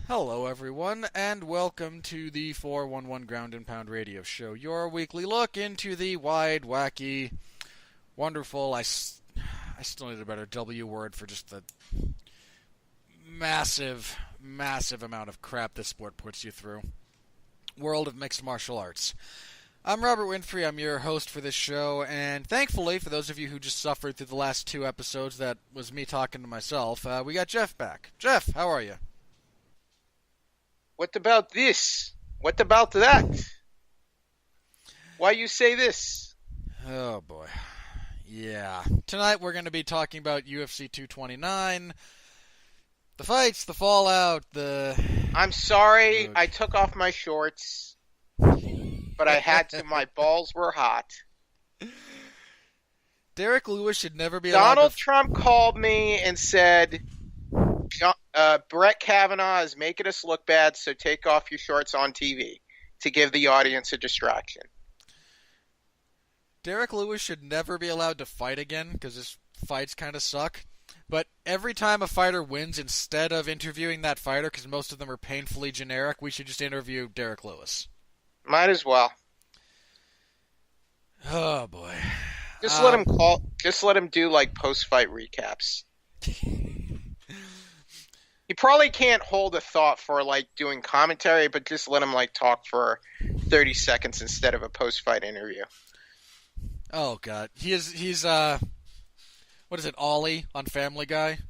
Hello, everyone, and welcome to the 411 Ground and Pound Radio Show, your weekly look into the wide, wacky, wonderful, I still need a better W word for just the massive, massive amount of crap this sport puts you through. World of mixed martial arts. I'm Robert Winfrey, I'm your host for this show, and thankfully, for those of you who just suffered through the last two episodes, that was me talking to myself, we got Jeff back. Jeff, how are you? What about this? What about that? Why you say this? Oh boy. Yeah. Tonight we're going to be talking about UFC 229. The fights, the fallout, I'm sorry I took off my shorts, but I had to. My balls were hot. Derek Lewis should never be allowed Donald Trump called me and said, Brett Kavanaugh is making us look bad, so take off your shorts on TV to give the audience a distraction. Derek Lewis should never be allowed to fight again because his fights kind of suck. But every time a fighter wins, instead of interviewing that fighter, because most of them are painfully generic, we should just interview Derek Lewis. Might as well. Oh boy. Just let him call. Just let him do like post-fight recaps. He probably can't hold a thought for like doing commentary, but just let him like talk for 30 seconds instead of a post-fight interview. Oh god, he's what is it, Ollie on Family Guy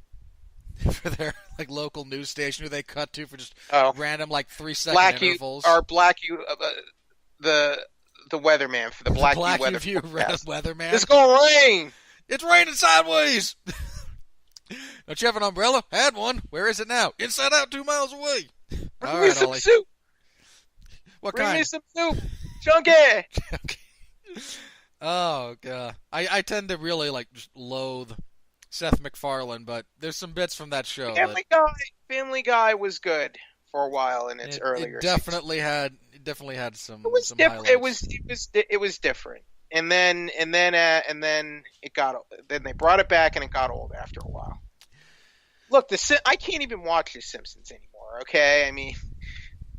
for their like local news station who they cut to for just random like 3-second intervals. The weatherman for the Black View weatherman. It's gonna rain. It's raining sideways. Don't you have an umbrella? Had one. Where is it now? Inside out, 2 miles away. Bring me some soup. What Bring kind? me some soup. Chunky. Oh god, I tend to really like just loathe Seth MacFarlane, but there's some bits from that show. Family Guy was good for a while in its earlier. It definitely had some. It was some different. Highlights. It was different. And then it got. Then they brought it back, and it got old after a while. Look, I can't even watch The Simpsons anymore. Okay, I mean,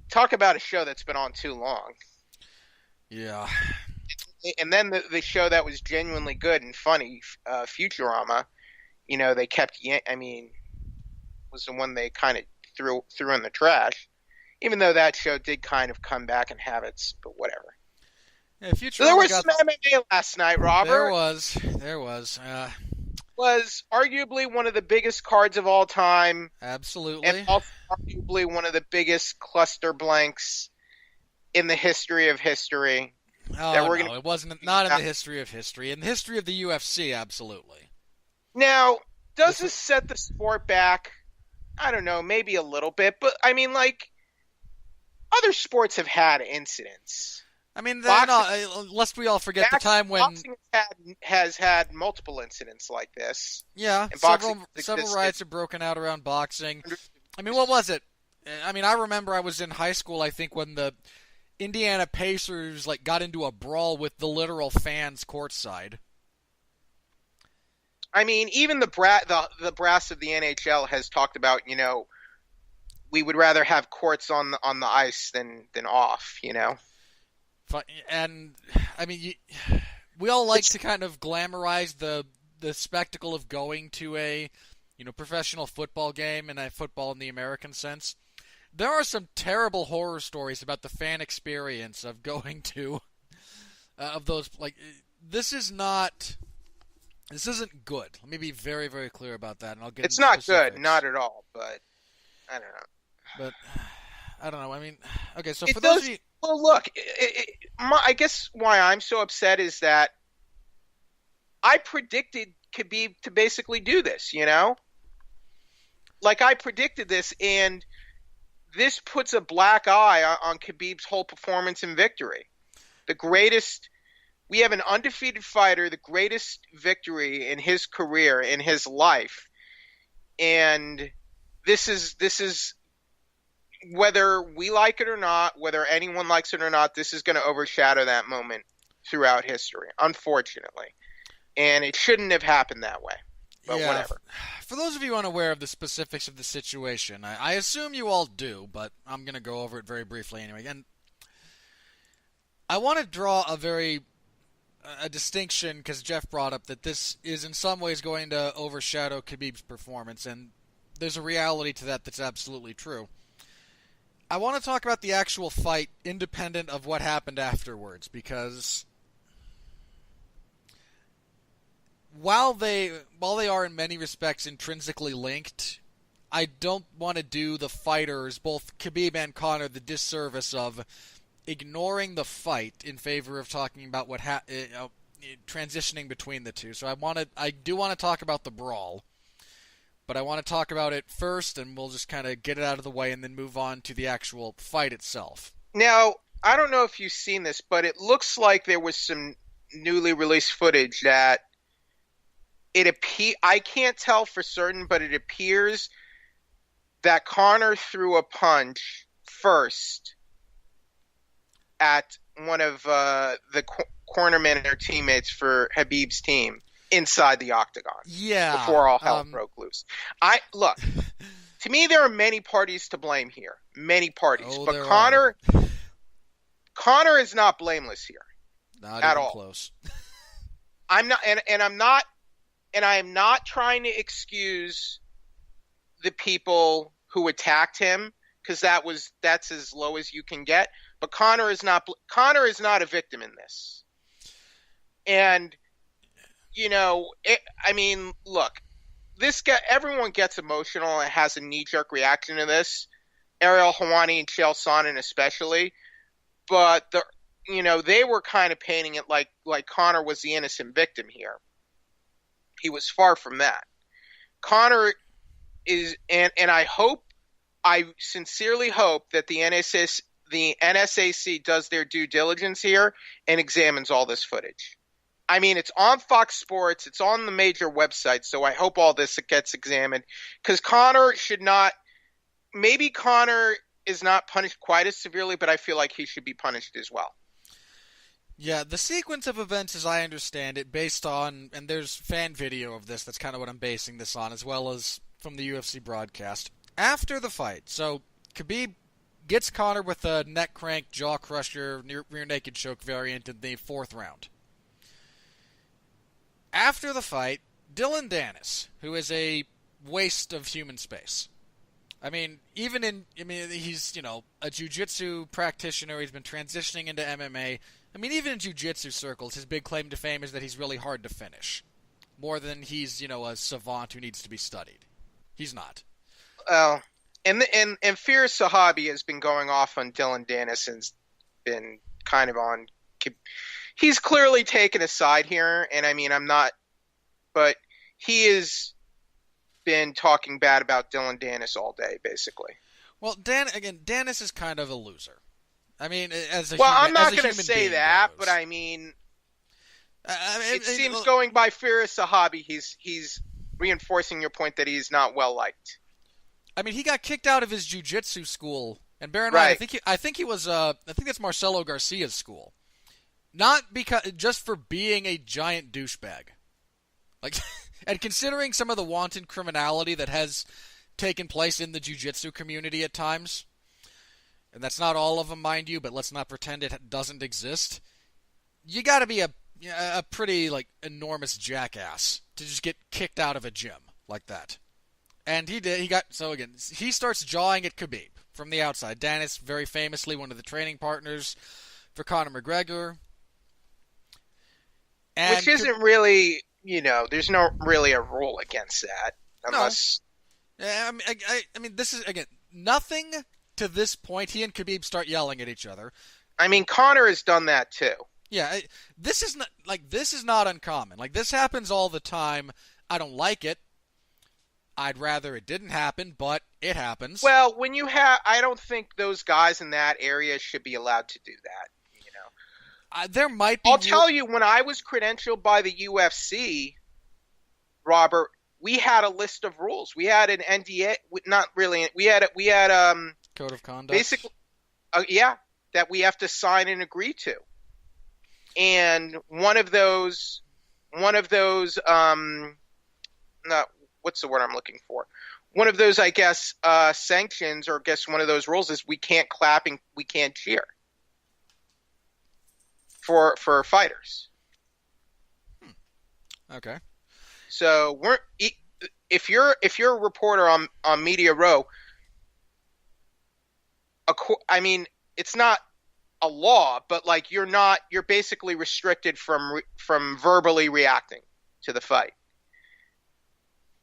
talk about a show that's been on too long. Yeah. And then the show that was genuinely good and funny, Futurama, they kept. I mean, was the one they kind of threw in the trash. Even though that show did kind of come back and have its, but whatever. Yeah, so there was some MMA last night, Robert. There was. Was arguably one of the biggest cards of all time. Absolutely. And also arguably one of the biggest cluster blanks in the history of history. Oh, no, it wasn't. Not in the history of history. In the history of the UFC, absolutely. Now, does this set the sport back? I don't know, maybe a little bit. But, I mean, like, other sports have had incidents. I mean, lest we all forget the time when boxing has had multiple incidents like this. Yeah, several riots have broken out around boxing. I mean, what was it? I mean, I remember I was in high school, I think, when the Indiana Pacers like got into a brawl with the literal fans courtside. I mean, even the brass of the NHL has talked about, we would rather have courts on the ice than off, And I mean, we all like to kind of glamorize the spectacle of going to a professional football game and a football in the American sense. There are some terrible horror stories about the fan experience of going to of those. Like, this isn't good. Let me be very, very clear about that, and I'll get. It's into not specifics. Good, not at all. But I don't know. But I don't know. I mean, okay. So for those of you. Well, look, I guess why I'm so upset is that I predicted Khabib to basically do this, Like, I predicted this, and this puts a black eye on Khabib's whole performance and victory. We have an undefeated fighter, the greatest victory in his career, in his life, and this is whether we like it or not, whether anyone likes it or not, this is going to overshadow that moment throughout history, unfortunately. And it shouldn't have happened that way. but Yeah. whatever. For those of you unaware of the specifics of the situation, I assume you all do, but I'm going to go over it very briefly anyway. And I want to draw a distinction because Jeff brought up that this is in some ways going to overshadow Khabib's performance, and there's a reality to that that's absolutely true. I want to talk about the actual fight independent of what happened afterwards, because while they are in many respects intrinsically linked, I don't want to do the fighters, both Khabib and Conor, the disservice of ignoring the fight in favor of talking about transitioning between the two. So I do want to talk about the brawl, but I want to talk about it first, and we'll just kind of get it out of the way and then move on to the actual fight itself. Now, I don't know if you've seen this, but it looks like there was some newly released footage that I can't tell for certain, but it appears that Conor threw a punch first at one of the cornermen or teammates for Khabib's team inside the octagon. Yeah. Before all hell broke loose. Look, to me, there are many parties to blame here. Many parties. But Conor is not blameless here. Not at even all. Close. I'm not, and I am not trying to excuse the people who attacked him, because that's as low as you can get. But Conor is not a victim in this. And look, everyone gets emotional and has a knee-jerk reaction to this. Ariel Helwani and Chael Sonnen especially, but they were kind of painting it like Conor was the innocent victim here. He was far from that. Conor is, and I sincerely hope that the NSAC does their due diligence here and examines all this footage. I mean, it's on Fox Sports, it's on the major websites, so I hope all this gets examined, because Conor is not punished quite as severely, but I feel like he should be punished as well. Yeah, the sequence of events, as I understand it, based on, and there's fan video of this, that's kind of what I'm basing this on, as well as from the UFC broadcast. After the fight, so Khabib gets Conor with a neck crank, jaw crusher, rear naked choke variant in the 4th round. After the fight, Dillon Danis, who is a waste of human space. He's, a jiu-jitsu practitioner. He's been transitioning into MMA. Even in jiu-jitsu circles, his big claim to fame is that he's really hard to finish. More than he's, a savant who needs to be studied. He's not. Well, and Firas Zahabi has been going off on Dillon Danis and been kind of on. He's clearly taken a side here, and I'm not, but he has been talking bad about Dillon Danis all day, basically. Well, Danis is kind of a loser. I'm not going to say that, but it seems going by Firas Zahabi, he's reinforcing your point that he's not well liked. He got kicked out of his jiu-jitsu school, and bear in mind, I think that's Marcelo Garcia's school. Not just for being a giant douchebag. And considering some of the wanton criminality that has taken place in the jiu-jitsu community at times, and that's not all of them, mind you, but let's not pretend it doesn't exist, you gotta be a pretty, enormous jackass to just get kicked out of a gym like that. And he did. He starts jawing at Khabib from the outside. Danis, very famously one of the training partners for Conor McGregor. Which isn't really, there's no really a rule against that. Unless... No. This is, again, nothing to this point. He and Khabib start yelling at each other. Conor has done that too. Yeah, this is not uncommon. This happens all the time. I don't like it. I'd rather it didn't happen, but it happens. Well, I don't think those guys in that area should be allowed to do that. There might be. I'll tell you, when I was credentialed by the UFC, Robert, we had a list of rules. We had an NDA, not really. We had code of conduct. Basically, that we have to sign and agree to. And one of those not what's the word I'm looking for? One of those, I guess, sanctions, or I guess one of those rules is we can't clap and we can't cheer for fighters. Okay. So if you're a reporter on Media Row, I mean, it's not a law, but like you're basically restricted from verbally reacting to the fight.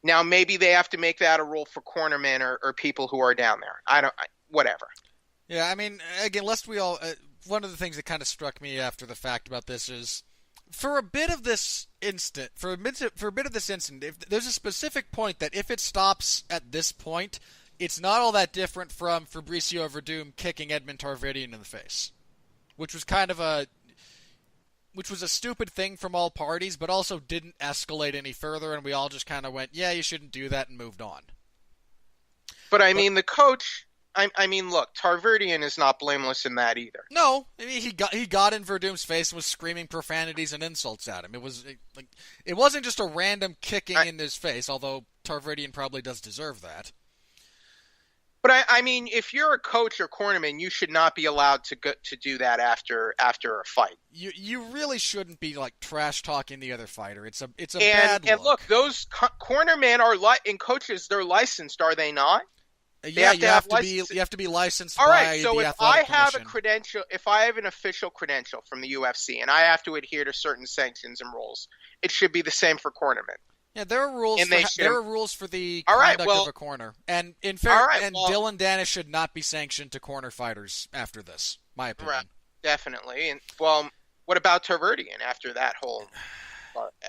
Now maybe they have to make that a rule for cornermen or people who are down there. Whatever. Yeah, I mean, again, lest we all. One of the things that kind of struck me after the fact about this is, for a bit of this instant, if there's a specific point that if it stops at this point, it's not all that different from Fabricio Verdum kicking Edmond Tarverdyan in the face, which was a stupid thing from all parties, but also didn't escalate any further, and we all just kind of went, yeah, you shouldn't do that, and moved on. But I mean, the coach. I mean, look, Tarverdyan is not blameless in that either. No, I mean, he got in Verdum's face and was screaming profanities and insults at him. It wasn't just a random kicking in his face, although Tarverdyan probably does deserve that. But I mean, if you're a coach or cornerman, you should not be allowed to do that after a fight. You really shouldn't be like trash talking the other fighter. It's a bad look. And look, those cornermen and coaches, they're licensed, are they not? Yeah, you have to be licensed. All right, by so the if I have commission. a credential, if I have an official credential from the UFC, and I have to adhere to certain sanctions and rules, it should be the same for cornermen. Yeah, there are rules. There are rules for the conduct of a corner, and Dylan Dennis should not be sanctioned to corner fighters after this. My opinion. Right, definitely. And well, what about Tarverdyan after that whole?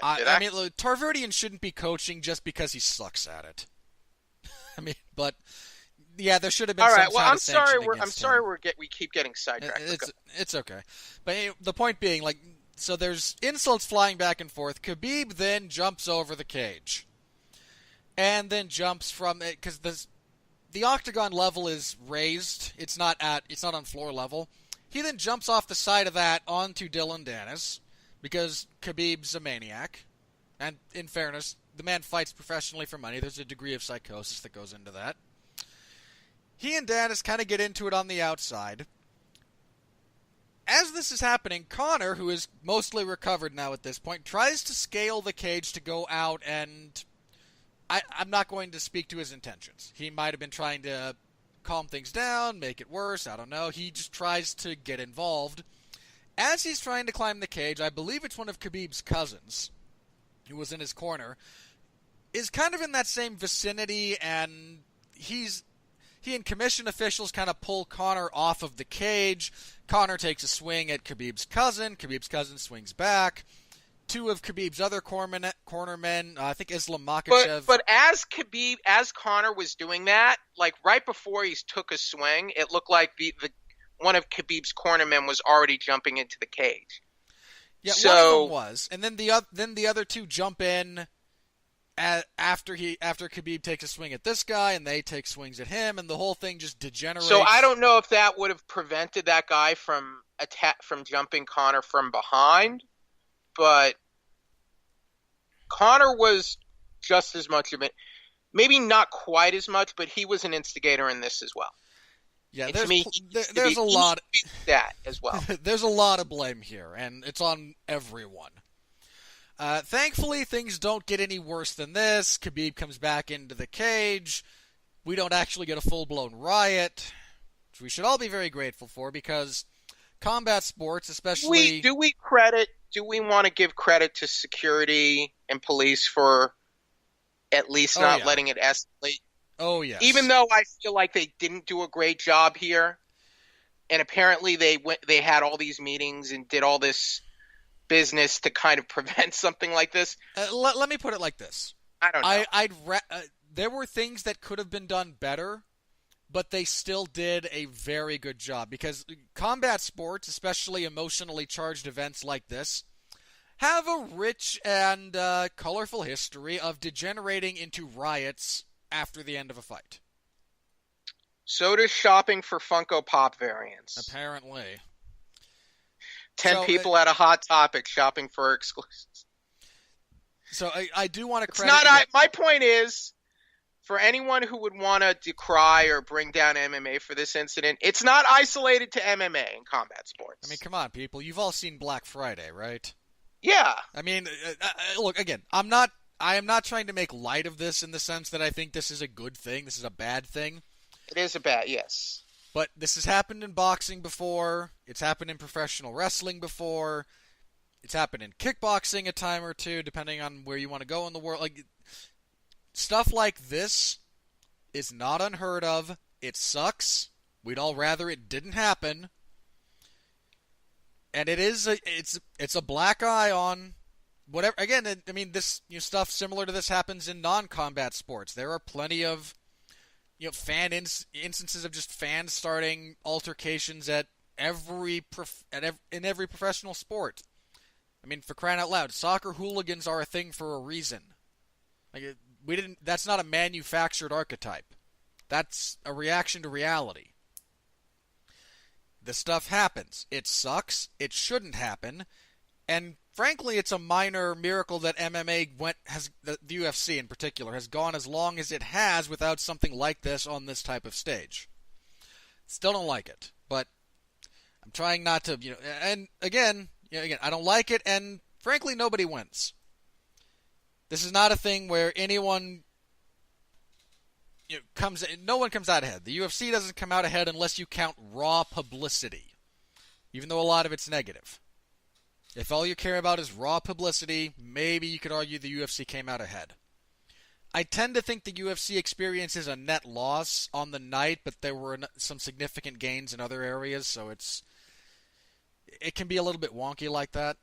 I mean, Tarverdyan shouldn't be coaching just because he sucks at it. I mean, but yeah, there should have been. All right. Some Well, kind I'm of sorry. I'm sorry. We keep getting sidetracked. It's okay. But the point being, like, so there's insults flying back and forth. Khabib then jumps over the cage, and then jumps from it because the octagon level is raised. It's not on floor level. He then jumps off the side of that onto Dylan Dennis because Khabib's a maniac, and in fairness, the man fights professionally for money. There's a degree of psychosis that goes into that. He and Dennis kind of get into it on the outside. As this is happening, Conor, who is mostly recovered now at this point, tries to scale the cage to go out, and I'm not going to speak to his intentions. He might have been trying to calm things down, make it worse, I don't know. He just tries to get involved. As he's trying to climb the cage, I believe it's one of Khabib's cousins, who was in his corner, is kind of in that same vicinity, and he and commission officials kind of pull Conor off of the cage. Conor takes a swing at Khabib's cousin. Khabib's cousin swings back. Two of Khabib's other cornermen, I think Islam Makhachev. But as Conor was doing that, like right before he took a swing, it looked like one of Khabib's cornermen was already jumping into the cage. Yeah, one of them was, and then the other two jump in after Khabib takes a swing at this guy, and they take swings at him, and the whole thing just degenerates. So I don't know if that would have prevented that guy from jumping Conor from behind, but Conor was just as much of it, maybe not quite as much, but he was an instigator in this as well. Yeah, there's a lot that as well. There's a lot of blame here, and it's on everyone. Thankfully, things don't get any worse than this. Khabib comes back into the cage. We don't actually get a full-blown riot, which we should all be very grateful for, because combat sports, especially... Do we want to give credit to security and police for at least not letting it escalate? Oh, yes. Even though I feel like they didn't do a great job here, and apparently they had all these meetings and did all this business to kind of prevent something like this. Let me put it like this. I don't know. There were things that could have been done better, but they still did a very good job, because combat sports, especially emotionally charged events like this, have a rich and colorful history of degenerating into riots after the end of a fight. So does shopping for Funko Pop variants. Apparently. 10 people at a Hot Topic shopping for exclusives. So I do want to It's credit. not. My point is, for anyone who would want to decry or bring down MMA for this incident, it's not isolated to MMA and combat sports. I mean, come on, people. You've all seen Black Friday, right? Yeah. I mean, look, again, I am not trying to make light of this in the sense that I think this is a good thing. This is a bad thing. It is a bad, yes. But this has happened in boxing before. It's happened in professional wrestling before. It's happened in kickboxing a time or two, depending on where you want to go in the world. Like, stuff like this is not unheard of. It sucks. We'd all rather it didn't happen. And it's a black eye on whatever. Again, I mean, this stuff similar to this happens in non-combat sports. There are plenty of instances of just fans starting altercations at in every professional sport. I mean, for crying out loud, soccer hooligans are a thing for a reason. Like, that's not a manufactured archetype. That's a reaction to reality. This stuff happens. It sucks. It shouldn't happen. And frankly, it's a minor miracle that the UFC in particular, has gone as long as it has without something like this on this type of stage. Still don't like it, but I'm trying not to, and again, I don't like it, and frankly, nobody wins. This is not a thing where anyone no one comes out ahead. The UFC doesn't come out ahead unless you count raw publicity, even though a lot of it's negative. If all you care about is raw publicity, maybe you could argue the UFC came out ahead. I tend to think the UFC experiences a net loss on the night, but there were some significant gains in other areas, so it can be a little bit wonky like that.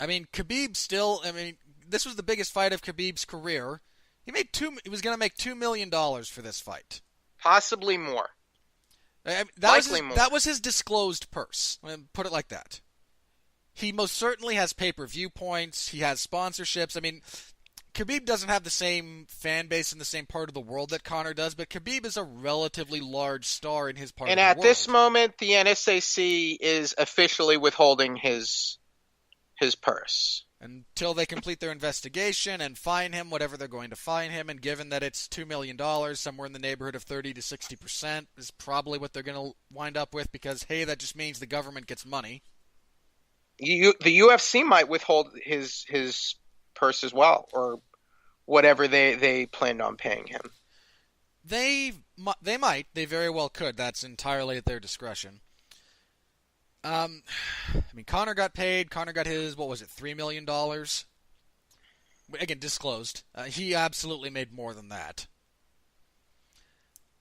I mean, this was the biggest fight of Khabib's career. He was going to make $2 million for this fight. Possibly more. That was his disclosed purse. Put it like that. He most certainly has pay-per-view points. He has sponsorships. I mean, Khabib doesn't have the same fan base in the same part of the world that Conor does, but Khabib is a relatively large star in his part of the world. And at this moment, the NSAC is officially withholding his purse. Until they complete their investigation and fine him whatever they're going to fine him, and given that it's $2 million, somewhere in the neighborhood of 30 to 60% is probably what they're going to wind up with, because, hey, that just means the government gets money. The UFC might withhold his purse as well, or whatever they planned on paying him. They might. They very well could. That's entirely at their discretion. I mean, Conor got paid. Conor got his, what was it, $3 million? Again, disclosed. He absolutely made more than that.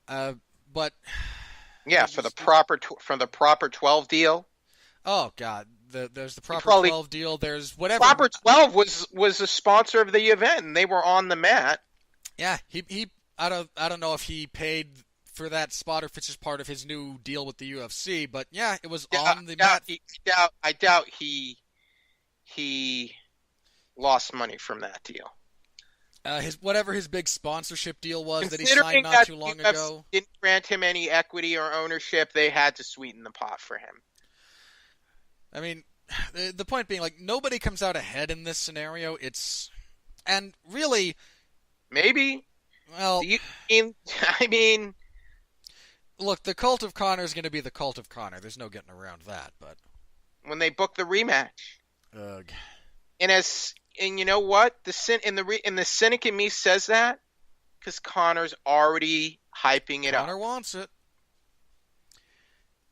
But yeah, for the proper 12 deal. Oh God, there's the proper 12 deal. There's whatever. Proper 12 was a sponsor of the event, and they were on the mat. Yeah, I don't know if he paid for that spot or if it's just part of his new deal with the UFC, but yeah, it was on the mat. I doubt he lost money from that deal. His big sponsorship deal was that he signed not too long ago. Didn't grant him any equity or ownership. They had to sweeten the pot for him. I mean, the point being, like, nobody comes out ahead in this scenario. And really, maybe. Well, I mean, look, the cult of Conor is going to be the cult of Conor. There's no getting around that. But when they book the rematch, ugh. And you know what? The cynic in me says that because Conor's already hyping it up. Conor wants it.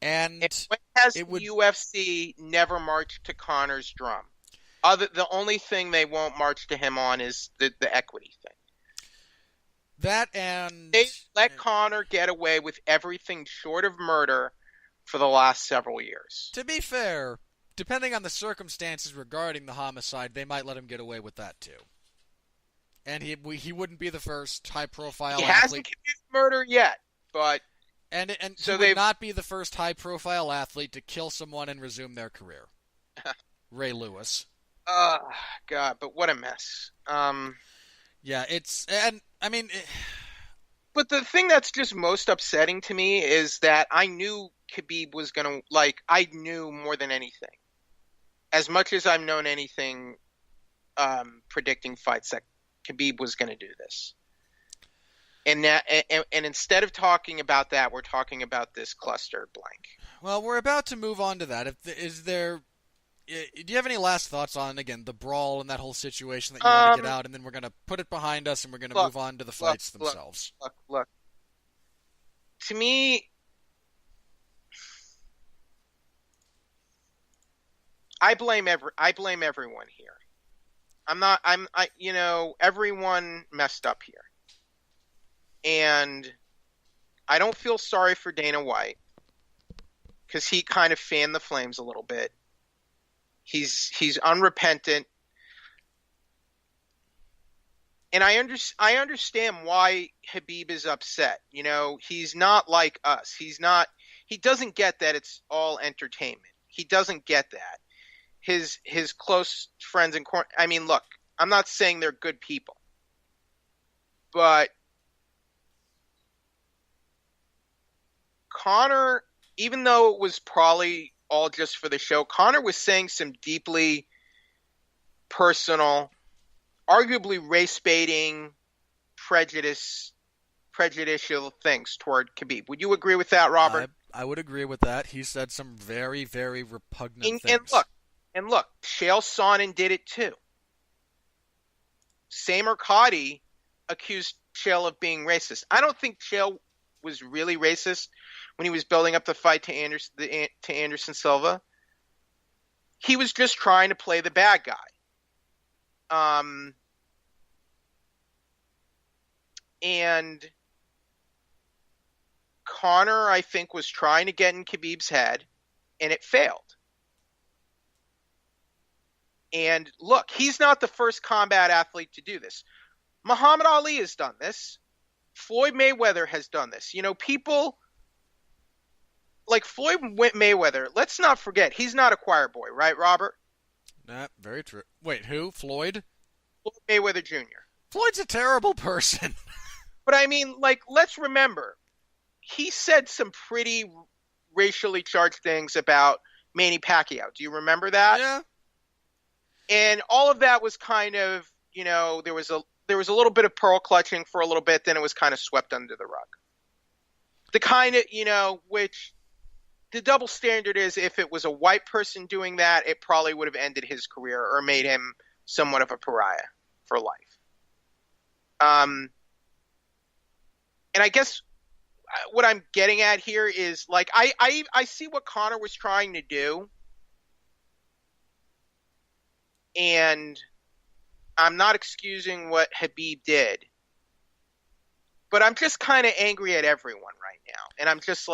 And when has the UFC never marched to Conor's drum? The only thing they won't march to him on is the equity thing. That and they let Conor get away with everything short of murder for the last several years. To be fair, depending on the circumstances regarding the homicide, they might let him get away with that too. And he wouldn't be the first high-profile athlete. He hasn't committed murder yet, but and so he would not be the first high-profile athlete to kill someone and resume their career. Ray Lewis. God, but what a mess. Yeah, But the thing that's just most upsetting to me is that I knew Khabib was going to, I knew more than anything. As much as I've known anything predicting fights that Khabib was going to do this. And instead of talking about that, we're talking about this cluster blank. Well, we're about to move on to that. Do you have any last thoughts on, again, the brawl and that whole situation that you want to get out, and then we're going to put it behind us and we're going to move on to the fights themselves? Look. To me, I blame everyone here. Everyone messed up here. And I don't feel sorry for Dana White because he kind of fanned the flames a little bit. He's unrepentant. And I understand why Khabib is upset. He's not like us. He doesn't get that it's all entertainment. He doesn't get that. His close friends and look, I'm not saying they're good people. But Conor, even though it was probably all just for the show, Conor was saying some deeply personal, arguably race-baiting, prejudicial things toward Khabib. Would you agree with that, Robert? I would agree with that. He said some very, very repugnant things. And look, Chael Sonnen did it too. Samir Khadi accused Chael of being racist. I don't think Chael was really racist when he was building up the fight to Anderson Silva. He was just trying to play the bad guy. And Conor, I think, was trying to get in Khabib's head, and it failed. And look, he's not the first combat athlete to do this. Muhammad Ali has done this. Floyd Mayweather has done this. People like Floyd Mayweather, let's not forget, he's not a choir boy, right, Robert? Very true. Wait, who? Floyd? Floyd Mayweather Jr. Floyd's a terrible person. But let's remember, he said some pretty racially charged things about Manny Pacquiao. Do you remember that? Yeah. And all of that was kind of, there was a little bit of pearl clutching for a little bit, then it was kind of swept under the rug. The kind of, which the double standard is, if it was a white person doing that, it probably would have ended his career or made him somewhat of a pariah for life. And I guess what I'm getting at here is, I see what Conor was trying to do. And I'm not excusing what Khabib did. But I'm just kind of angry at everyone right now. And I'm just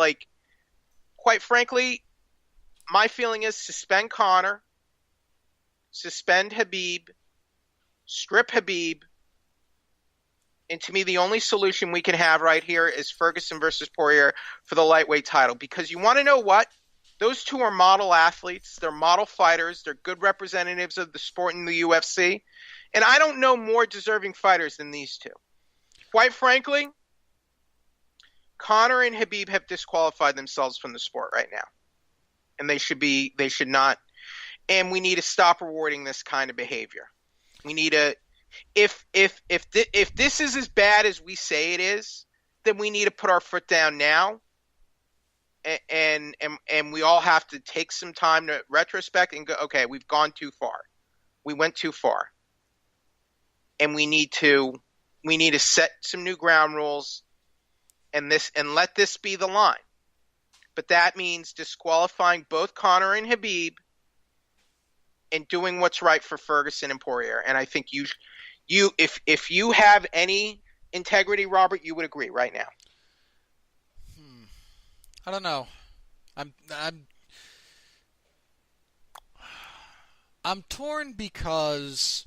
quite frankly, my feeling is suspend Conor, suspend Khabib, strip Khabib. And to me, the only solution we can have right here is Ferguson versus Poirier for the lightweight title. Because you want to know what? Those two are model athletes. They're model fighters. They're good representatives of the sport in the UFC. And I don't know more deserving fighters than these two. Quite frankly, Conor and Khabib have disqualified themselves from the sport right now. And they should not. And we need to stop rewarding this kind of behavior. We need to, if this is as bad as we say it is, then we need to put our foot down now. And we all have to take some time to retrospect and go, okay, we've gone too far. We went too far. And we need to set some new ground rules and let this be the line. But that means disqualifying both Conor and Khabib and doing what's right for Ferguson and Poirier. And I think if you have any integrity, Robert, you would agree right now. I don't know. I'm torn because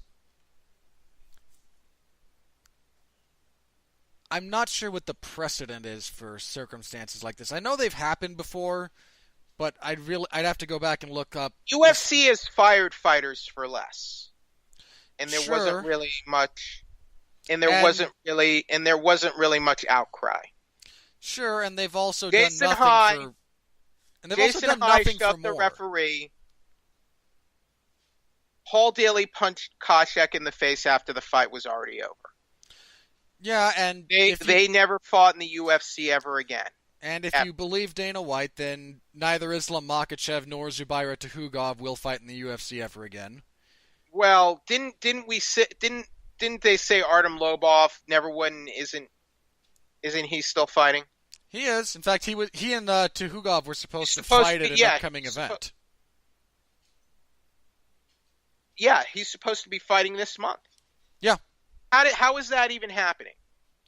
I'm not sure what the precedent is for circumstances like this. I know they've happened before, but I'd have to go back and look up. UFC has fired fighters for less, and there wasn't really much, and there wasn't really much outcry. Sure, and they've also Jason done High, nothing for. And they've also done nothing for more. The referee. Paul Daly punched Koscheck in the face after the fight was already over. Yeah, and they never fought in the UFC ever again. And if you believe Dana White, then neither Islam Makhachev nor Zubaira Tukhugov will fight in the UFC ever again. Well, didn't they say Artem Lobov never won? Isn't he still fighting? He is. In fact, he and Tukhugov were supposed to fight at an upcoming event. Yeah, he's supposed to be fighting this month. Yeah. How is that even happening?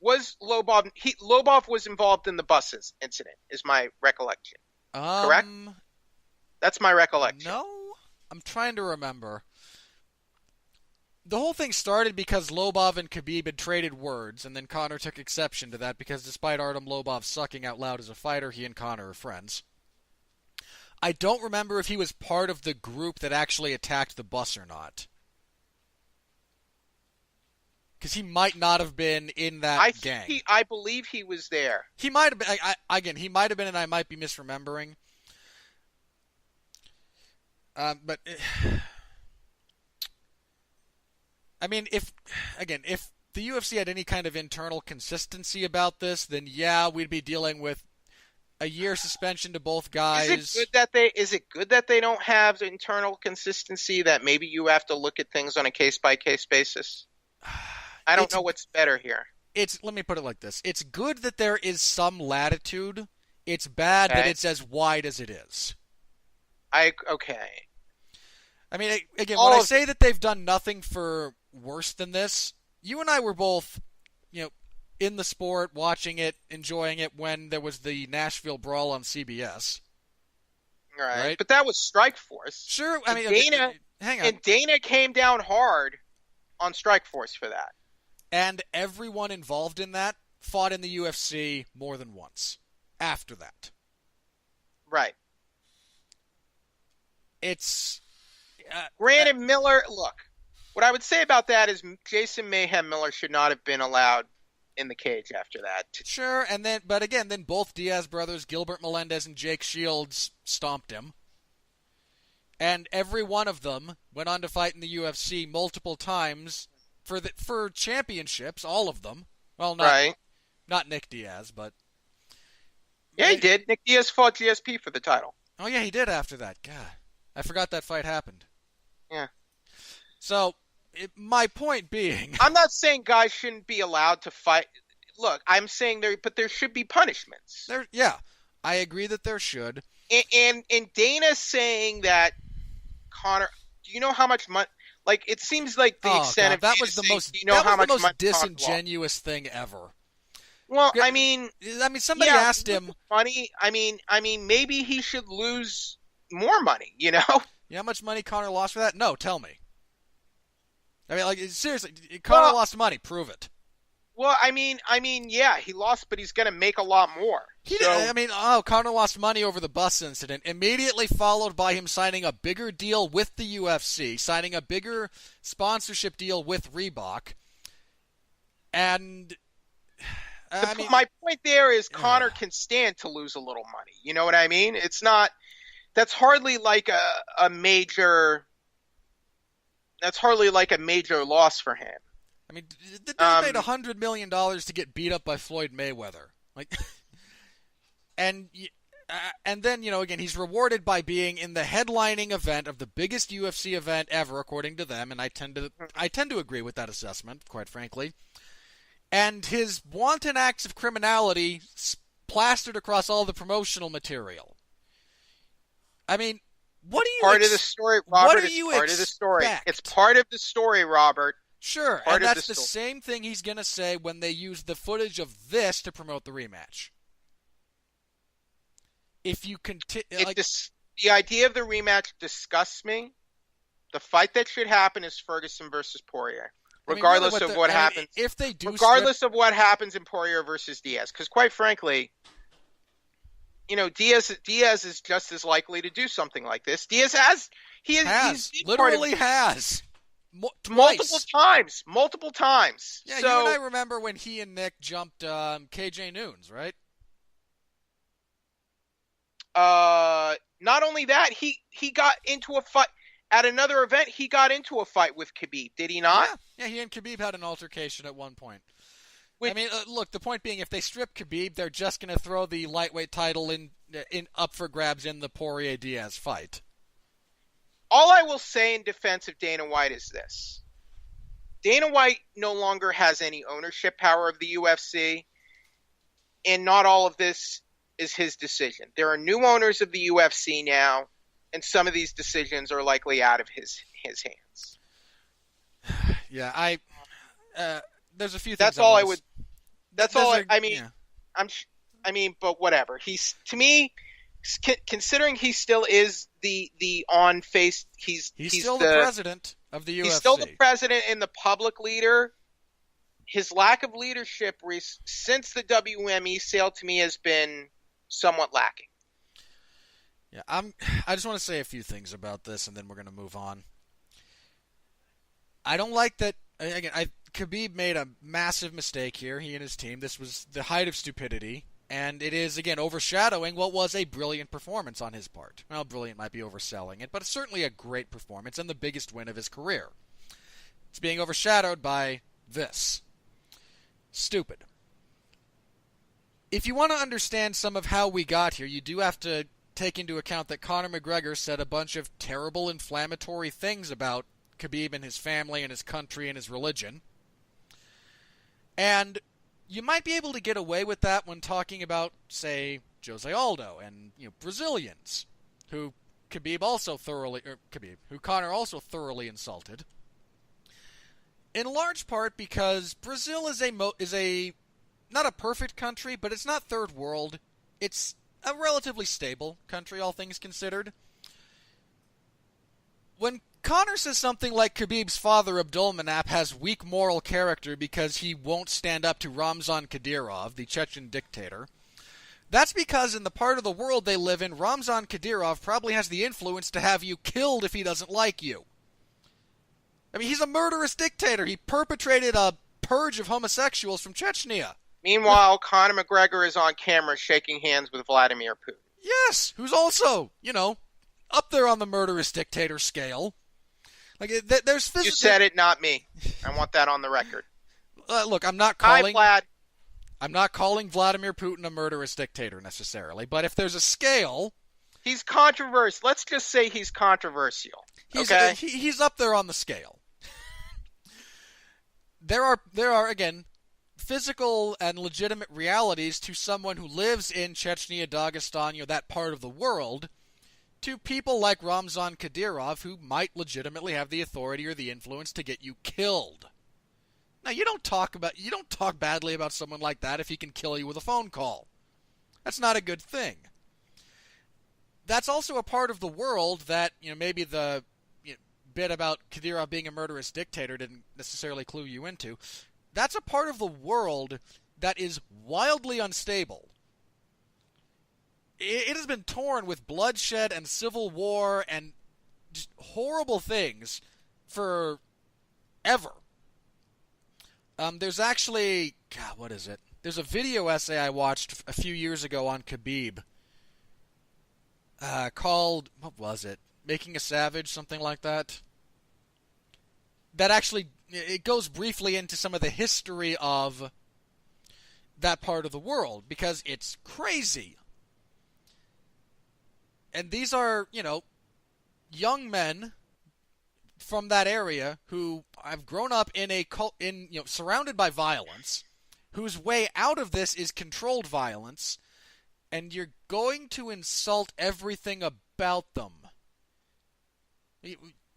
Was Lobov was involved in the buses incident, is my recollection. Correct? That's my recollection. No? I'm trying to remember. The whole thing started because Lobov and Khabib had traded words, and then Conor took exception to that because despite Artem Lobov sucking out loud as a fighter, he and Conor are friends. I don't remember if he was part of the group that actually attacked the bus or not. Because he might not have been in that gang. I believe he was there. He might have been. He might have been, and I might be misremembering. But I mean, if the UFC had any kind of internal consistency about this, then yeah, we'd be dealing with a year suspension to both guys. Is it good that they don't have internal consistency? That maybe you have to look at things on a case by case basis. I don't know what's better here. Let me put it like this. It's good that there is some latitude. It's bad that it's as wide as it is. Okay. I mean, again, when I say that they've done nothing for worse than this, you and I were both, in the sport, watching it, enjoying it when there was the Nashville Brawl on CBS. Right? But that was Strikeforce. Sure. I mean, hang on. And Dana came down hard on Strikeforce for that. And everyone involved in that fought in the UFC more than once after that. Right. It's... Granted, Miller, look, what I would say about that is Jason Mayhem Miller should not have been allowed in the cage after that. Sure, but again, both Diaz brothers, Gilbert Melendez and Jake Shields, stomped him. And every one of them went on to fight in the UFC multiple times for championships, all of them. Well, not Nick Diaz, but... Yeah, he did. Nick Diaz fought GSP for the title. Oh, yeah, he did after that. God, I forgot that fight happened. Yeah. So, my point being... I'm not saying guys shouldn't be allowed to fight. Look, I'm saying there should be punishments. Yeah, I agree that there should. And Dana saying that Conor... Do you know how much money... Like, it seems like the extent of... That was the most disingenuous thing ever. Well, I mean, somebody asked him... Money, I mean, maybe he should lose more money, You know how much money Conor lost for that? No, tell me. I mean, like, seriously, Conor lost money. Prove it. Well, I mean, yeah, he lost, but he's going to make a lot more. Conor lost money over the bus incident, immediately followed by him signing a bigger deal with the UFC, signing a bigger sponsorship deal with Reebok, and... my point there is Conor can stand to lose a little money. You know what I mean? It's not... That's hardly like a major... That's hardly like a major loss for him. I mean, the dude made $100 million to get beat up by Floyd Mayweather. Like, and then, again, he's rewarded by being in the headlining event of the biggest UFC event ever, according to them, and I tend to agree with that assessment, quite frankly. And his wanton acts of criminality plastered across all the promotional material. I mean, what do you part of the story, Robert? It's part of the story. It's part of the story, Robert. Sure, and that's the same thing he's going to say when they use the footage of this to promote the rematch. If you continue... the idea of the rematch disgusts me. The fight that should happen is Ferguson versus Poirier. Regardless of what happens. If they do... Regardless of what happens in Poirier versus Diaz. Because quite frankly... Diaz is just as likely to do something like this. Diaz has multiple times. Yeah, you and I remember when he and Nick jumped KJ Noons, right? Not only that, he got into a fight. at another event, he got into a fight with Khabib, did he not? Yeah, he and Khabib had an altercation at one point. Which, I mean, look, the point being, if they strip Khabib, they're just going to throw the lightweight title in up for grabs in the Poirier-Diaz fight. all I will say in defense of Dana White is this. Dana White no longer has any ownership power of the UFC, and not all of this is his decision. There are new owners of the UFC now, and some of these decisions are likely out of his hands. Yeah, there's a few things. That's all I would. But whatever. He's, to me, considering he still is the on face. He's still the president of the UFC. He's still the president and the public leader. His lack of leadership since the WME sale to me has been somewhat lacking. Yeah, I just want to say a few things about this, and then we're going to move on. I don't like that. Again, Khabib made a massive mistake here. He and his team. This was the height of stupidity, and it is again overshadowing what was a brilliant performance on his part. Well, brilliant might be overselling it, but it's certainly a great performance and the biggest win of his career. It's being overshadowed by this. Stupid. If you want to understand some of how we got here, you do have to take into account that Conor McGregor said a bunch of terrible, inflammatory things about Khabib and his family and his country and his religion. And you might be able to get away with that when talking about, say, Jose Aldo and Brazilians, who Conor also thoroughly insulted. In large part because Brazil is a not a perfect country, but it's not third world. It's a relatively stable country, all things considered. When Conor says something like Khabib's father, Abdulmanap, has weak moral character because he won't stand up to Ramzan Kadyrov, the Chechen dictator, that's because in the part of the world they live in, Ramzan Kadyrov probably has the influence to have you killed if he doesn't like you. I mean, he's a murderous dictator. He perpetrated a purge of homosexuals from Chechnya. Meanwhile, Conor McGregor is on camera shaking hands with Vladimir Putin. Yes, who's also, up there on the murderous dictator scale. Like, there's You said it, not me. I want that on the record. Look, I'm not calling Vlad. Vladimir Putin a murderous dictator necessarily, but if there's a scale, he's controversial. Let's just say he's controversial. Okay, he's up there on the scale. There are again physical and legitimate realities to someone who lives in Chechnya, Dagestan, that part of the world, to people like Ramzan Kadyrov who might legitimately have the authority or the influence to get you killed. Now, you don't talk badly about someone like that if he can kill you with a phone call. That's not a good thing. That's also a part of the world that, maybe the bit about Kadyrov being a murderous dictator didn't necessarily clue you into. That's a part of the world that is wildly unstable. It has been torn with bloodshed and civil war and just horrible things for ever. There's actually, what is it? There's a video essay I watched a few years ago on Khabib called, what was it? Making a Savage, something like that. That actually, it goes briefly into some of the history of that part of the world, because it's crazy. And these are, young men from that area who have grown up surrounded by violence, whose way out of this is controlled violence, and you're going to insult everything about them.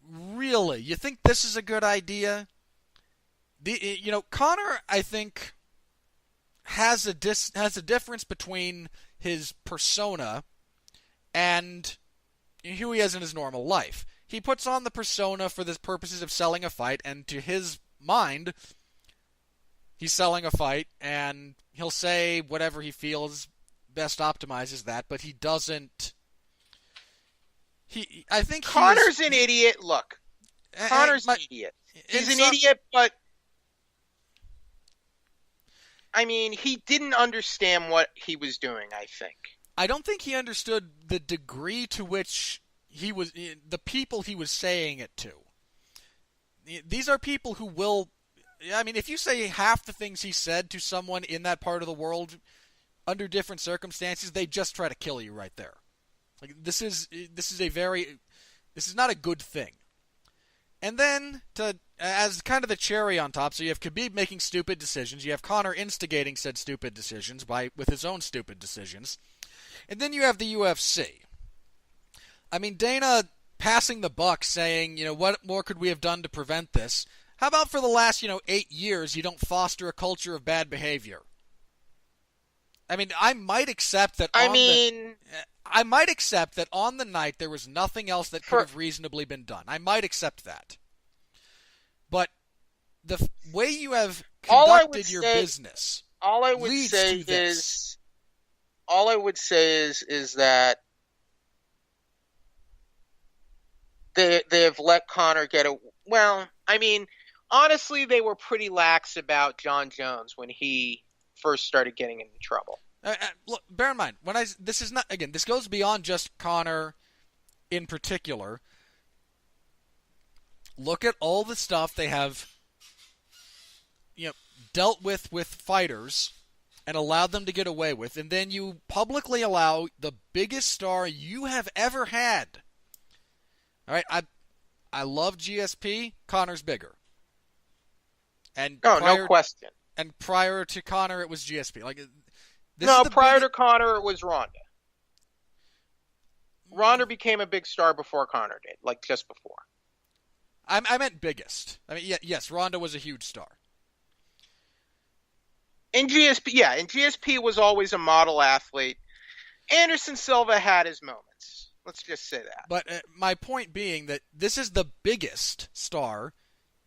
Really? You think this is a good idea? Conor, I think, has a difference between his persona and who he is in his normal life. He puts on the persona for the purposes of selling a fight, and to his mind, he's selling a fight, and he'll say whatever he feels best optimizes that, but he doesn't... I think Conor's an idiot. Look, Conor's an idiot. He's an idiot, but I mean, he didn't understand what he was doing, I think. I don't think he understood the degree to which the people he was saying it to. These are people who will. I mean, if you say half the things he said to someone in that part of the world under different circumstances, they just try to kill you right there. Like this is not a good thing. And then as kind of the cherry on top, so you have Khabib making stupid decisions, you have Conor instigating said stupid decisions with his own stupid decisions, and then you have the UFC. I mean, Dana passing the buck, saying, what more could we have done to prevent this? How about for the last, 8 years, you don't foster a culture of bad behavior? I mean, I might accept that. I might accept that on the night there was nothing else that could have reasonably been done. I might accept that. But the way you have conducted your business leads to this. All I would say is that they have let Conor get a. Well, I mean, honestly, they were pretty lax about Jon Jones when he first started getting into trouble. Look, bear in mind, this goes beyond just Conor in particular. Look at all the stuff they have, dealt with fighters and allowed them to get away with, and then you publicly allow the biggest star you have ever had. All right, I love GSP. Conor's bigger. And no question. And prior to Conor, it was GSP. Prior to Conor, it was Ronda. Ronda became a big star before Conor did, just before. I meant biggest. I mean, yes, Ronda was a huge star. And GSP was always a model athlete. Anderson Silva had his moments. Let's just say that. But my point being that this is the biggest star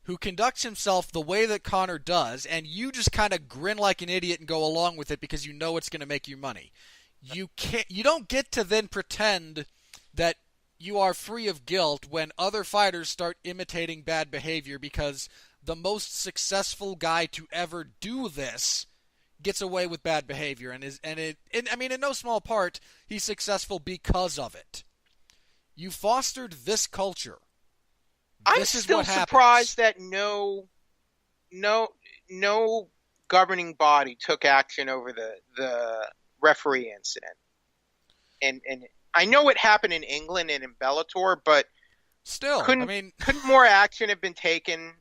who conducts himself the way that Conor does, and you just kind of grin like an idiot and go along with it because you know it's going to make you money. You don't get to then pretend that you are free of guilt when other fighters start imitating bad behavior because the most successful guy to ever do this gets away with bad behavior in no small part he's successful because of it. You fostered this culture. I'm still surprised that no governing body took action over the referee incident. And I know it happened in England and in Bellator, but still, couldn't more action have been taken?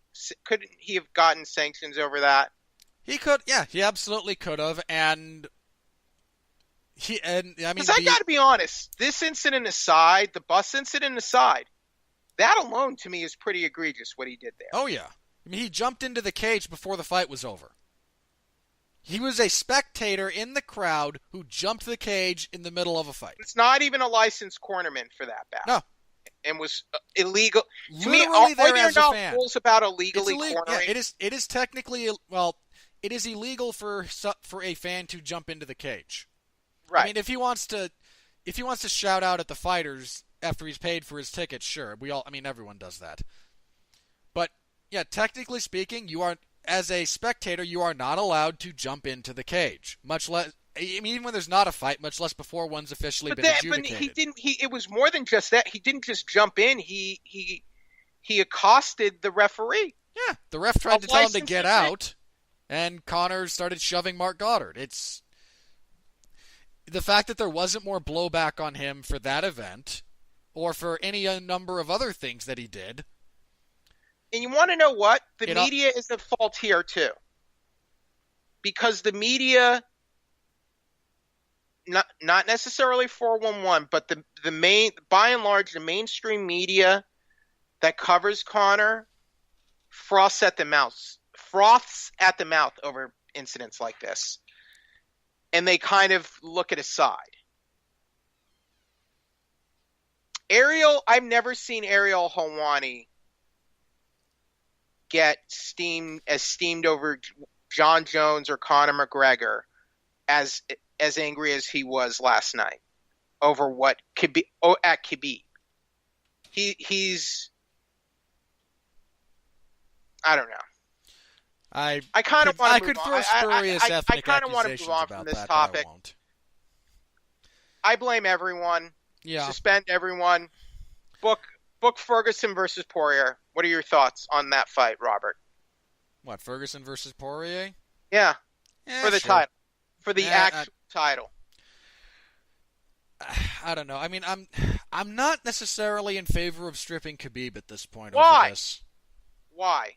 Couldn't he have gotten sanctions over that? He could, yeah, he absolutely could have, and because I got to be honest, this incident aside, the bus incident aside, that alone to me is pretty egregious what he did there. Oh yeah, I mean he jumped into the cage before the fight was over. He was a spectator in the crowd who jumped the cage in the middle of a fight. It's not even a licensed cornerman for that bout. No. And was illegal. To me, Literally are there not rules about illegally cornering? Yeah, it is technically, it is illegal for a fan to jump into the cage. Right. I mean, if he wants to shout out at the fighters after he's paid for his ticket, sure. Everyone does that. But yeah, technically speaking, as a spectator, you are not allowed to jump into the cage. Much less, even when there's not a fight, much less before one's officially been adjudicated. But he didn't. It was more than just that. He didn't just jump in. He accosted the referee. Yeah, the ref tried to tell him to get out, and Conor started shoving Mark Goddard. It's the fact that there wasn't more blowback on him for that event, or for any number of other things that he did. And you want to know what? The media is at fault here too. Because the media, not necessarily 411, but by and large, the mainstream media that covers Conor froths at the mouth over incidents like this. And they kind of look at his side. I've never seen Ariel Helwani get steamed over Jon Jones or Conor McGregor as angry as he was last night over what at Khabib. He's I don't know. I kind of want to. I could throw spurious ethnic I kind of want to move on from this topic. I blame everyone. Yeah. Suspend everyone. book Ferguson versus Poirier. What are your thoughts on that fight, Robert? What, Ferguson versus Poirier? Yeah, for the Sure. title, for the actual title. I don't know. I mean, I'm not necessarily in favor of stripping Khabib at this point Why? over this. Why?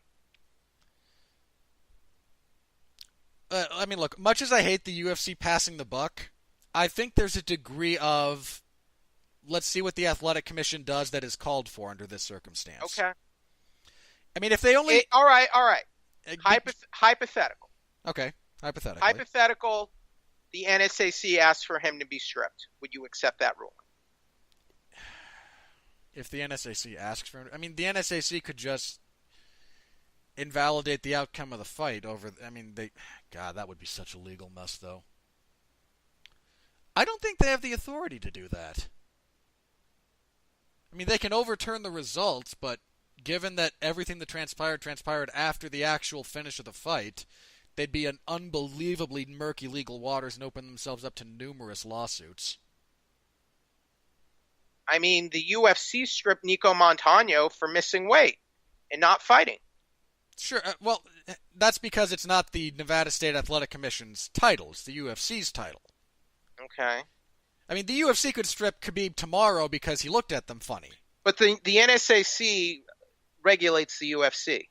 I mean, look, much as I hate the UFC passing the buck, I think there's a degree of let's see what the athletic commission does that is called for under this circumstance. Okay. I mean, if they only all right. Hypothetical. Okay, hypothetically. Hypothetical. The NSAC asked for him to be stripped. Would you accept that ruling? If the NSAC asks for him, I mean, the NSAC could just invalidate the outcome of the fight over. I mean, God, that would be such a legal mess, though. I don't think they have the authority to do that. I mean, they can overturn the results, but given that everything that transpired after the actual finish of the fight, they'd be in unbelievably murky legal waters and open themselves up to numerous lawsuits. I mean, the UFC stripped Nico Montano for missing weight and not fighting. Sure. Well, that's because it's not the Nevada State Athletic Commission's title. It's the UFC's title. Okay. I mean, the UFC could strip Khabib tomorrow because he looked at them funny. But the NSAC regulates the UFC,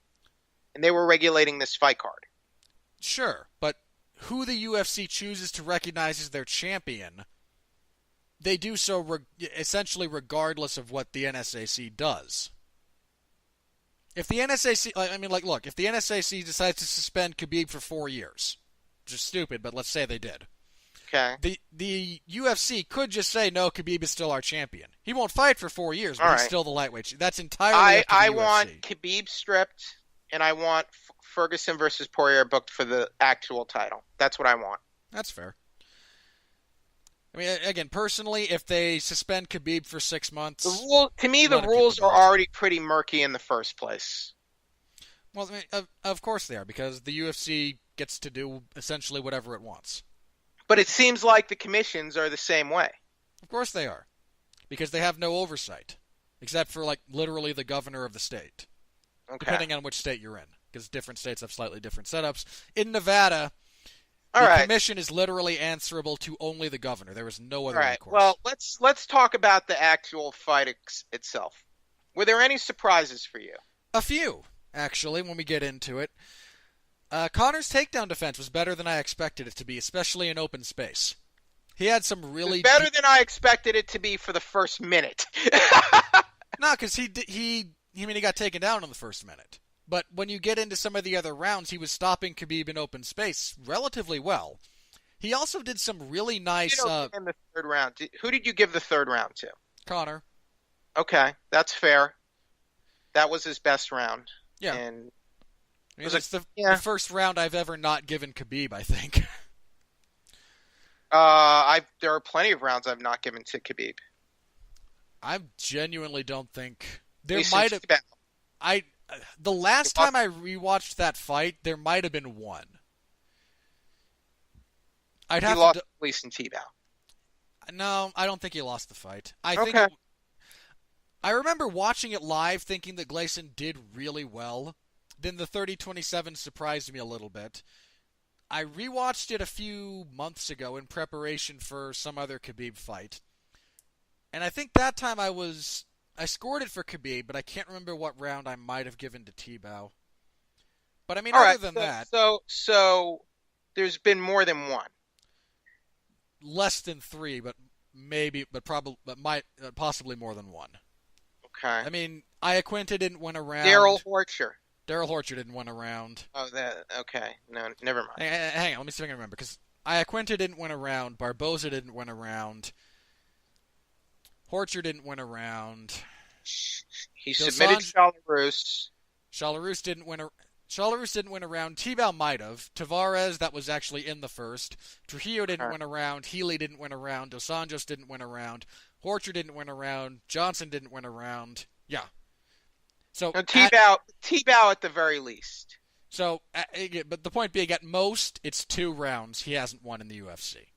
and they were regulating this fight card. Sure, but who the UFC chooses to recognize as their champion, they do so essentially regardless of what the NSAC does. If the NSAC, I mean, like, look, if the NSAC decides to suspend Khabib for 4 years, which is stupid, but let's say they did. Okay. The UFC could just say, no, Khabib is still our champion. He won't fight for 4 years, but he's still the lightweight. That's entirely up to the UFC. I want Khabib stripped, and I want Ferguson versus Poirier booked for the actual title. That's what I want. That's fair. I mean, again, personally, if they suspend Khabib for 6 months... the rules are already pretty murky in the first place. Well, I mean, of course they are, because the UFC gets to do essentially whatever it wants. But it seems like the commissions are the same way. Of course they are. Because they have no oversight. Except for, like, literally the governor of the state. Okay. Depending on which state you're in. Because different states have slightly different setups. In Nevada, commission is literally answerable to only the governor. There is no other recourse. Well, let's talk about the actual fight itself. Were there any surprises for you? A few, actually, when we get into it. Conor's takedown defense was better than I expected it to be, especially in open space. He had some really... better than I expected it to be for the first minute. No, because he got taken down in the first minute. But when you get into some of the other rounds, he was stopping Khabib in open space relatively well. He also did some really nice... in the third round. Who did you give the third round to? Conor. Okay, that's fair. That was his best round. Yeah. And I mean, it's the first round I've ever not given Khabib, I think. There are plenty of rounds I've not given to Khabib. I genuinely don't think... There might have... The last time I rewatched that fight, there might have been one. He lost to Gleison Tibau. No, I don't think he lost the fight. I remember watching it live thinking that Gleison did really well. Then the 30-27 surprised me a little bit. I rewatched it a few months ago in preparation for some other Khabib fight. And I think that time I scored it for Khabib, but I can't remember what round I might have given to Tibau. But I mean, So there's been more than one. Less than 3, but possibly more than one. Okay. I mean, Iaquinta didn't win a round. Darrell Horcher didn't win a round. Oh, okay. No, never mind. Hang on, let me see if I can remember, because Iaquinta didn't win a round, Barboza didn't win a round, Horcher didn't win a round. He submitted Chalarousse. Chalarousse didn't win a round. Tibau might have. Tavares, that was actually in the first. Trujillo didn't win a round. Healy didn't win a round. Dos Anjos didn't win a round. Horcher didn't win a round. Johnson didn't win a round. Yeah. So Tibau at the very least. So, but the point being, at most, it's 2 rounds he hasn't won in the UFC.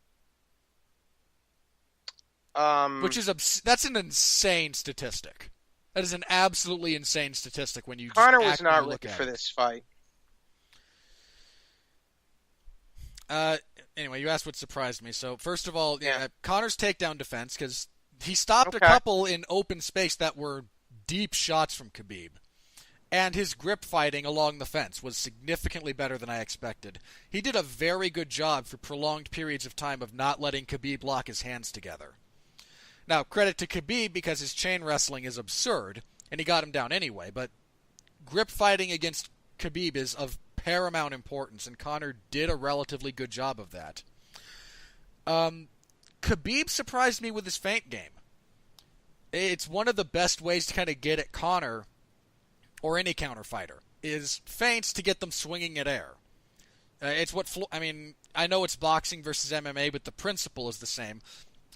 Which is that's an insane statistic. That is an absolutely insane statistic when you just Conor was actually not look ready at for it. this fight. Uh, anyway, you asked what surprised me. So first of all, Yeah. Conor's takedown defense, because he stopped a Okay. couple in open space that were deep shots from Khabib. And his grip fighting along the fence was significantly better than I expected. He did a very good job for prolonged periods of time of not letting Khabib lock his hands together. Now, credit to Khabib because his chain wrestling is absurd, and he got him down anyway, but grip fighting against Khabib is of paramount importance, and Conor did a relatively good job of that. Khabib surprised me with his feint game. It's one of the best ways to kind of get at Conor, or any counter fighter, is feints to get them swinging at air. It's what, I know it's boxing versus MMA, but the principle is the same.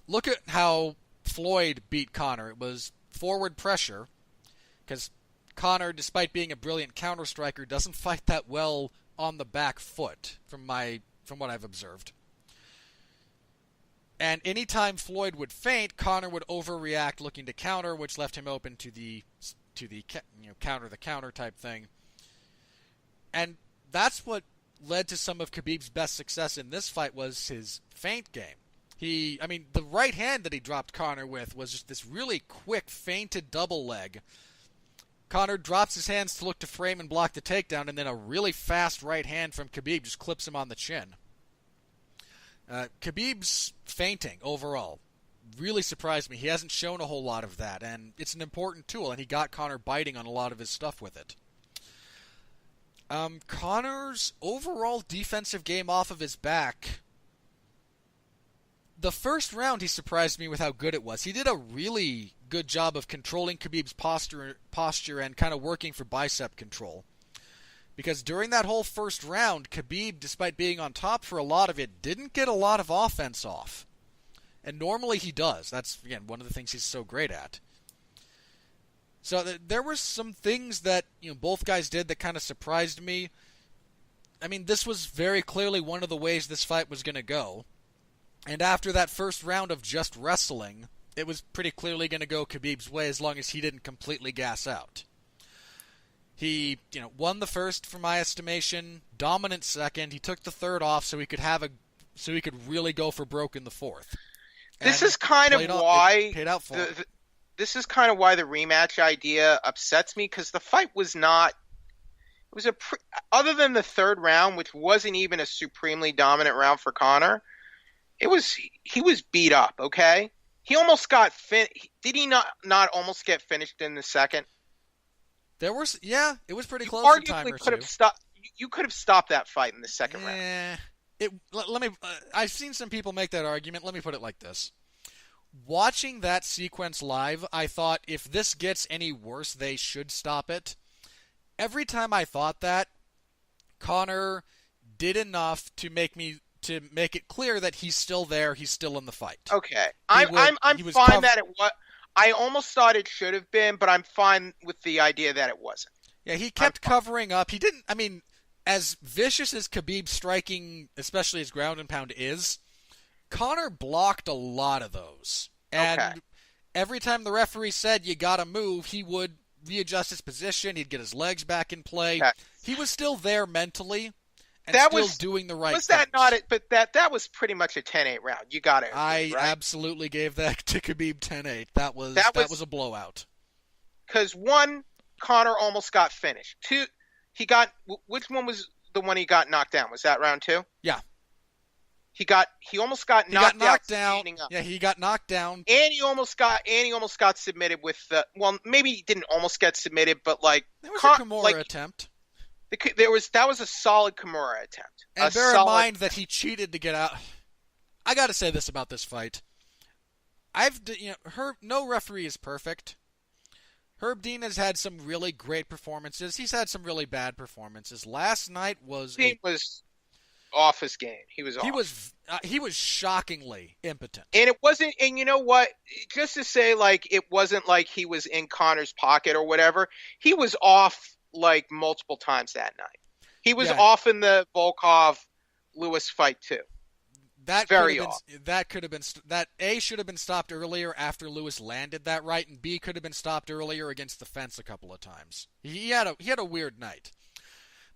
Look at how Floyd beat Conor. It was forward pressure, because Conor, despite being a brilliant counter striker, doesn't fight that well on the back foot, from what I've observed. And anytime Floyd would feint, Conor would overreact looking to counter, which left him open to the counter the counter type thing. And that's what led to some of Khabib's best success in this fight was his feint game. The right hand that he dropped Conor with was just this really quick feinted double leg. Conor drops his hands to look to frame and block the takedown, and then a really fast right hand from Khabib just clips him on the chin. Khabib's feinting overall really surprised me. He hasn't shown a whole lot of that, and it's an important tool, and he got Conor biting on a lot of his stuff with it. Conor's overall defensive game off of his back, the first round he surprised me with how good it was. He did a really good job of controlling Khabib's posture and kind of working for bicep control. Because during that whole first round, Khabib, despite being on top for a lot of it, didn't get a lot of offense off. And normally he does. That's, again, one of the things he's so great at. So there were some things that both guys did that kind of surprised me. This was very clearly one of the ways this fight was going to go. And after that first round of just wrestling, it was pretty clearly going to go Khabib's way as long as he didn't completely gas out. He, won the first from my estimation, dominant second. He took the third off so he could really go for broke in the fourth. This is kind of why paid out for him. This is kind of why the rematch idea upsets me, because the fight was not. It was other than the third round, which wasn't even a supremely dominant round for Conor. He was beat up. Okay, he almost got Did he not almost get finished in the second? It was pretty close. You could have stopped that fight in the second round. I've seen some people make that argument. Let me put it like this. Watching that sequence live, I thought if this gets any worse, they should stop it. Every time I thought that, Conor did enough to make it clear that he's still there, he's still in the fight. Okay. I'm fine that it was. I almost thought it should have been, but I'm fine with the idea that it wasn't. Yeah, he kept covering up. He didn't, as vicious as Khabib striking, especially his ground and pound is, Conor blocked a lot of those. And every time the referee said you gotta move, he would readjust his position, he'd get his legs back in play. Okay. He was still there mentally and doing the right things. Was that not it? But that was pretty much a 10-8 round. You got it. I absolutely gave that to Khabib 10-8. That was a blowout. Because one, Conor almost got finished. Two, which one was the one he got knocked down? Was that round two? Yeah. He almost got knocked down. Yeah, he got knocked down. And he almost got submitted with maybe he didn't almost get submitted, but there was a Kimura attempt. That was a solid Kimura attempt. And bear in mind that he cheated to get out. I got to say this about this fight. No referee is perfect. Herb Dean has had some really great performances. He's had some really bad performances. Last night was off his game. He was off. He was shockingly impotent. And it wasn't. And you know what? Just to say, it wasn't like he was in Conor's pocket or whatever. He was off multiple times that night. He was off in the Volkov Lewis fight too. that could Very have off. been that could have been that A should have been stopped earlier after Lewis landed that right, and B could have been stopped earlier against the fence a couple of times. He had a weird night.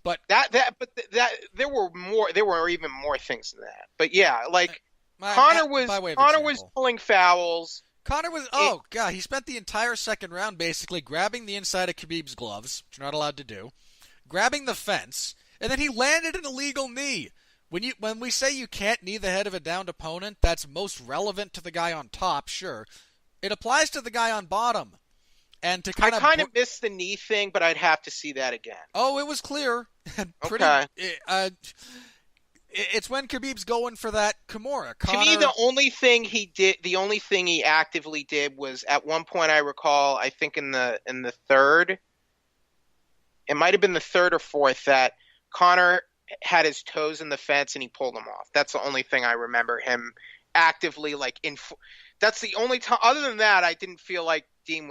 But there were even more things than that. But yeah, like by way of Connor was example, pulling fouls. Connor was God, he spent the entire second round basically grabbing the inside of Khabib's gloves, which you're not allowed to do, grabbing the fence, and then he landed an illegal knee. When we say you can't knee the head of a downed opponent, that's most relevant to the guy on top, sure. It applies to the guy on bottom. And to I kind of missed the knee thing, but I'd have to see that again. Oh, it was clear. Okay. It's when Khabib's going for that Kimura. To me, the only thing he actively did was at one point I recall, I think in the third, it might have been the third or fourth, that Connor had his toes in the fence and he pulled them off. That's the only thing I remember him actively that's the only time. Other than that, I didn't feel like Dean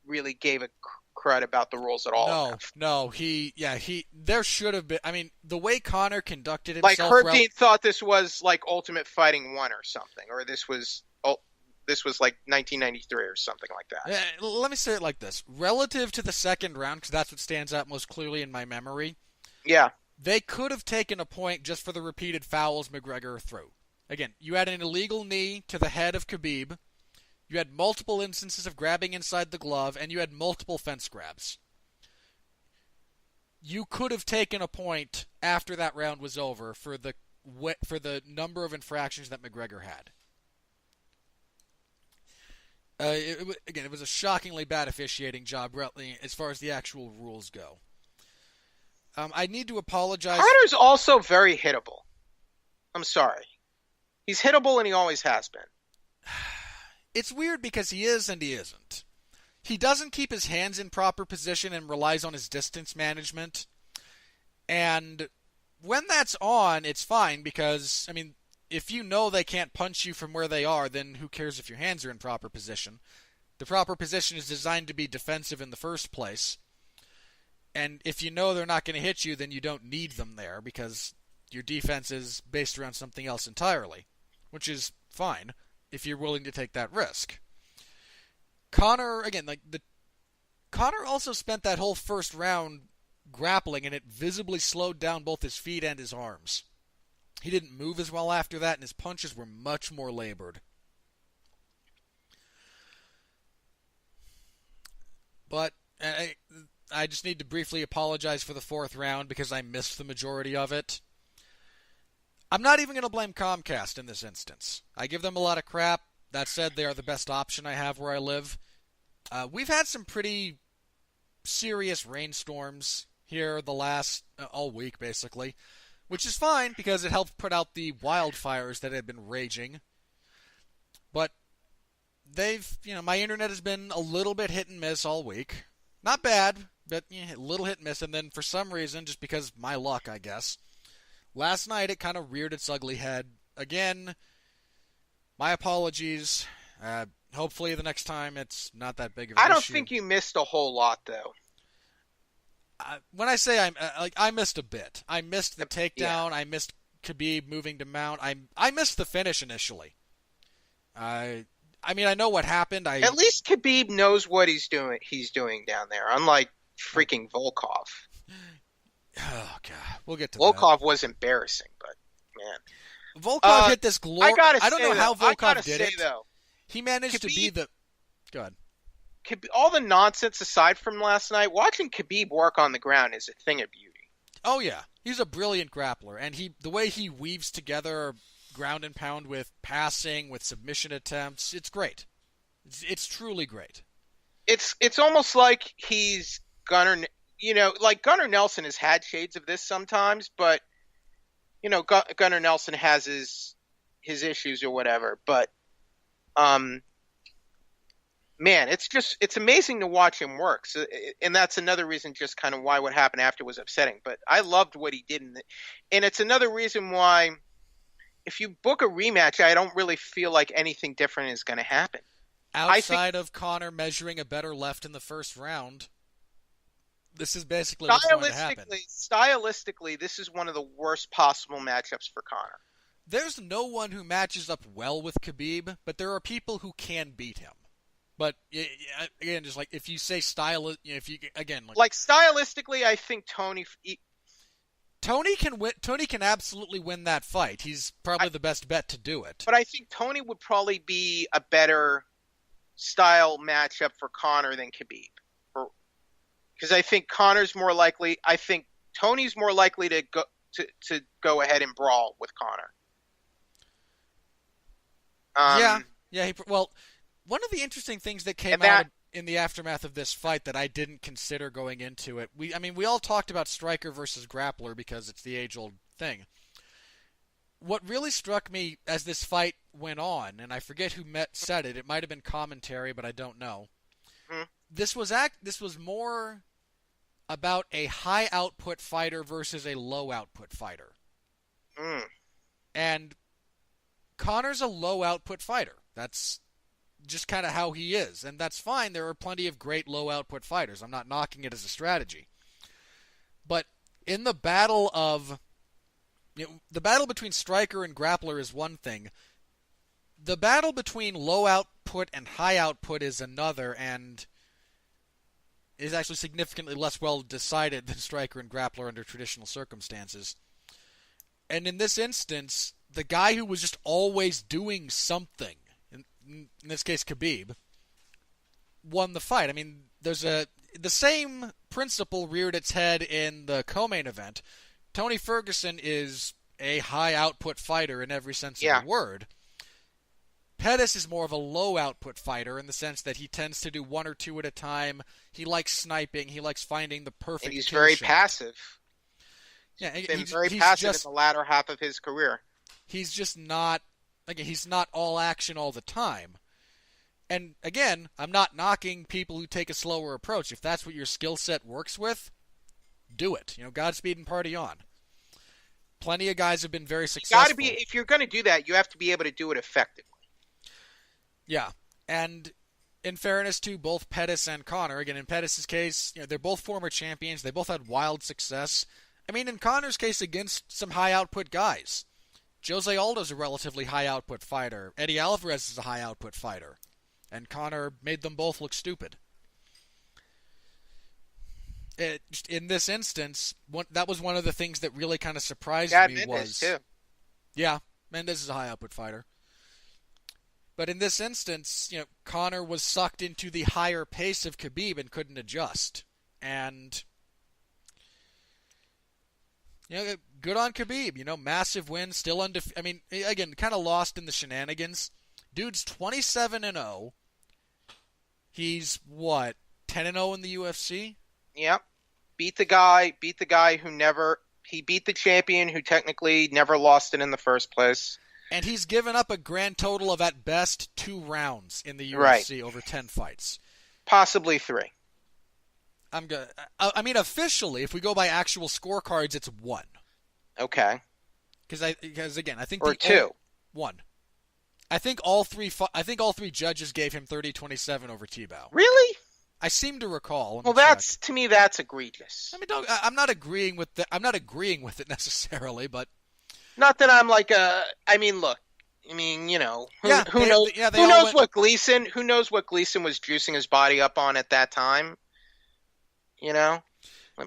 really gave a crud about the rules at all. No, there should have been. I mean, the way Connor conducted himself, like Herb Dean thought this was like Ultimate Fighting 1 or something, or this was like 1993 or something like that. Let me say it like this: relative to the second round, because that's what stands out most clearly in my memory. Yeah, they could have taken a point just for the repeated fouls McGregor threw. Again, you had an illegal knee to the head of Khabib. You had multiple instances of grabbing inside the glove, and you had multiple fence grabs. You could have taken a point after that round was over for the number of infractions that McGregor had. It was a shockingly bad officiating job as far as the actual rules go. I need to apologize. Connor's also very hittable. I'm sorry. He's hittable, and he always has been. It's weird because he is and he isn't. He doesn't keep his hands in proper position and relies on his distance management. And when that's on, it's fine because, I mean, if you know they can't punch you from where they are, then who cares if your hands are in proper position? The proper position is designed to be defensive in the first place. And if you know they're not going to hit you, then you don't need them there because your defense is based around something else entirely, which is fine if you're willing to take that risk. Connor, again, Connor also spent that whole first round grappling, and it visibly slowed down both his feet and his arms. He didn't move as well after that, and his punches were much more labored. But I just need to briefly apologize for the fourth round because I missed the majority of it. I'm not even going to blame Comcast in this instance. I give them a lot of crap. That said, they are the best option I have where I live. We've had some pretty serious rainstorms here the last all week, basically, which is fine because it helped put out the wildfires that had been raging. But my internet has been a little bit hit and miss all week. Not bad, but a little hit and miss. And then for some reason, just because of my luck, I guess, last night it kind of reared its ugly head. Again, my apologies. Hopefully the next time it's not that big of an issue. I don't think you missed a whole lot, though. When I say I missed a bit. I missed the takedown. Yeah. I missed Khabib moving to mount. I missed the finish initially. I mean, I know what happened. At least Khabib knows what he's doing. He's doing down there, unlike freaking Volkov. Oh God, we'll get to Volkov was embarrassing, but man, Volkov hit this glory. I don't know how Volkov did it. Though, he managed to be the. Go ahead. All the nonsense aside from last night, watching Khabib work on the ground is a thing of beauty. Oh yeah, he's a brilliant grappler, and the way he weaves together ground and pound with passing, with submission attempts, it's great. It's truly great. It's almost like he's Gunnar. Like Gunnar Nelson has had shades of this sometimes, but Gunnar Nelson has his issues or whatever. But man, it's amazing to watch him work. So, and that's another reason just kind of why what happened after was upsetting. But I loved what he did, and it's another reason why if you book a rematch, I don't really feel like anything different is going to happen. Outside of Conor measuring a better left in the first round, this is basically what's going to happen. Stylistically, this is one of the worst possible matchups for Conor. there's no one who matches up well with Khabib, but there are people who can beat him. But again, just like if you say style, if you again like stylistically, I think Tony can win. Tony can absolutely win that fight. He's probably the best bet to do it. But I think Tony would probably be a better style matchup for Conor than Khabib, because I think Conor's more likely. I think Tony's more likely to go ahead and brawl with Conor. Yeah. Well, one of the interesting things that came out in the aftermath of this fight that I didn't consider going into it, we all talked about striker versus grappler because it's the age-old thing. What really struck me as this fight went on, and I forget who said it, it might have been commentary, but I don't know. Mm-hmm. This was more about a high-output fighter versus a low-output fighter. Mm. And Conor's a low-output fighter. That's just kind of how he is, and that's fine. There are plenty of great low-output fighters. I'm not knocking it as a strategy. But in the battle between striker and grappler is one thing. The battle between low-output and high-output is another, and is actually significantly less well decided than striker and grappler under traditional circumstances. And in this instance, the guy who was just always doing something, in this case Khabib, won the fight. I mean, the same principle reared its head in the co-main event. Tony Ferguson is a high-output fighter in every sense of the word. Pettis is more of a low-output fighter in the sense that he tends to do one or two at a time. He likes sniping. He likes finding the perfect And he's very passive. Yeah, he's been very passive in the latter half of his career. He's just not... Again, he's not all action all the time. And again, I'm not knocking people who take a slower approach. If that's what your skill set works with, do it. Godspeed and party on. Plenty of guys have been very successful. If you're going to do that, you have to be able to do it effectively. Yeah, and in fairness to both Pettis and Conor, again, in Pettis' case, they're both former champions. They both had wild success. I mean, in Conor's case, against some high-output guys. Jose Aldo's a relatively high-output fighter. Eddie Alvarez is a high-output fighter. And Conor made them both look stupid. In this instance, that was one of the things that really kind of surprised me. Mendez too. Yeah, Mendez is a high-output fighter. But in this instance, Conor was sucked into the higher pace of Khabib and couldn't adjust. And good on Khabib. Massive win, still undefeated. I mean, again, kind of lost in the shenanigans. Dude's 27-0. He's 10-0 in the UFC? Yep. Beat the guy he beat the champion who technically never lost it in the first place. And he's given up a grand total of, at best, 2 rounds in the UFC over 10 fights. Possibly 3. I mean, officially, if we go by actual scorecards, it's 1. Okay. Because again, I think or 2. 1. I think all three judges gave him 30-27 over Tebow. Really? I seem to recall. Well, that's egregious. I mean, I'm not agreeing with I'm not agreeing with it necessarily, but not that I'm like I mean, look. I mean, who knows? Who knows what Gleason was juicing his body up on at that time? Let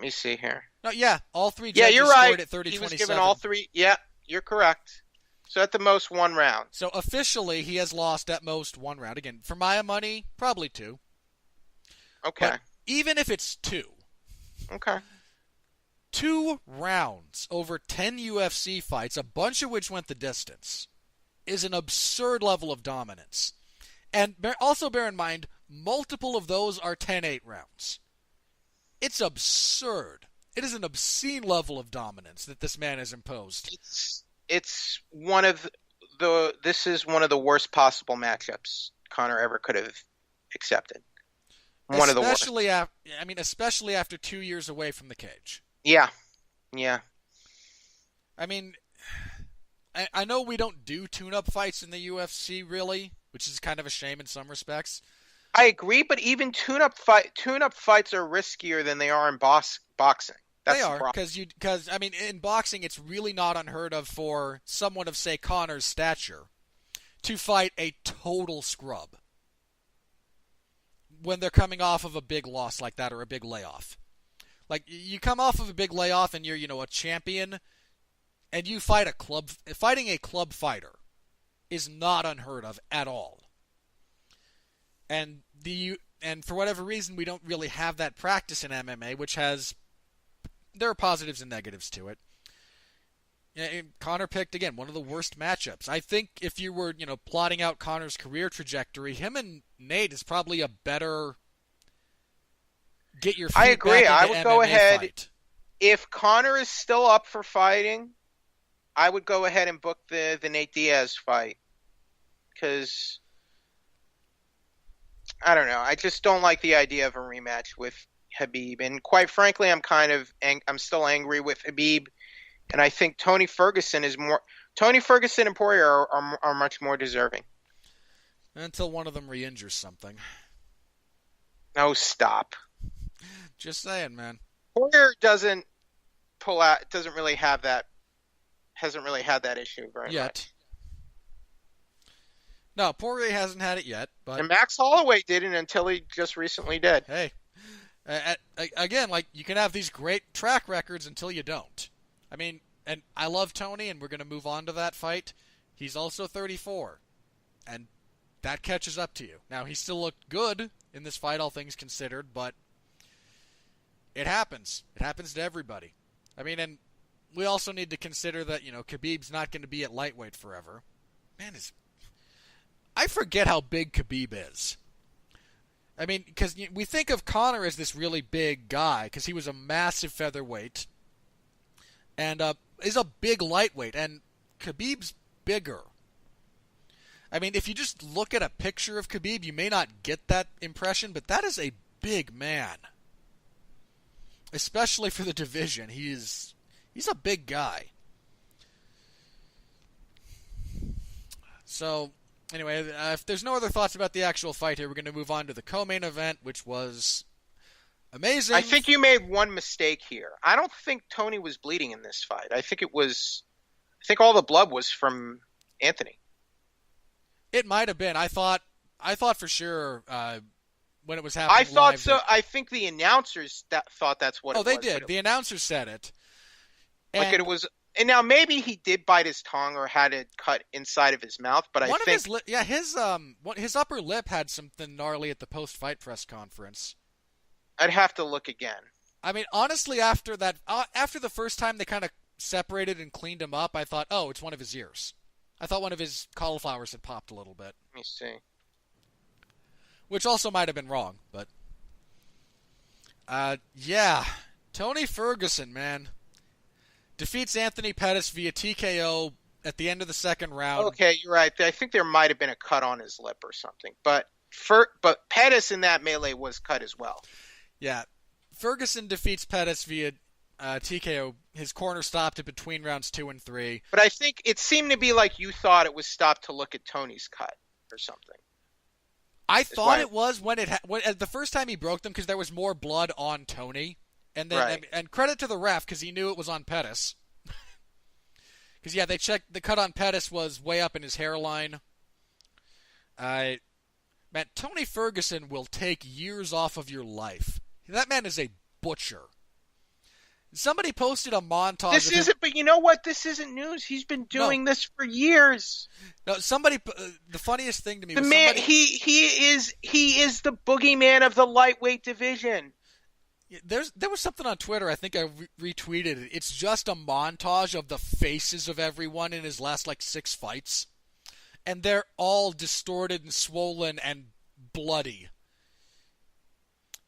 me see here. No, yeah, all 3 judges you're scored right. at 30-27. He was given all 3. Yeah, you're correct. So at the most 1 round. So officially, he has lost at most 1 round. Again, for my money, probably 2. Okay. But even if it's 2. Okay. 2 rounds over 10 UFC fights, a bunch of which went the distance, is an absurd level of dominance. And also bear in mind, multiple of those are 10-8 rounds. It's absurd. It is an obscene level of dominance that this man has imposed. It's one of the worst possible matchups Conor ever could have accepted. One of the worst. Especially after 2 years away from the cage. Yeah. I mean, I know we don't do tune-up fights in the UFC, really, which is kind of a shame in some respects. I agree, but even tune-up fights are riskier than they are in boxing. They That's the are, problem. because I mean, in boxing, it's really not unheard of for someone of, say, Connor's stature to fight a total scrub when they're coming off of a big loss like that or a big layoff. Like, you come off of a big layoff and you're, a champion, and you fighting a club fighter is not unheard of at all. And for whatever reason, we don't really have that practice in MMA, which there are positives and negatives to it. Connor picked, again, one of the worst matchups. I think if you were, plotting out Connor's career trajectory, him and Nate is probably a better get your feet I agree. back I into would go MMA ahead. fight. If Connor is still up for fighting, I would go ahead and book the Nate Diaz fight. Because, I don't know. I just don't like the idea of a rematch with Khabib. And quite frankly, I'm still angry with Khabib. And I think Tony Ferguson and Poirier are much more deserving. Until one of them re-injures something. No, stop. Just saying, man. Poirier doesn't really have that, hasn't really had that issue very much. No, Poirier hasn't had it yet. But And Max Holloway didn't until he just recently did. Hey, again, like, you can have these great track records until you don't. I mean, and I love Tony, and we're going to move on to that fight. He's also 34, and that catches up to you. Now, he still looked good in this fight, all things considered, but it happens. It happens to everybody. I mean, and we also need to consider that, Khabib's not going to be at lightweight forever. Man, I forget how big Khabib is. I mean, because we think of Conor as this really big guy, because he was a massive featherweight, and is a big lightweight, and Khabib's bigger. I mean, if you just look at a picture of Khabib, you may not get that impression, but that is a big man. Especially for the division. He's a big guy. So, anyway, if there's no other thoughts about the actual fight here, we're going to move on to the co-main event, which was amazing. I think you made one mistake here. I don't think Tony was bleeding in this fight. I think all the blood was from Anthony. It might have been. I thought for sure when it was happening. I thought live so. I think the announcers thought that's what it was. Oh, they did. The announcers said it. And now maybe he did bite his tongue or had it cut inside of his mouth, but his upper lip had something gnarly at the post-fight press conference. I'd have to look again. I mean, honestly, after the first time they kind of separated and cleaned him up, I thought, oh, it's one of his ears. I thought one of his cauliflowers had popped a little bit. Let me see. Which also might have been wrong, but yeah, Tony Ferguson, man, defeats Anthony Pettis via TKO at the end of the second round. Okay, you're right. I think there might have been a cut on his lip or something, but Pettis in that melee was cut as well. Yeah, Ferguson defeats Pettis via TKO. His corner stopped it between rounds 2 and 3. But I think it seemed to be like you thought it was stopped to look at Tony's cut or something. I thought it was when the first time he broke them, because there was more blood on Tony, and then Right. and credit to the ref because he knew it was on Pettis. Because they checked the cut on Pettis was way up in his hairline. Man, Tony Ferguson will take years off of your life. That man is a butcher. Somebody posted a montage. But you know what? This isn't news. He's been doing this for years. No, somebody. The funniest thing to me. The was man, somebody, he is the boogeyman of the lightweight division. There was something on Twitter. I think I retweeted it. It's just a montage of the faces of everyone in his last 6 fights, and they're all distorted and swollen and bloody.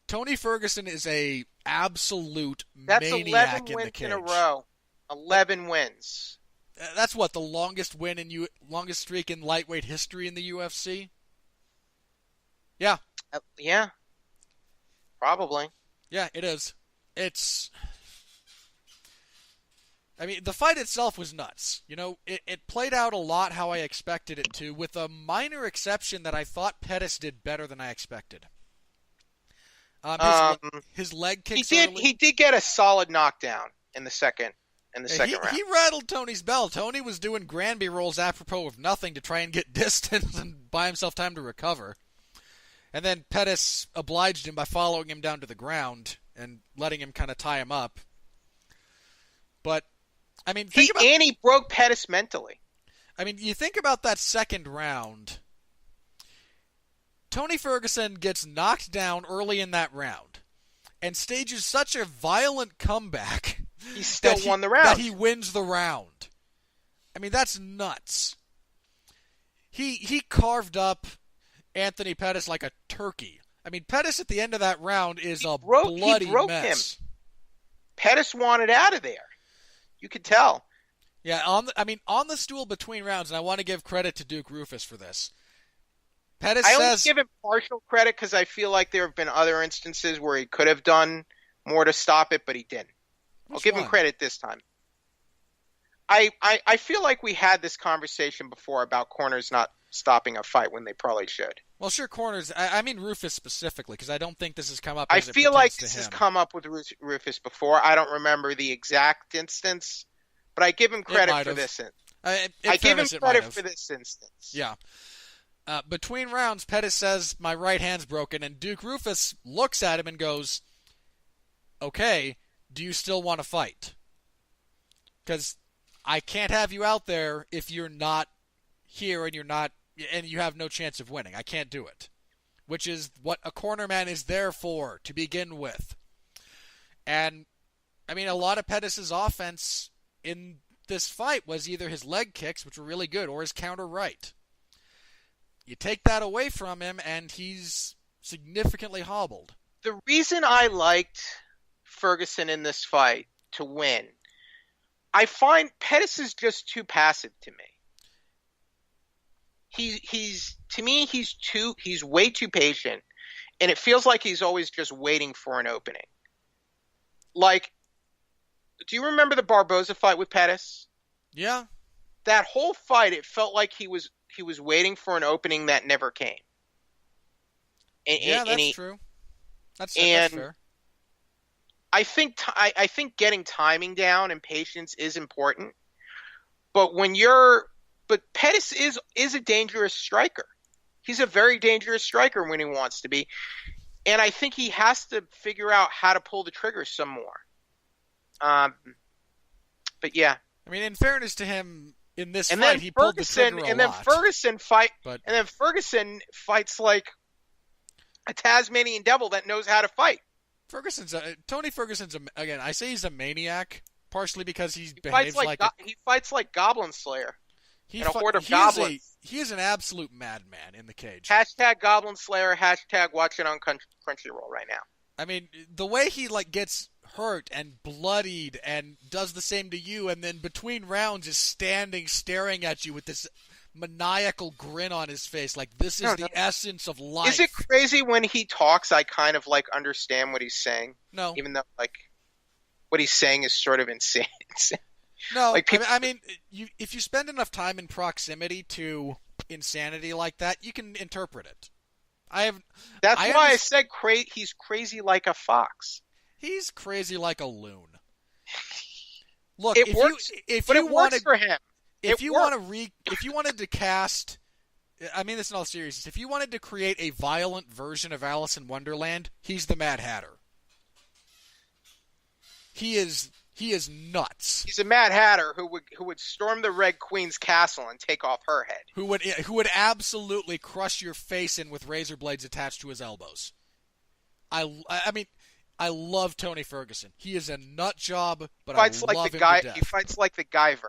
Tony Ferguson is a absolute That's maniac 11 in the wins cage. in a row. 11 wins. That's what, the longest streak in lightweight history in the UFC? Yeah. Yeah. Probably. Yeah, it is. I mean, the fight itself was nuts. It played out a lot how I expected it to, with a minor exception that I thought Pettis did better than I expected. Um, His leg he kicks did early. he did get a solid knockdown in the second round. He rattled Tony's bell. Tony was doing Granby rolls apropos of nothing to try and get distance and buy himself time to recover. And then Pettis obliged him by following him down to the ground and letting him kind of tie him up. But, I mean, he broke Pettis mentally. I mean, you think about that second round. Tony Ferguson gets knocked down early in that round and stages such a violent comeback. He still won the round. That he wins the round. I mean, that's nuts. He carved up Anthony Pettis like a turkey. I mean, Pettis at the end of that round is bloody mess. Him. Pettis wanted out of there. You could tell. Yeah, on the stool between rounds, and I want to give credit to Duke Roufus for this. Pettis I only give him partial credit because I feel like there have been other instances where he could have done more to stop it, but he didn't. I'll give him credit this time. I feel like we had this conversation before about corners not stopping a fight when they probably should. Well, sure, corners. I mean Roufus specifically because I don't think this has come up. I feel like this has come up with Roufus before. I don't remember the exact instance, but I give him credit for this. I give him credit for this instance. Yeah. Between rounds, Pettis says, "My right hand's broken," and Duke Roufus looks at him and goes, "Okay, do you still want to fight? Because I can't have you out there if you're not here and you have no chance of winning. I can't do it." Which is what a cornerman is there for, to begin with. And, I mean, a lot of Pettis' offense in this fight was either his leg kicks, which were really good, or his counter right. You take that away from him, and he's significantly hobbled. The reason I liked Ferguson in this fight to win, I find Pettis is just too passive to me. He's way too patient, and it feels like he's always just waiting for an opening. Like, do you remember the Barboza fight with Pettis? Yeah. That whole fight, it felt like he was waiting for an opening that never came. That's true. That's fair. I think getting timing down and patience is important, but Pettis is a dangerous striker. He's a very dangerous striker when he wants to be, and I think he has to figure out how to pull the trigger some more. But yeah, I mean, in fairness to him, in this fight, he pulled the trigger a lot. And then Ferguson fights like a Tasmanian devil that knows how to fight. Tony Ferguson's again. I say he's a maniac, partially because he fights like Goblin Slayer. A horde of goblins. He is an absolute madman in the cage. # Goblin Slayer. # watching on Crunchyroll right now. I mean, the way he gets hurt and bloodied and does the same to you, and then between rounds is standing staring at you with this maniacal grin on his face, like this is the essence of life. Is it crazy when he talks? I kind of understand what he's saying. No, even though what he's saying is sort of insane. No, I mean, if you spend enough time in proximity to insanity like that, you can interpret it. That's why I said he's crazy like a fox. He's crazy like a loon. Look, it works for him. If you wanted to cast, I mean this in all seriousness, if you wanted to create a violent version of Alice in Wonderland, he's the Mad Hatter. He is nuts. He's a Mad Hatter who would storm the Red Queen's castle and take off her head. Who would absolutely crush your face in with razor blades attached to his elbows. I mean, I love Tony Ferguson. He is a nut job, but I love him to death. He fights like the Guyver.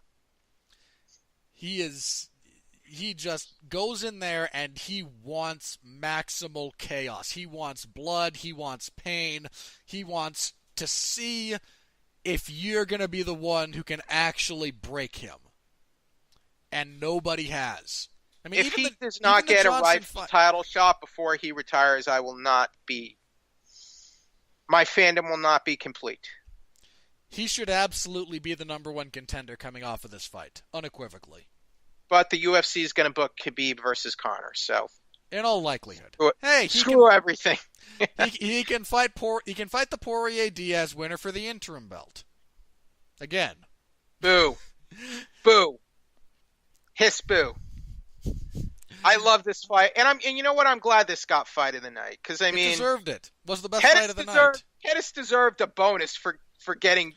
He just goes in there and he wants maximal chaos. He wants blood. He wants pain. He wants to see if you're going to be the one who can actually break him. And nobody has. I mean, if he does not get a rightful title shot before he retires, my fandom will not be complete. He should absolutely be the number one contender coming off of this fight, unequivocally. But the UFC is going to book Khabib versus Conor, so in all likelihood. Screw, Hey, screw everything. he can fight the Poirier Diaz winner for the interim belt. Again. Boo. Boo. Hiss boo. I love this fight, and you know what? I'm glad this got fight of the night because I mean, it deserved it. Was the best fight of the night. Pettis deserved a bonus for getting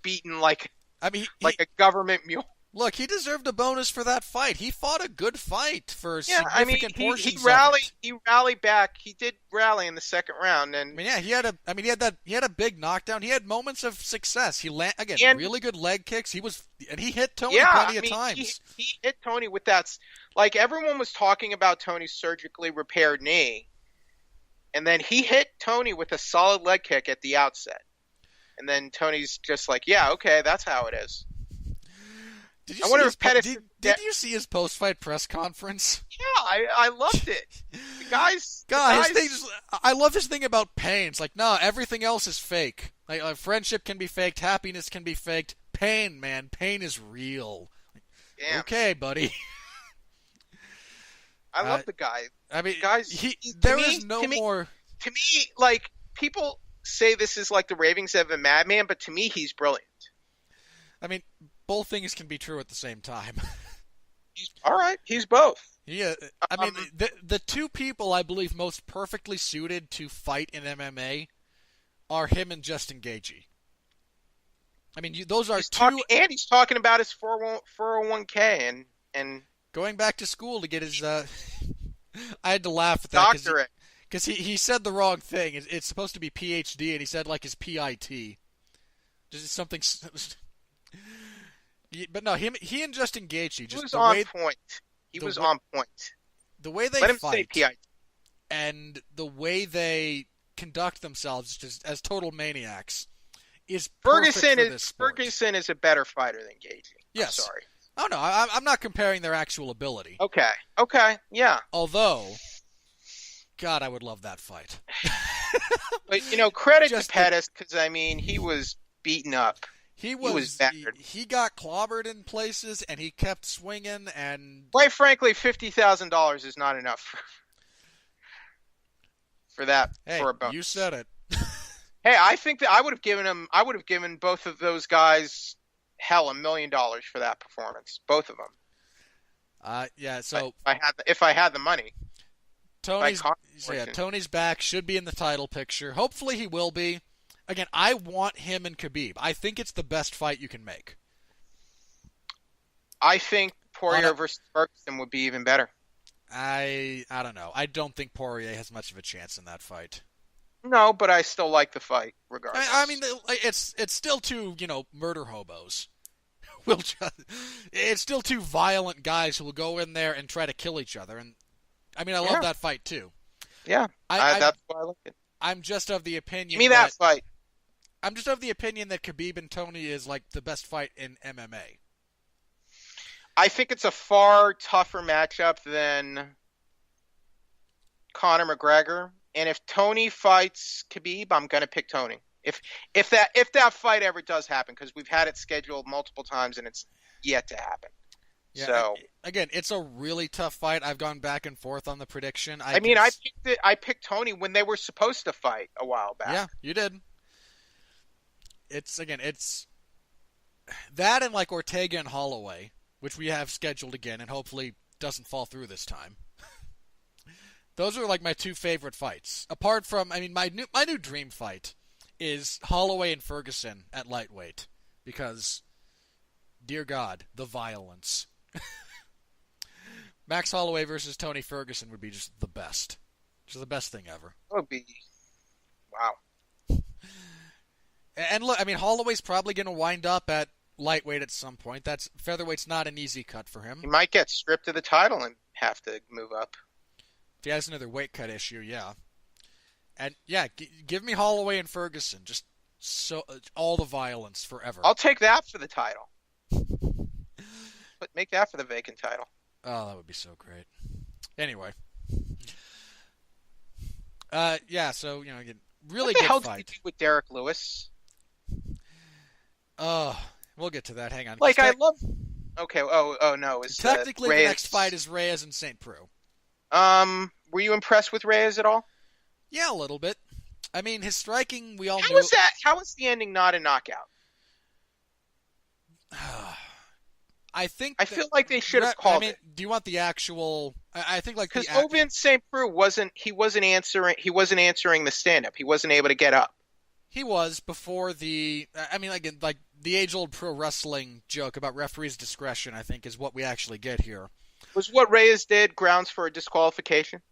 beaten like a government mule. Look, he deserved a bonus for that fight. He fought a good fight for significant portions. He rallied back. He did rally in the second round, and he had a big knockdown. He had moments of success. He really good leg kicks. He hit Tony plenty of times. He hit Tony with that. Like everyone was talking about Tony's surgically repaired knee, and then he hit Tony with a solid leg kick at the outset, and then Tony's just like, "Yeah, okay, that's how it is." Did you see his post-fight press conference? Yeah, I loved it. I love his thing about pain. It's like, no, everything else is fake. Like friendship can be faked, happiness can be faked. Pain, man, pain is real. Damn. Okay, buddy. I love the guy. I mean, To me, like people say this is like the ravings of a madman, but to me, he's brilliant. I mean, both things can be true at the same time. He's both. Yeah, I mean, the two people I believe most perfectly suited to fight in MMA are him and Justin Gaethje. I mean, those are and he's talking about his 401k and going back to school to get his. I had to laugh at that doctorate because he said the wrong thing. It's supposed to be PhD, and he said like his PIT. Just something. But no, he and Justin Gaethje just was on point. He was on point. The way they Let him fight say PI. and the way they conduct themselves just as total maniacs is perfect for this sport. Ferguson is a better fighter than Gaethje. Yes. I'm sorry. Oh no, I'm not comparing their actual ability. Okay, yeah. Although, God, I would love that fight. But credit to Pettis because I mean he was beaten up. He got clobbered in places, and he kept swinging. And quite frankly, $50,000 is not enough for that. Hey, for a bonus. You said it. Hey, I think that I would have given both of those guys $1 million for that performance, both of them. Yeah. So if I had the money, Tony's back, should be in the title picture. Hopefully, he will be. Again, I want him and Khabib. I think it's the best fight you can make. I think Poirier versus Ferguson would be even better. I don't know. I don't think Poirier has much of a chance in that fight. No, but I still like the fight regardless. I mean, it's still two murder hobos. It's still two violent guys who will go in there and try to kill each other. And I mean, I love that fight too. Yeah, that's why I like it. I'm just of the opinion. Give me that fight. I'm just of the opinion that Khabib and Tony is like the best fight in MMA. I think it's a far tougher matchup than Conor McGregor. And if Tony fights Khabib, I'm going to pick Tony. If that fight ever does happen, because we've had it scheduled multiple times and it's yet to happen. Yeah, so again, it's a really tough fight. I've gone back and forth on the prediction. I picked Tony when they were supposed to fight a while back. Yeah, you did. It's that and like Ortega and Holloway, which we have scheduled again and hopefully doesn't fall through this time. Those are like my two favorite fights. Apart from, I mean, my new dream fight is Holloway and Ferguson at lightweight because, dear God, the violence. Max Holloway versus Tony Ferguson would be just the best. Just the best thing ever. That would be, wow. And look, I mean, Holloway's probably going to wind up at lightweight at some point. Featherweight's not an easy cut for him. He might get stripped of the title and have to move up. If he has another weight cut issue, yeah. And yeah, give me Holloway and Ferguson. Just all the violence forever. I'll take that for the title. But make that for the vacant title. Oh, that would be so great. Anyway. Yeah, so, again, really good fight. What the hell did you do with Derek Lewis? We'll get to that. Hang on. Like, I love... Okay, oh no. Technically, the next fight is Reyes and St. Preux. Were you impressed with Reyes at all? Yeah, a little bit. I mean, his striking, we all How knew. was that? How was the ending not a knockout? I think I that, feel like they should have called it. do you want the actual? I think like Because Ovince St. Preux wasn't answering the stand up. He wasn't able to get up. he was before the. I mean, like the age-old pro wrestling joke about referees' discretion. I think is what we actually get here. Was what Reyes did grounds for a disqualification?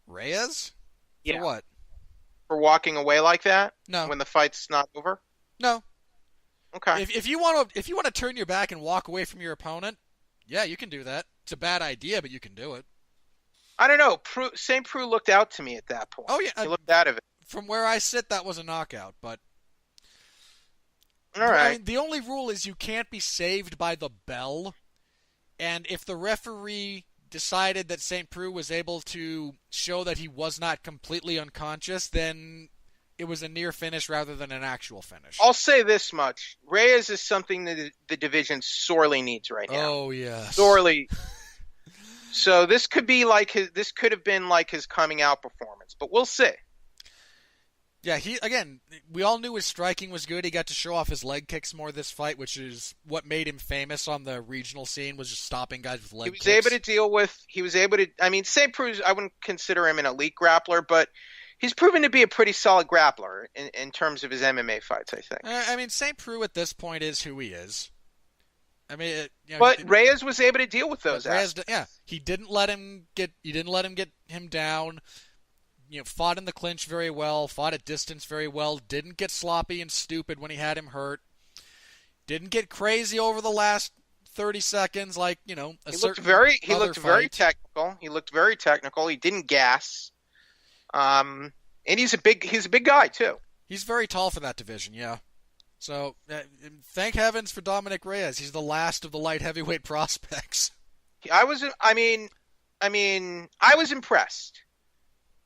Reyes? Yeah. For what? For walking away like that No. when the fight's not over? No. Okay. If you want to turn your back and walk away from your opponent, yeah, you can do that. It's a bad idea, but you can do it. I don't know. St. Preux looked out to me at that point. Oh yeah, he looked out of it. From where I sit, that was a knockout. But all right. I mean, the only rule is you can't be saved by the bell. And if the referee decided that St. Preux was able to show that he was not completely unconscious, then it was a near finish rather than an actual finish. I'll say this much. Reyes is something that the division sorely needs right now. Oh, yes. Sorely. So this could have been like his coming out performance, but we'll see. Yeah, we all knew his striking was good. He got to show off his leg kicks more this fight, which is what made him famous on the regional scene, was just stopping guys with leg kicks. He was able to, I mean, St. Preux, I wouldn't consider him an elite grappler, but he's proven to be a pretty solid grappler in terms of his MMA fights, I think. I mean, St. Preux at this point is who he is. I mean, Reyes was able to deal with those aspects. Yeah, he didn't let him get him down. Fought in the clinch very well, fought at distance very well, didn't get sloppy and stupid when he had him hurt, didn't get crazy over the last 30 seconds like, he looked very technical. He looked very technical. He didn't gas. And he's a big guy too. He's very tall for that division, yeah. So, thank heavens for Dominic Reyes. He's the last of the light heavyweight prospects. I was impressed.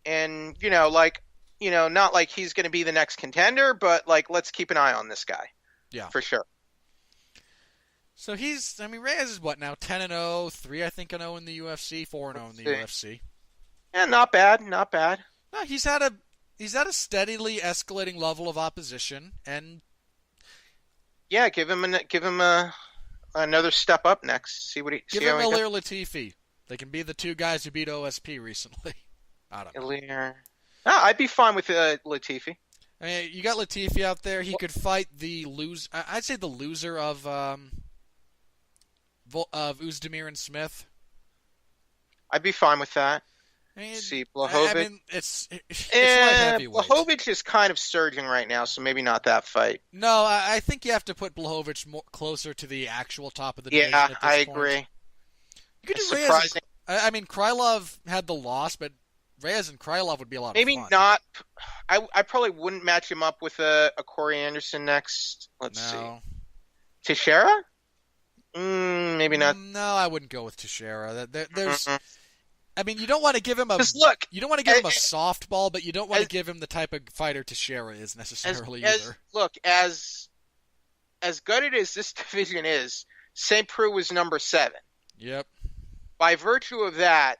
And, not like he's going to be the next contender, but, let's keep an eye on this guy. Yeah. For sure. So Reyes is what now? 10-0, 3 I think 0 in the UFC, 4-0 in the UFC. Yeah, not bad. No, he's had a steadily escalating level of opposition, and yeah, give him another step up next. Give him Ilir Latifi. They can be the two guys who beat OSP recently. I don't know. Ilir. I'd be fine with Latifi. I mean, you got Latifi out there. He could fight the loser. I'd say the loser of Oezdemir and Smith. I'd be fine with that. See, Blachowicz. I mean, it's light heavyweight. Blachowicz is kind of surging right now, so maybe not that fight. No, I think you have to put Blachowicz closer to the actual top of the division. Yeah, at this I point. agree. You could do surprising. Reyes. I mean, Krylov had the loss, but Reyes and Krylov would be a lot of fun. Maybe not. I probably wouldn't match him up with a Corey Anderson next. Let's see. Teixeira? Maybe not. No, I wouldn't go with Teixeira. There's. I mean, you don't want to give him you don't want to give him a softball, but you don't want to give him the type of fighter Teixeira is necessarily either. Look, as good as this division is, St. Preux was number 7. Yep. By virtue of that,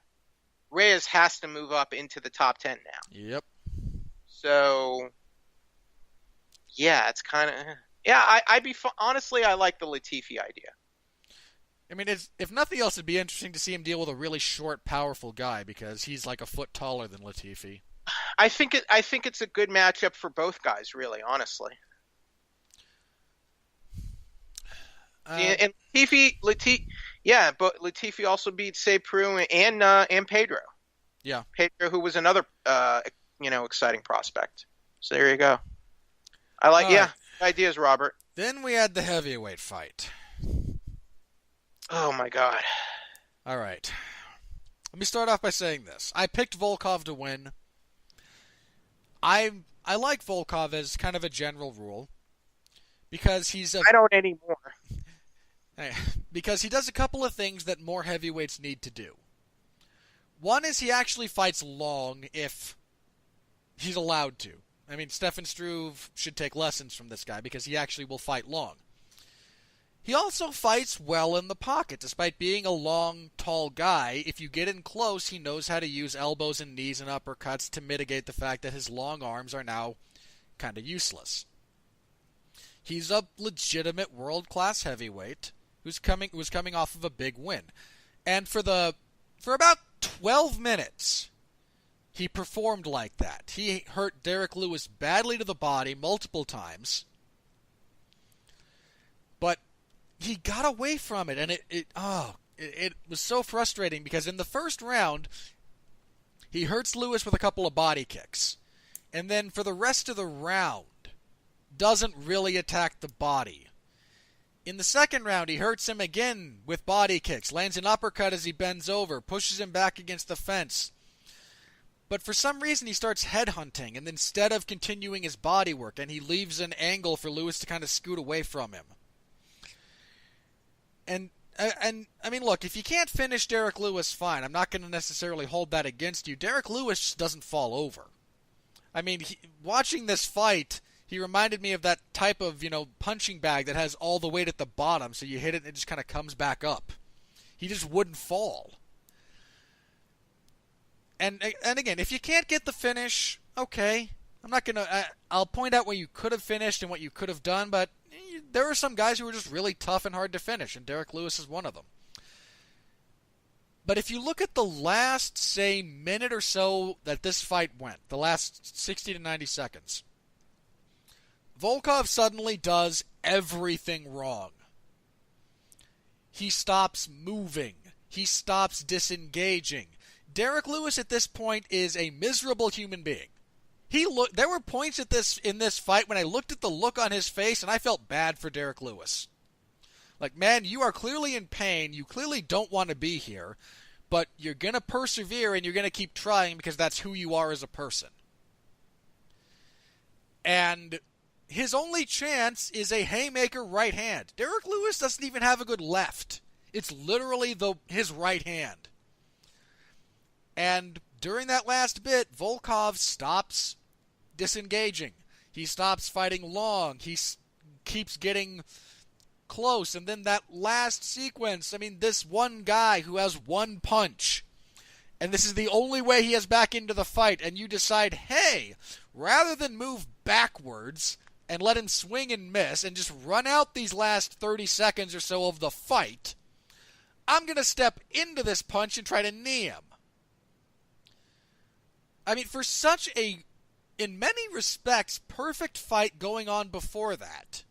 Reyes has to move up into the top 10 now. Yep. So, yeah, it's kind of... Yeah, honestly, I like the Latifi idea. I mean, if nothing else, it'd be interesting to see him deal with a really short, powerful guy because he's like a foot taller than Latifi. I think it's a good matchup for both guys, really, honestly. And Latifi, yeah, but Latifi also beat St. Preux and Pedro. Yeah, Pedro, who was another exciting prospect. So there you go. I like ideas, Robert. Then we had the heavyweight fight. Oh my God. All right. Let me start off by saying this. I picked Volkov to win. I like Volkov as kind of a general rule because I don't anymore. Because he does a couple of things that more heavyweights need to do. One is he actually fights long if he's allowed to. I mean, Stefan Struve should take lessons from this guy because he actually will fight long. He also fights well in the pocket. Despite being a long, tall guy, if you get in close, he knows how to use elbows and knees and uppercuts to mitigate the fact that his long arms are now kind of useless. He's a legitimate world-class heavyweight who's was coming off of a big win. And for about 12 minutes, he performed like that. He hurt Derek Lewis badly to the body multiple times. But he got away from it, and it was so frustrating because in the first round, he hurts Lewis with a couple of body kicks. And then for the rest of the round, doesn't really attack the body. In the second round, he hurts him again with body kicks, lands an uppercut as he bends over, pushes him back against the fence. But for some reason, he starts headhunting, and instead of continuing his body work, and he leaves an angle for Lewis to kind of scoot away from him. And I mean, look, if you can't finish Derek Lewis, fine. I'm not going to necessarily hold that against you. Derek Lewis just doesn't fall over. I mean, watching this fight, he reminded me of that type of, punching bag that has all the weight at the bottom, so you hit it and it just kind of comes back up. He just wouldn't fall. And again, if you can't get the finish, okay. I'm not going to... I'll point out what you could have finished and what you could have done, but there are some guys who are just really tough and hard to finish, and Derek Lewis is one of them. But if you look at the last, say, minute or so that this fight went, the last 60 to 90 seconds, Volkov suddenly does everything wrong. He stops moving. He stops disengaging. Derek Lewis at this point is a miserable human being. There were points in this fight when I looked at the look on his face and I felt bad for Derek Lewis. Like, man, you are clearly in pain. You clearly don't want to be here, but you're going to persevere and you're going to keep trying because that's who you are as a person. And his only chance is a haymaker right hand. Derek Lewis doesn't even have a good left. It's literally his right hand. And during that last bit, Volkov stops disengaging. He stops fighting long. He keeps getting close. And then that last sequence, I mean, this one guy who has one punch, and this is the only way he has back into the fight, and you decide, hey, rather than move backwards and let him swing and miss and just run out these last 30 seconds or so of the fight, I'm going to step into this punch and try to knee him. I mean, for such a, in many respects, perfect fight going on before that,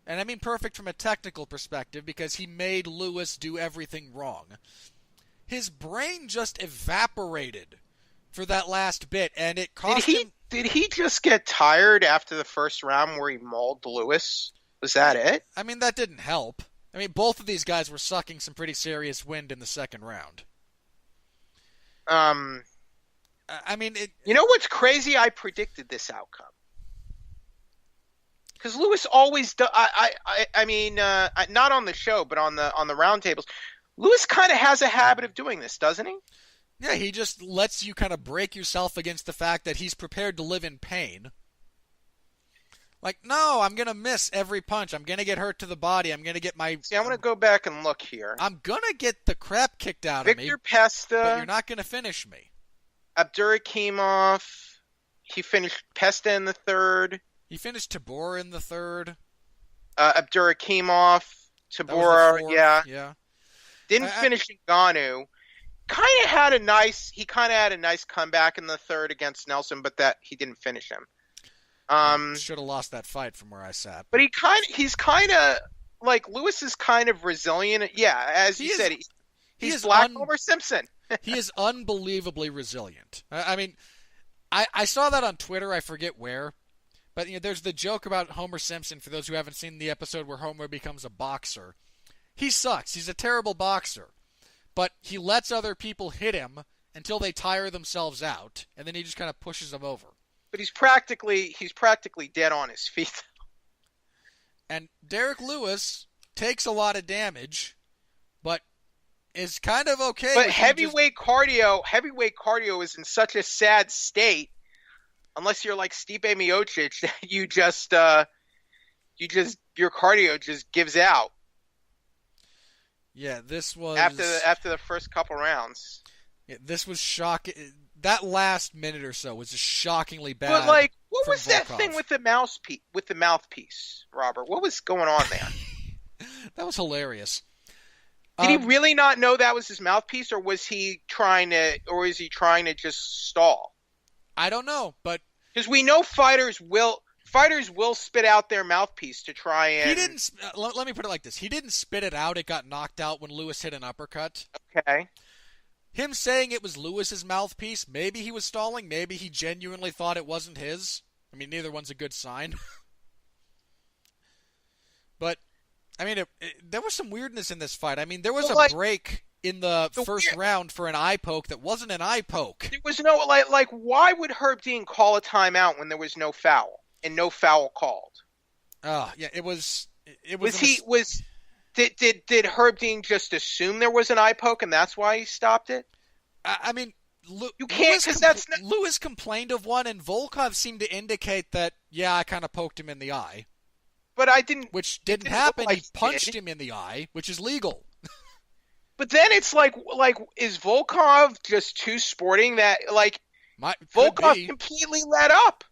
and I mean perfect from a technical perspective because he made Lewis do everything wrong, his brain just evaporated for that last bit, and it cost him... Did he just get tired after the first round where he mauled Lewis? Was that it? I mean, that didn't help. I mean, both of these guys were sucking some pretty serious wind in the second round. I mean, you know what's crazy? I predicted this outcome because Lewis always does. I mean, not on the show, but on the roundtables, Lewis kind of has a habit of doing this, doesn't he? Yeah, he just lets you kind of break yourself against the fact that he's prepared to live in pain. Like, no, I'm going to miss every punch. I'm going to get hurt to the body. I'm going to get my... See, I want to go back and look here. I'm going to get the crap kicked out of me. Victor Pesta. But you're not going to finish me. Abdurakhimov. He finished Pesta in the third. He finished Tabor in the third. Abdurakhimov. Tabor, yeah. Didn't finish Ngannou. Kind of had a nice comeback in the third against Nelson, but that he didn't finish him. Should have lost that fight from where I sat. But he's kind of like Lewis is kind of resilient. Yeah, as you said, he's Black Homer Simpson. He is unbelievably resilient. I mean, I saw that on Twitter. I forget where, but there's the joke about Homer Simpson. For those who haven't seen the episode where Homer becomes a boxer, he sucks. He's a terrible boxer. But he lets other people hit him until they tire themselves out, and then he just kind of pushes them over. But he's practically dead on his feet. And Derek Lewis takes a lot of damage, but is kind of okay. But heavyweight cardio is in such a sad state, unless you're like Stipe Miocic, that your cardio just gives out Yeah, this was after the first couple rounds. yeah, this was shocking. That last minute or so was just shockingly bad. But like, what from was that Volkov. thing with the mouthpiece, Robert? What was going on there? That was hilarious. Did he really not know that was his mouthpiece, or was he trying to just stall? I don't know, but because we know fighters will spit out their mouthpiece to try and. He didn't. Let me put it like this: he didn't spit it out. It got knocked out when Lewis hit an uppercut. Okay. Him saying it was Lewis's mouthpiece, maybe he was stalling, maybe he genuinely thought it wasn't his. I mean, neither one's a good sign. But, I mean, there was some weirdness in this fight. I mean, there was a break in the first round for an eye poke that wasn't an eye poke. There was no, why would Herb Dean call a timeout when there was no foul and no foul called? Yeah, it was. Did Herb Dean just assume there was an eye poke and that's why he stopped it? I mean, you can't, because that's not... Lewis complained of one, and Volkov seemed to indicate that, yeah, I kind of poked him in the eye. But I didn't. Which didn't happen. He punched him in the eye, which is legal. But then it's like, is Volkov just too sporting that, Volkov completely let up?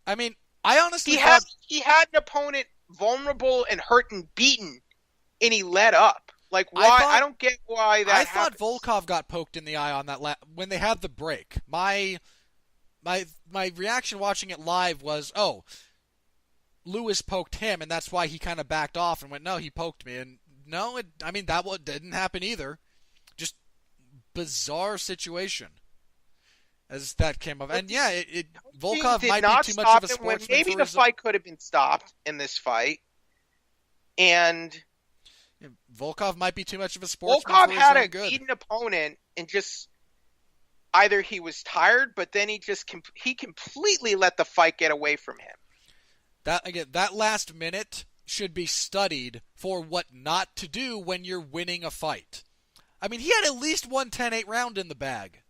I mean, I honestly thought... He had an opponent vulnerable and hurt and beaten, and he let up. Why? I don't get why that happens. I thought Volkov got poked in the eye on that when they had the break. My reaction watching it live was, oh, Lewis poked him, and that's why he kind of backed off and went, no, he poked me. And no, that didn't happen either. Just bizarre situation as that came up. And yeah, Volkov might be too much of a sportsman. Maybe the fight could have been stopped in this fight. And Volkov might be too much of a sportsman. Volkov had a beaten opponent, and just either he was tired, but then he completely let the fight get away from him. That last minute should be studied for what not to do when you're winning a fight. I mean, he had at least one 10-8 round in the bag.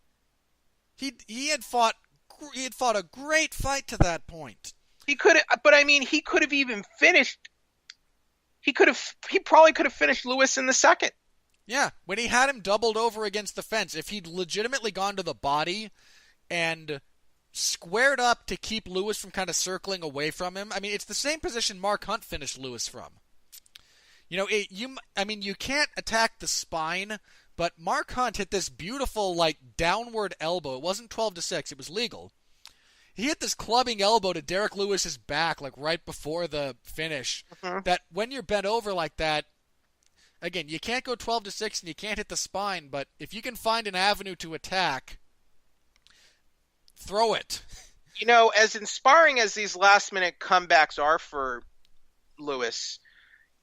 He had fought a great fight to that point. He could have even finished. He probably could have finished Lewis in the second. Yeah, when he had him doubled over against the fence, if he'd legitimately gone to the body and squared up to keep Lewis from kind of circling away from him. I mean, it's the same position Mark Hunt finished Lewis from. You can't attack the spine, but Mark Hunt hit this beautiful, downward elbow. It wasn't 12-6. It was legal. He hit this clubbing elbow to Derek Lewis's back, right before the finish. Mm-hmm. That when you're bent over like that, again, you can't go 12-6 and you can't hit the spine, but if you can find an avenue to attack, throw it. As inspiring as these last-minute comebacks are for Lewis,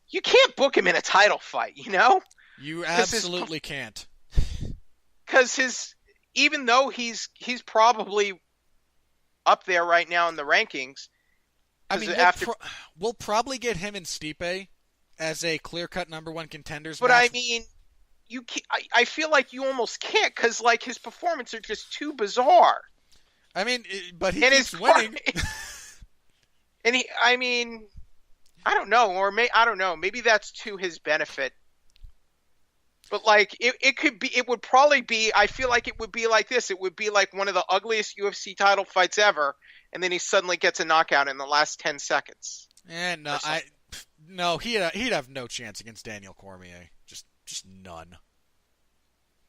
you can't book him in a title fight, You absolutely can't. Because even though he's probably up there right now in the rankings. I mean, we'll probably get him and Stipe as a clear-cut number one contenders. But match. I mean, I feel like you almost can't, because his performances are just too bizarre. I mean, but he keeps winning. And I don't know, I don't know. Maybe that's to his benefit. But it would probably be. I feel like it would be like this. It would be like one of the ugliest UFC title fights ever, and then he suddenly gets a knockout in the last 10 seconds. And he'd have no chance against Daniel Cormier. Just none.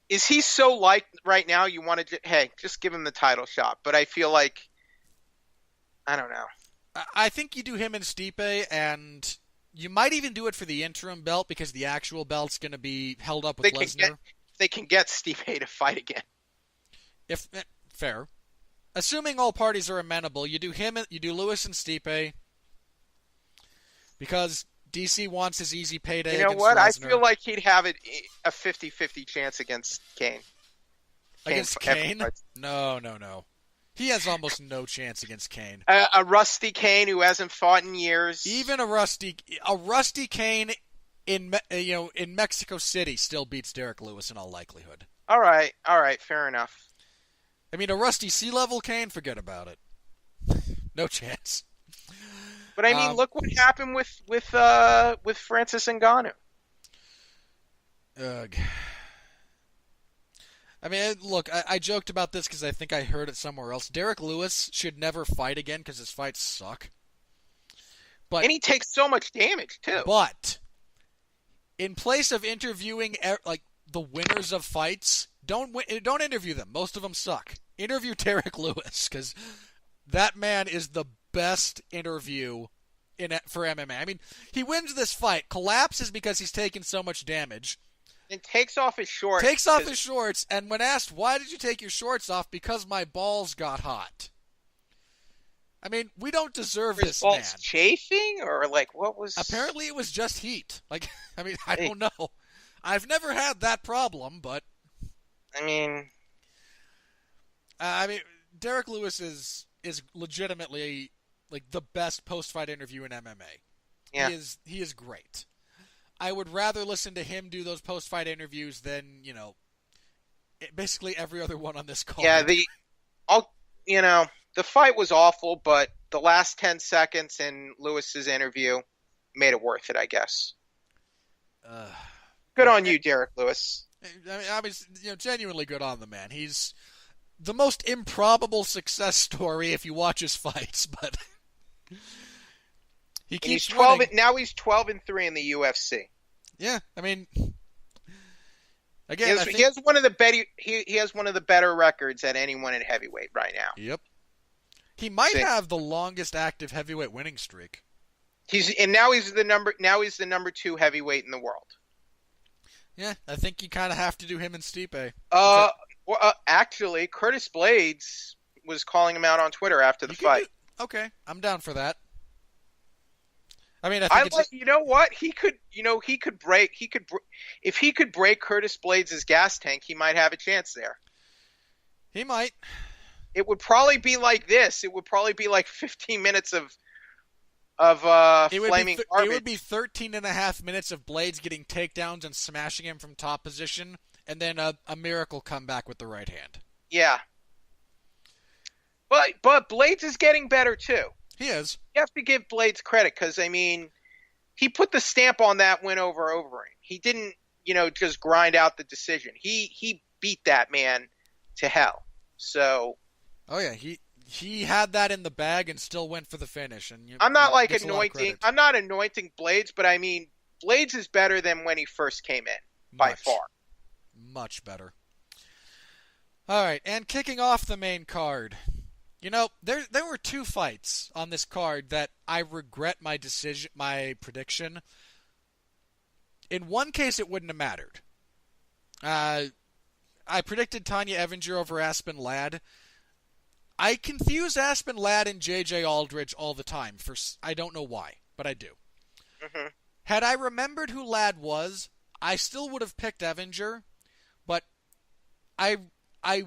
Is he so liked right now? You want to just give him the title shot? But I feel like I don't know. I think you do him and Stipe, and you might even do it for the interim belt because the actual belt's going to be held up with Lesnar. They can get Stipe to fight again. Fair. Assuming all parties are amenable, you do Lewis and Stipe because DC wants his easy payday. You know what? Lesnar. I feel like he'd have a 50-50 chance against Kane. Against Kane? No. He has almost no chance against Kane. A rusty Kane who hasn't fought in years. Even a rusty Kane in Mexico City still beats Derek Lewis in all likelihood. All right, fair enough. I mean, a rusty sea level Kane, forget about it. No chance. But I mean, look what happened with Francis Ngannou. Ugh. I mean, look, I joked about this because I think I heard it somewhere else. Derek Lewis should never fight again because his fights suck. And he takes so much damage too. But in place of interviewing like the winners of fights, don't interview them. Most of them suck. Interview Derek Lewis because that man is the best interview for MMA. I mean, he wins this fight, collapses because he's taken so much damage. And takes off his shorts. And when asked, why did you take your shorts off? Because my balls got hot. I mean, we don't deserve this man. Balls chafing? Or, like, what was... Apparently it was just heat. Like, I mean, I don't know. I've never had that problem, but... I mean, Derek Lewis is legitimately, like, the best post-fight interview in MMA. Yeah. He is great. I would rather listen to him do those post-fight interviews than, basically every other one on this call. Yeah, the fight was awful, but the last 10 seconds in Lewis's interview made it worth it, I guess. Good on you, Derek Lewis. I mean, genuinely good on the man. He's the most improbable success story if you watch his fights, but... He's 12. Now he's 12-3 in the UFC. Yeah, I mean, again, he has one of the better records at anyone in heavyweight right now. Yep, he might have the longest active heavyweight winning streak. Now he's the number 2 heavyweight in the world. Yeah, I think you kind of have to do him and Stipe. Actually, Curtis Blaydes was calling him out on Twitter after the fight. Okay, I'm down for that. I mean, you know what? He could break Curtis Blaydes' gas tank, he might have a chance there. He might. It would probably be like this. It would probably be like 15 minutes of flaming garbage. It would be 13 and a half minutes of Blaydes getting takedowns and smashing him from top position, and then a miracle comeback with the right hand. Yeah. But Blaydes is getting better too. He is. You have to give Blaydes credit because, I mean, he put the stamp on that win over Overeem. He didn't, just grind out the decision. He beat that man to hell. So. Oh yeah, he had that in the bag and still went for the finish. And I'm not anointing. I'm not anointing Blaydes, but I mean, Blaydes is better than when he first came in by far. Much better. All right, and kicking off the main card. There were 2 fights on this card that I regret my prediction. In one case, it wouldn't have mattered. I predicted Tanya Evinger over Aspen Ladd. I confuse Aspen Ladd and J.J. Aldridge all the time. I don't know why, but I do. Mm-hmm. Had I remembered who Ladd was, I still would have picked Evinger, but I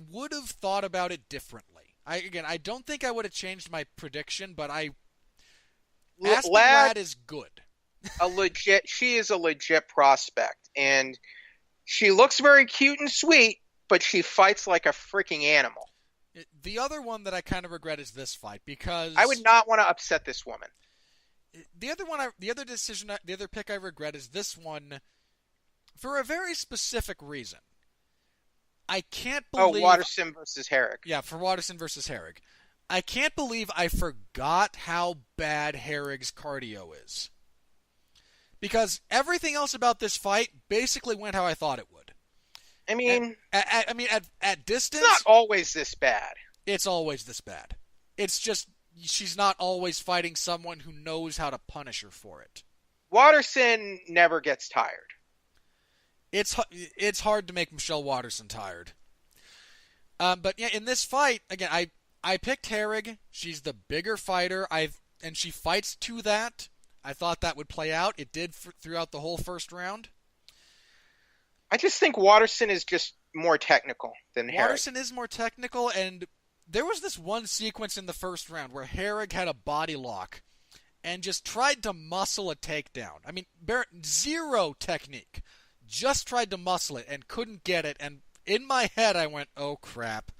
would have thought about it differently. I don't think I would have changed my prediction, but Aspen Ladd is good. She is a legit prospect, and she looks very cute and sweet, but she fights like a freaking animal. The other one that I kind of regret is this fight because I would not want to upset this woman. The other pick I regret is this one for a very specific reason. I can't believe... Waterson versus Herrig. Yeah, for Waterson versus Herrig. I can't believe I forgot how bad Herrig's cardio is. Because everything else about this fight basically went how I thought it would. I mean... At distance... It's not always this bad. It's always this bad. It's just she's not always fighting someone who knows how to punish her for it. Waterson never gets tired. It's hard to make Michelle Waterson tired. But yeah, in this fight, again, I picked Herrig. She's the bigger fighter. And she fights to that. I thought that would play out. It did throughout the whole first round. I just think Waterson is just more technical than Herrig. Waterson is more technical, and there was this one sequence in the first round where Herrig had a body lock and just tried to muscle a takedown. I mean, zero technique. Just tried to muscle it and couldn't get it. And in my head, I went, oh, crap.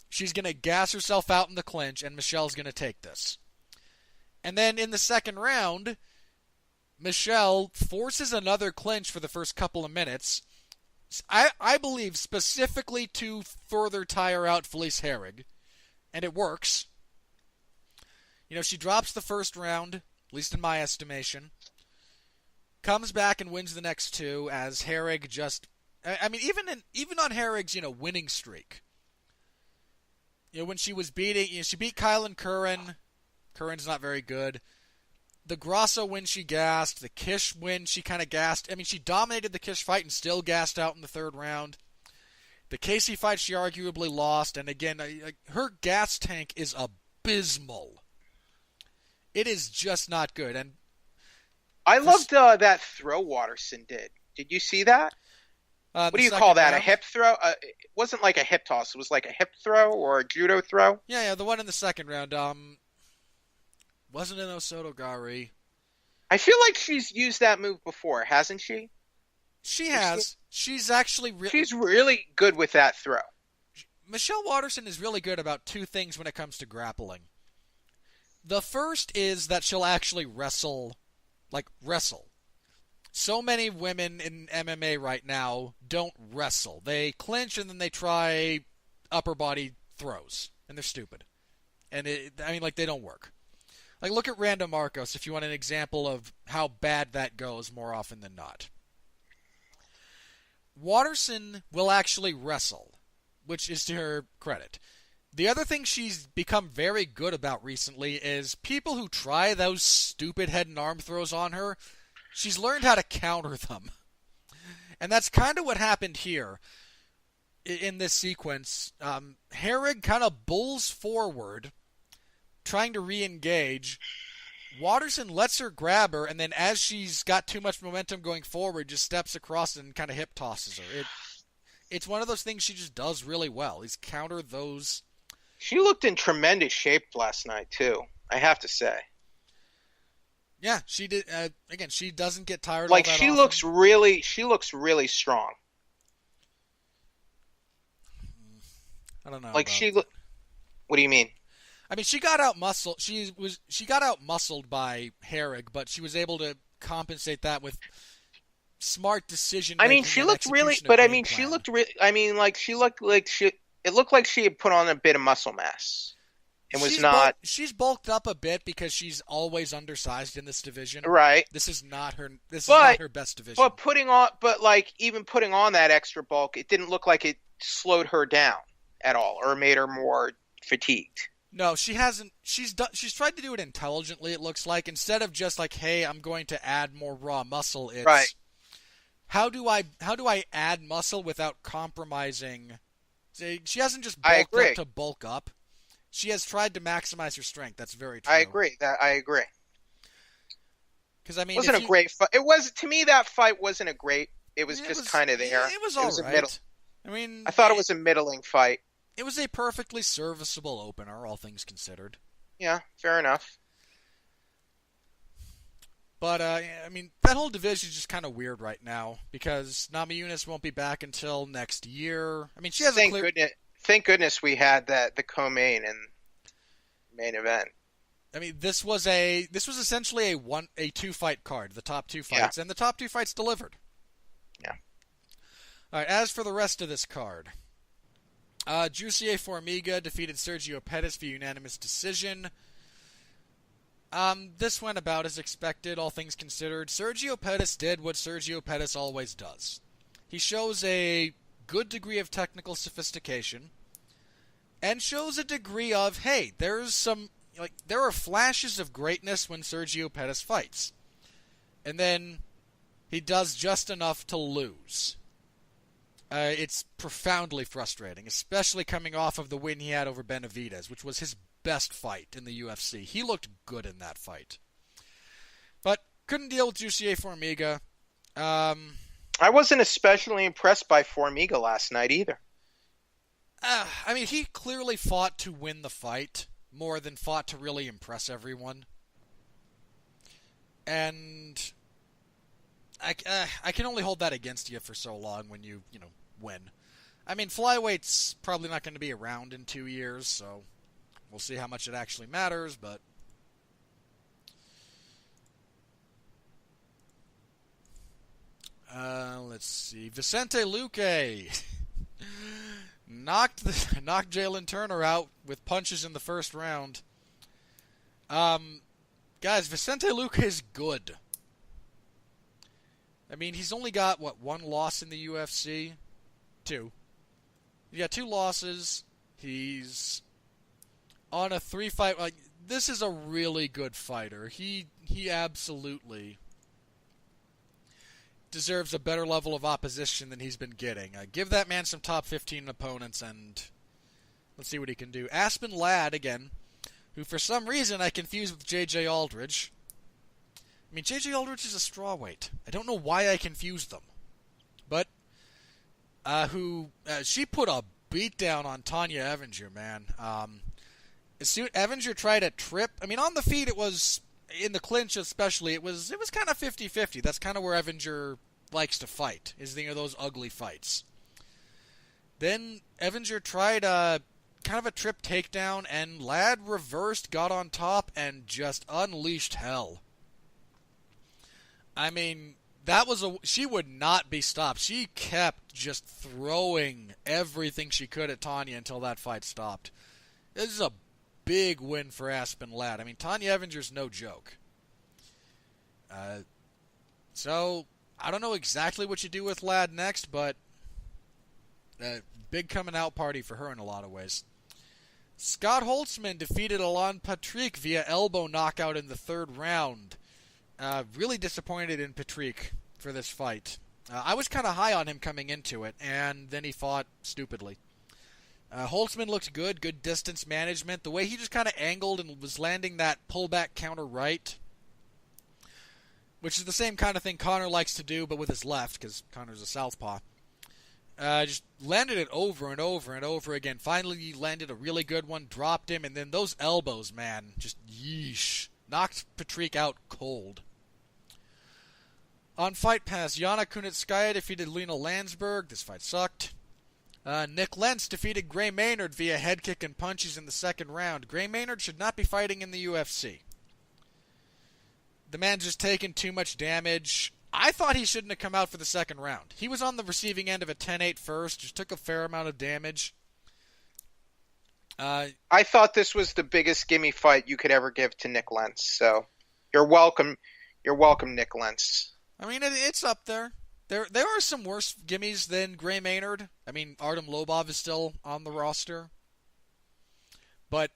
She's going to gas herself out in the clinch, and Michelle's going to take this. And then in the second round, Michelle forces another clinch for the first couple of minutes. I believe specifically to further tire out Felice Herrig. And it works. You know, she drops the first round, at least in my estimation. Comes back and wins the next two as Herrig just... I mean, even on Herrig's, winning streak. When she was beating... she beat Kylan Curran. Curran's not very good. The Grasso win she gassed. The Kish win she kind of gassed. I mean, she dominated the Kish fight and still gassed out in the third round. The Casey fight she arguably lost. And again, her gas tank is abysmal. It is just not good. And I loved that throw Waterson did. Did you see that? What do you call that? Round? A hip throw? It wasn't like a hip toss. It was like a hip throw or a judo throw. Yeah, the one in the second round. Wasn't an Osotogari. I feel like she's used that move before, hasn't she? She has. She's actually she's really good with that throw. Michelle Waterson is really good about two things when it comes to grappling. The first is that she'll actually wrestle. So many women in MMA right now don't wrestle. They clinch and then they try upper body throws, and they're stupid. And they don't work. Like, look at Randa Marcos if you want an example of how bad that goes more often than not. Waterson will actually wrestle, which is to her credit. The other thing she's become very good about recently is people who try those stupid head and arm throws on her, she's learned how to counter them. And that's kind of what happened here in this sequence. Herrig kind of bulls forward, trying to re-engage. Waterson lets her grab her, and then as she's got too much momentum going forward, just steps across and kind of hip tosses her. It's one of those things she just does really well, is counter those. She looked in tremendous shape last night, too, I have to say. Yeah, she did. Again, she doesn't get tired like, all that she often. She looks really strong. I don't know. Like, what do you mean? I mean, she got out muscled. She got out muscled by Herrig, but she was able to compensate that with smart decision making. I mean, she looked really, but I mean, she looked really. I mean, like she looked like she. It looked like she had put on a bit of muscle mass. It was not. She's bulked up a bit because she's always undersized in this division. Right. This is not her. This is not her best division. But even putting on that extra bulk, it didn't look like it slowed her down at all or made her more fatigued. No, she hasn't. She's tried to do it intelligently. It looks like instead of just like, hey, I'm going to add more raw muscle. It's right. How do I add muscle without compromising? She hasn't just bulked up to bulk up. She has tried to maximize her strength. That's very true. I agree. Because I mean, it wasn't a great fight. It was, to me, that fight wasn't a great. It was just kind of there. It was all right. I thought it was a middling fight. It was a perfectly serviceable opener, all things considered. Yeah, fair enough. But, I mean, that whole division is just kind of weird right now, because Namajunas won't be back until next year. I mean, she has Thank goodness we had the co-main and main event. I mean, this was essentially a two-fight card, the top two fights, and the top two fights delivered. Yeah. All right, as for the rest of this card... Jussier Formiga defeated Sergio Pettis via unanimous decision. This went about as expected, all things considered. Sergio Pettis did what Sergio Pettis always does. He shows a good degree of technical sophistication, and shows a degree of, hey, there are flashes of greatness when Sergio Pettis fights. And then he does just enough to lose. It's profoundly frustrating, especially coming off of the win he had over Benavidez, which was his best fight in the UFC. He looked good in that fight. But couldn't deal with Jussier Formiga. I wasn't especially impressed by Formiga last night either. I mean, he clearly fought to win the fight more than fought to really impress everyone. And I can only hold that against you for so long when you win. I mean, flyweight's probably not going to be around in 2 years, so we'll see how much it actually matters, but Let's see. Vicente Luque knocked Jalen Turner out with punches in the first round. Guys, Vicente Luque is good. I mean, he's only got, one loss in the UFC? Two. He got 2 losses. He's on a 3-fight... this is a really good fighter. He absolutely deserves a better level of opposition than he's been getting. Give that man some top 15 opponents, and let's see what he can do. Aspen Ladd, again, who for some reason I confuse with J.J. Aldridge. I mean, J.J. Aldridge is a strawweight. I don't know why I confused them. But, she put a beat down on Tanya Evinger, man. Evinger tried a trip. I mean, on the feet it was, in the clinch especially, it was kind of 50-50. That's kind of where Evinger likes to fight, is those ugly fights. Then Evinger tried kind of a trip takedown, and Ladd reversed, got on top, and just unleashed hell. I mean, she would not be stopped. She kept just throwing everything she could at Tanya until that fight stopped. This is a big win for Aspen Ladd. I mean, Tanya Evinger's no joke. So, I don't know exactly what you do with Ladd next, but big coming out party for her in a lot of ways. Scott Holtzman defeated Alan Patrick via elbow knockout in the 3rd round. Really disappointed in Patrick for this fight. I was kind of high on him coming into it, and then he fought stupidly. Holtzman looked good distance management. The way he just kind of angled and was landing that pullback counter right, which is the same kind of thing Conor likes to do, but with his left, because Conor's a southpaw. Just landed it over and over and over again. Finally, he landed a really good one, dropped him, and then those elbows, man, just yeesh. Knocked Patrick out cold. On Fight Pass, Yana Kunitskaya defeated Lena Landsberg. This fight sucked. Nick Lentz defeated Gray Maynard via head kick and punches in the 2nd round. Gray Maynard should not be fighting in the UFC. The man's just taken too much damage. I thought he shouldn't have come out for the 2nd round. He was on the receiving end of a 10-8 first, just took a fair amount of damage. I thought this was the biggest gimme fight you could ever give to Nick Lentz, so you're welcome. You're welcome, Nick Lentz. I mean, it's up there. There are some worse gimmies than Gray Maynard. I mean, Artem Lobov is still on the roster. But,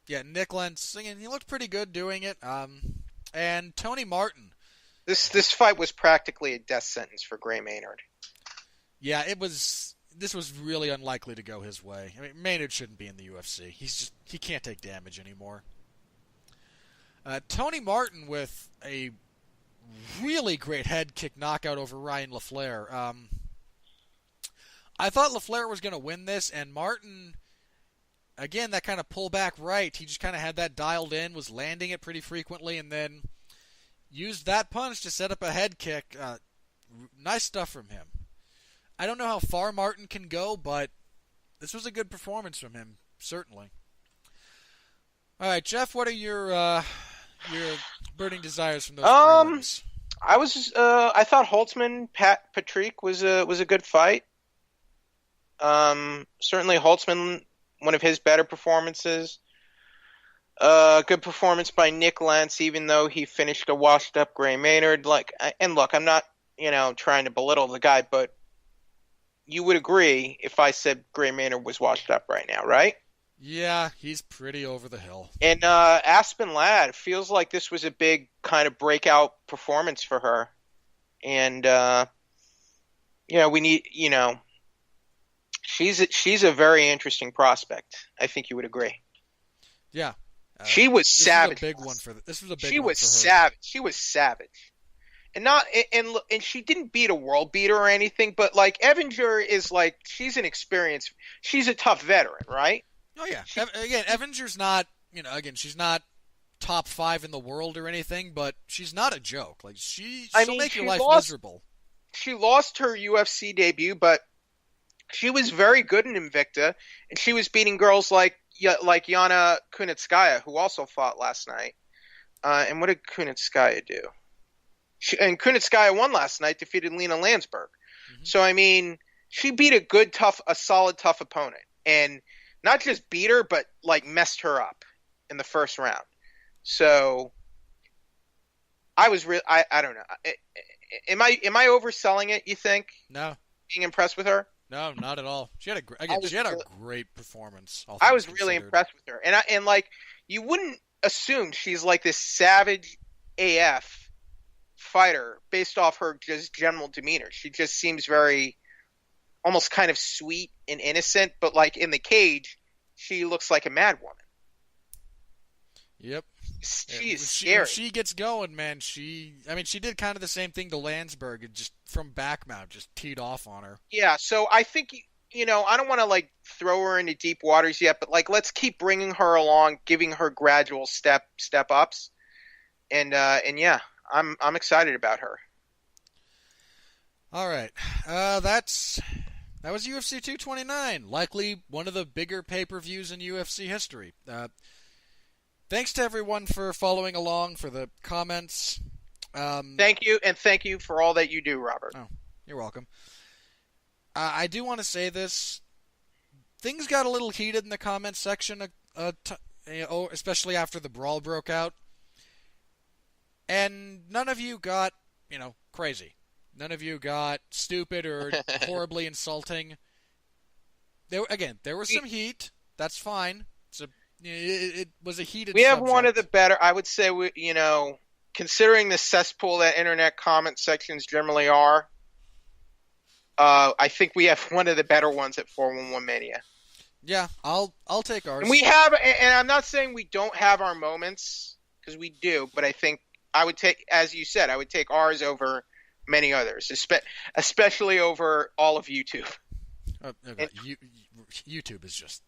yeah, Nick Lentz, again, he looked pretty good doing it. And Tony Martin. This fight was practically a death sentence for Gray Maynard. Yeah, this was really unlikely to go his way. I mean, Maynard shouldn't be in the UFC. He can't take damage anymore. Tony Martin with a really great head kick knockout over Ryan LaFleur. I thought LaFleur was going to win this, and Martin, again, that kind of pull back right, he just kind of had that dialed in, was landing it pretty frequently, and then used that punch to set up a head kick. Nice stuff from him. I don't know how far Martin can go, but this was a good performance from him, certainly. All right, Jeff, what are your burning desires from those prelims? I thought Holtzman Patrick was a good fight. Certainly Holtzman, one of his better performances. Good performance by Nick Lentz, even though he finished a washed up Gray Maynard. And look, I'm not trying to belittle the guy, but you would agree if I said Gray Maynard was washed up right now, right? Yeah, he's pretty over the hill. And Aspen Ladd, feels like this was a big kind of breakout performance for her. And, we need, she's a very interesting prospect. I think you would agree. Yeah. She was savage. This was a big one for her. She was savage. She was savage. And she didn't beat a world beater or anything, but Evinger is she's an experienced, she's a tough veteran, right? Oh yeah. Again, Evinger's not, she's not top 5 in the world or anything, but she's not a joke. She'll make your life miserable. She lost her UFC debut, but she was very good in Invicta, and she was beating girls like Yana Kunitskaya, who also fought last night. And what did Kunitskaya do? And Kunitskaya won last night, defeated Lena Landsberg. Hmm. So I mean, she beat a solid, tough opponent, and not just beat her, but like messed her up in the first round. So I was real. I don't know. Am I overselling it? You think No, being impressed with her? no, not at all. She had Was she had a really, great performance. All I things was really considered. impressed with her, and like you wouldn't assume she's like this savage AF fighter based off her just general demeanor. She just seems very almost kind of sweet and innocent, but like in the cage, she looks like a mad woman. Yep. Yeah, She is when scary. she gets going, man, I mean, she did kind of the same thing to Landsberg, and just from back mount, just teed off on her. Yeah, so I think I don't want to like throw her into deep waters yet, but like let's keep bringing her along, giving her gradual step ups, and yeah, I'm excited about her. All right, that was UFC 229, likely one of the bigger pay-per-views in UFC history. Thanks to everyone for following along, for the comments. Thank you, and thank you for all that you do, Robert. Oh, you're welcome. I do want to say this. Things got a little heated in the comments section, especially after the brawl broke out. And none of you got, crazy. None of you got stupid or horribly insulting. There was some heat. That's fine. It was a heated We have subject. one of the better, I would say, considering the cesspool that internet comment sections generally are. I think we have one of the better ones at 411 Mania. Yeah, I'll take ours. And we have, and I'm not saying we don't have our moments, because we do, but I think I would take, as you said, I would take ours over many others, especially over all of YouTube. Okay. YouTube is just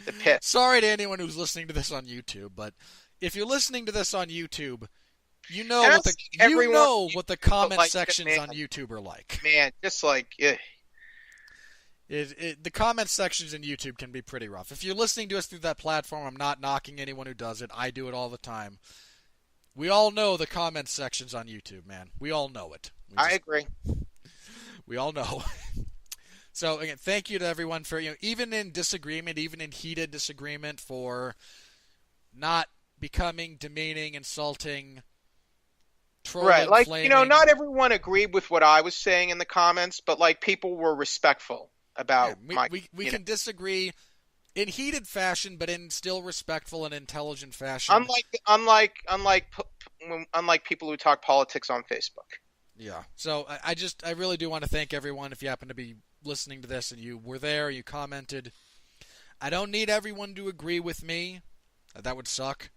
The pit. Sorry to anyone who's listening to this on YouTube, but if you're listening to this on YouTube, you know what the comment like, sections man, on YouTube are like. Man, just like The comment sections in YouTube can be pretty rough. If you're listening to us through that platform, I'm not knocking anyone who does it. I do it all the time. We all know the comment sections on YouTube, man. We all know it. I agree. We all know. So again, thank you to everyone for even in disagreement, even in heated disagreement, for not becoming demeaning, insulting, trolling, Right, like flaming. not everyone agreed with what I was saying in the comments, but like people were respectful about we can disagree in heated fashion, but in still respectful and intelligent fashion. Unlike people who talk politics on Facebook. Yeah. So I really do want to thank everyone if you happen to be listening to this and you were there, you commented. I don't need everyone to agree with me. That would suck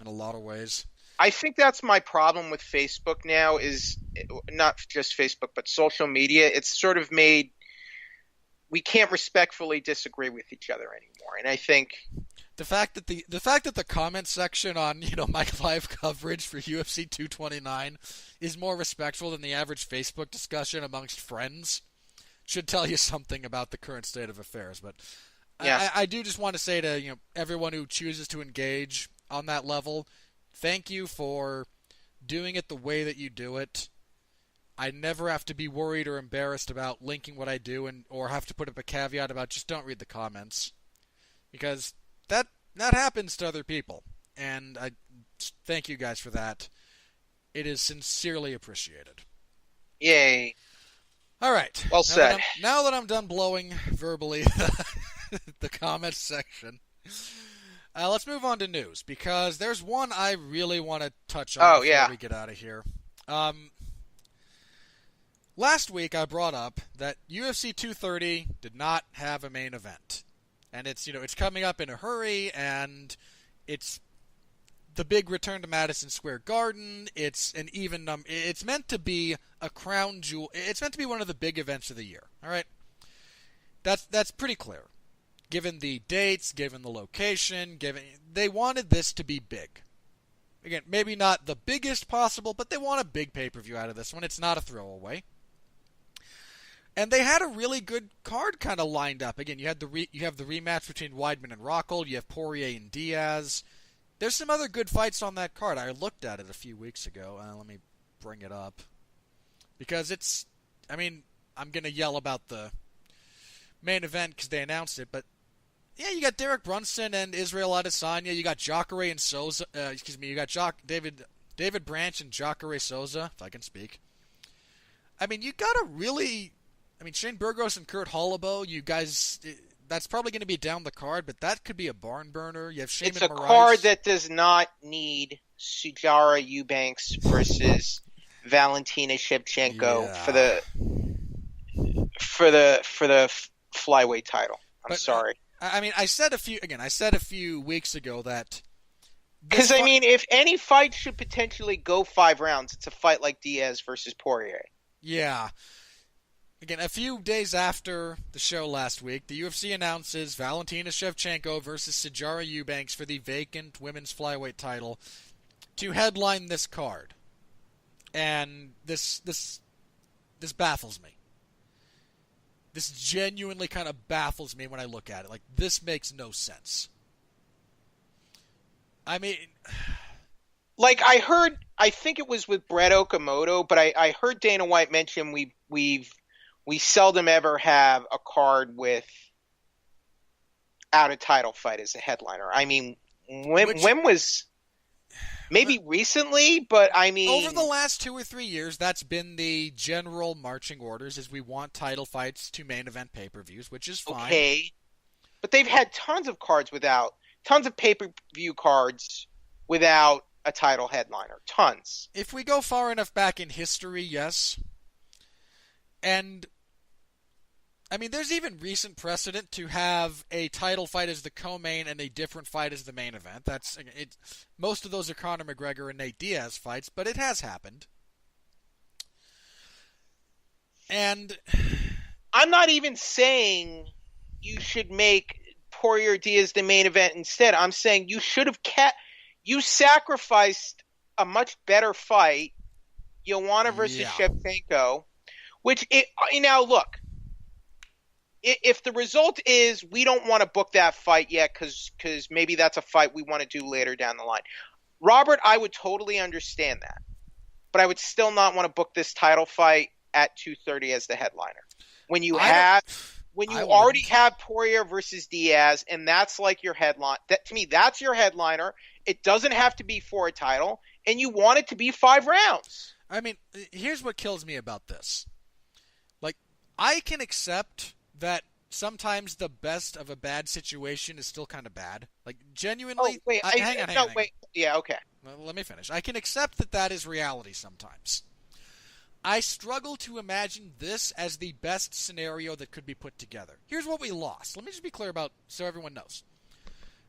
in a lot of ways. I think that's my problem with Facebook now, is not just Facebook, but social media. It's sort of made we can't respectfully disagree with each other anymore. And I think the fact that the comment section on my live coverage for UFC 229 is more respectful than the average Facebook discussion amongst friends should tell you something about the current state of affairs. But yeah. I do just want to say to everyone who chooses to engage on that level, thank you for doing it the way that you do it. I never have to be worried or embarrassed about linking what I do or have to put up a caveat about just don't read the comments, because that happens to other people, and I thank you guys for that. It is sincerely appreciated. Yay. All right. Well said. Now that I'm done blowing verbally the comments section, let's move on to news, because there's one I really want to touch on before we get out of here. Last week I brought up that UFC 230 did not have a main event. And it's coming up in a hurry, and it's the big return to Madison Square Garden. It's an even number. It's meant to be a crown jewel. It's meant to be one of the big events of the year. All right, that's pretty clear. Given the dates, given the location, they wanted this to be big. Again, maybe not the biggest possible, but they want a big pay-per-view out of this one. It's not a throwaway. And they had a really good card kind of lined up. Again, you have the rematch between Weidman and Rockhold. You have Poirier and Diaz. There's some other good fights on that card. I looked at it a few weeks ago. Let me bring it up because it's. I mean, I'm gonna yell about the main event because they announced it, but yeah, you got Derek Brunson and Israel Adesanya. You got Jacare and Souza. You got David Branch and Jacare Souza, if I can speak. I mean, you got a really. I mean, Shane Burgos and Kurt Holloway. You guys. That's probably going to be down the card, but that could be a barn burner. You have Shayman It's a Moraes. card that does not need Sijara Eubanks versus Valentina Shevchenko for the flyweight title. I'm sorry. I mean, I said a few weeks ago that because I mean, if any fight should potentially go 5 rounds, it's a fight like Diaz versus Poirier. Yeah. Again, a few days after the show last week, the UFC announces Valentina Shevchenko versus Sijara Eubanks for the vacant women's flyweight title to headline this card. And this baffles me. This genuinely kind of baffles me when I look at it. Like, this makes no sense. I mean, like I think it was with Brett Okamoto, but I heard Dana White mention we seldom ever have a card without a title fight as a headliner. I mean, when was maybe recently, but I mean over the last 2 or 3 years, that's been the general marching orders. Is we want title fights to main event pay-per-views, which is fine. Okay, but they've had tons of pay-per-view cards without a title headliner. Tons. If we go far enough back in history, yes. And I mean, there's even recent precedent to have a title fight as the co-main and a different fight as the main event. Most of those are Conor McGregor and Nate Diaz fights, but it has happened. And I'm not even saying you should make Poirier Diaz the main event instead. I'm saying you should have you sacrificed a much better fight, Joanna versus Shevchenko, now look. If the result is we don't want to book that fight yet because maybe that's a fight we want to do later down the line, Robert, I would totally understand that. But I would still not want to book this title fight at 2:30 as the headliner. When you already have Poirier versus Diaz, and that's like your headline. To me, that's your headliner. It doesn't have to be for a title, and you want it to be 5 rounds. I mean, here's what kills me about this. Like, I can accept that sometimes the best of a bad situation is still kind of bad. Like, genuinely... Oh, wait. Hang on. Wait. Yeah, okay. Let me finish. I can accept that is reality sometimes. I struggle to imagine this as the best scenario that could be put together. Here's what we lost. Let me just be clear about so everyone knows.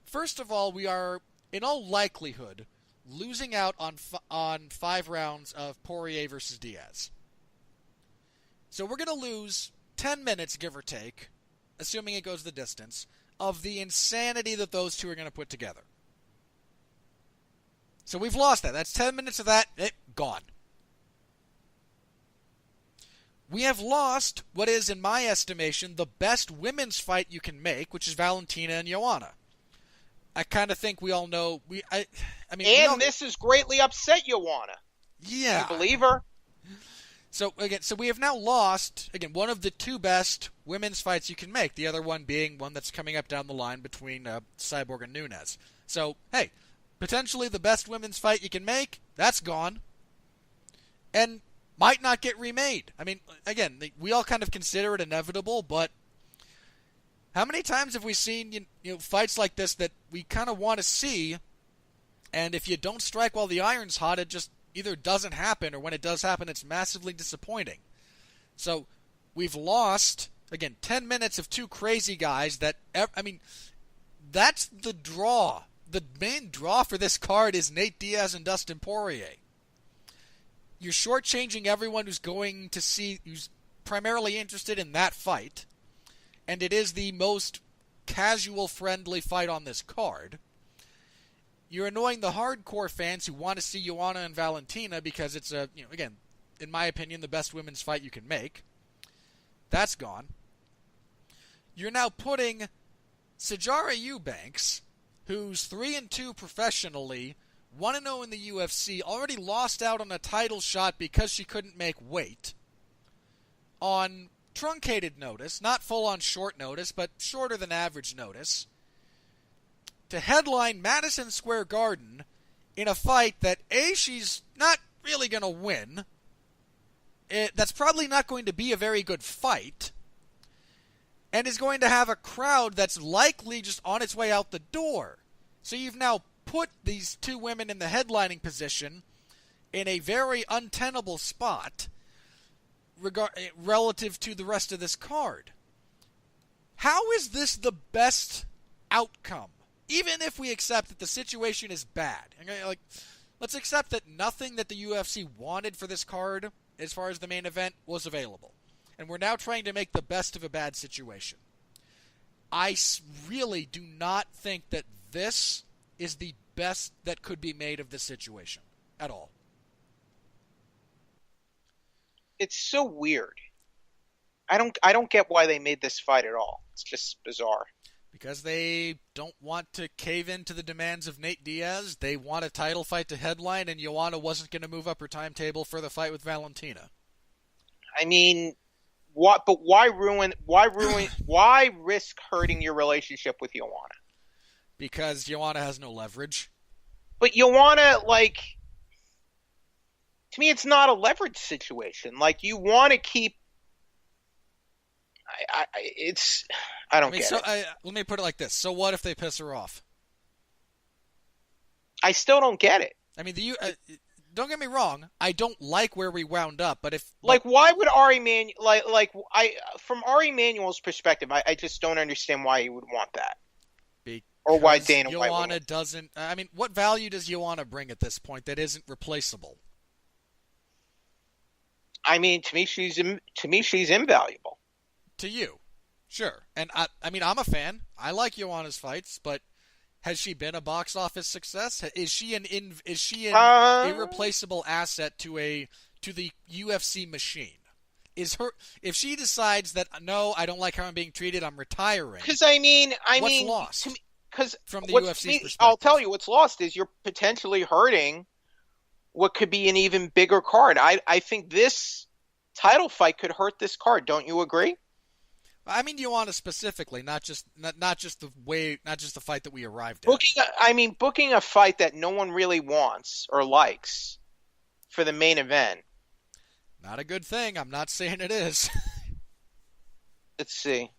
First of all, we are, in all likelihood, losing out on 5 rounds of Poirier versus Diaz. So we're going to lose 10 minutes, give or take, assuming it goes the distance, of the insanity that those two are going to put together. So we've lost that. That's 10 minutes of that. Gone. We have lost what is, in my estimation, the best women's fight you can make, which is Valentina and Joanna. I kind of think we all know. This has greatly upset Joanna. Yeah. You believe her? So we have now lost, again, one of the 2 best women's fights you can make, the other one being one that's coming up down the line between Cyborg and Nunes. So, hey, potentially the best women's fight you can make, that's gone. And might not get remade. I mean, again, we all kind of consider it inevitable, but how many times have we seen fights like this that we kind of want to see, and if you don't strike while the iron's hot, it just either doesn't happen, or when it does happen, it's massively disappointing. So we've lost, again, 10 minutes of 2 crazy guys that, that's the draw. The main draw for this card is Nate Diaz and Dustin Poirier. You're shortchanging everyone who's primarily interested in that fight, and it is the most casual-friendly fight on this card. You're annoying the hardcore fans who want to see Joanna and Valentina because it's again, in my opinion, the best women's fight you can make. That's gone. You're now putting Sijara Eubanks, who's 3-2 professionally, 1-0 in the UFC, already lost out on a title shot because she couldn't make weight, on truncated notice, not full-on short notice, but shorter than average notice, to headline Madison Square Garden in a fight that, A, she's not really going to win. That's probably not going to be a very good fight, and is going to have a crowd that's likely just on its way out the door. So you've now put these two women in the headlining position in a very untenable spot relative to the rest of this card. How is this the best outcome? Even if we accept that the situation is bad. Okay, like, let's accept that nothing that the UFC wanted for this card, as far as the main event, was available. And we're now trying to make the best of a bad situation. I really do not think that this is the best that could be made of this situation at all. It's so weird. I don't get why they made this fight at all. It's just bizarre. Because they don't want to cave into the demands of Nate Diaz. They want a title fight to headline, and Joanna wasn't going to move up her timetable for the fight with Valentina. I mean, what? But why why risk hurting your relationship with Joanna? Because Joanna has no leverage. But Joanna, like, to me, it's not a leverage situation. Like, you want to keep. I don't get it. Let me put it like this. So what if they piss her off? I still don't get it. I mean, don't get me wrong. I don't like where we wound up, but why would Ari Emanuel from Ari Emanuel's perspective, I just don't understand why he would want that. Or why Dana White Joanna doesn't. I mean, what value does Joanna bring at this point that isn't replaceable? I mean, to me, she's invaluable. To you, sure. And I mean, I'm a fan. I like Joanna's fights, but has she been a box office success? Is she an irreplaceable asset to the UFC machine? If she decides that no, I don't like how I'm being treated, I'm retiring. Because what's lost? Because from the UFC's perspective, I'll tell you what's lost is you're potentially hurting what could be an even bigger card. I think this title fight could hurt this card. Don't you agree? I mean, Joanna specifically, not just the fight that we arrived at. Booking a fight that no one really wants or likes for the main event. Not a good thing. I'm not saying it is. Let's see.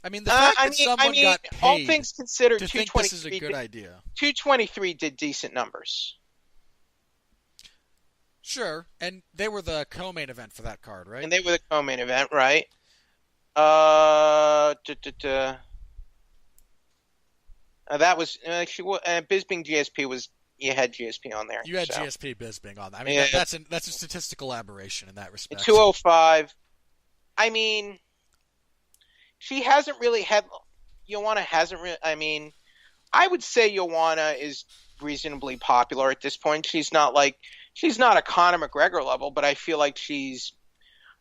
I mean, the fact that someone got paid all things considered, to think this is a good idea. 223 did decent numbers. Sure, and they were the co-main event for that card, right? And they were the co-main event, right? That was Bisping GSP was. You had GSP on there. You had GSP Bisping on that. I mean, that's a statistical aberration in that respect. 205. I mean, she hasn't really had. Joanna hasn't really. I mean, I would say Joanna is reasonably popular at this point. She's not a Conor McGregor level, but I feel like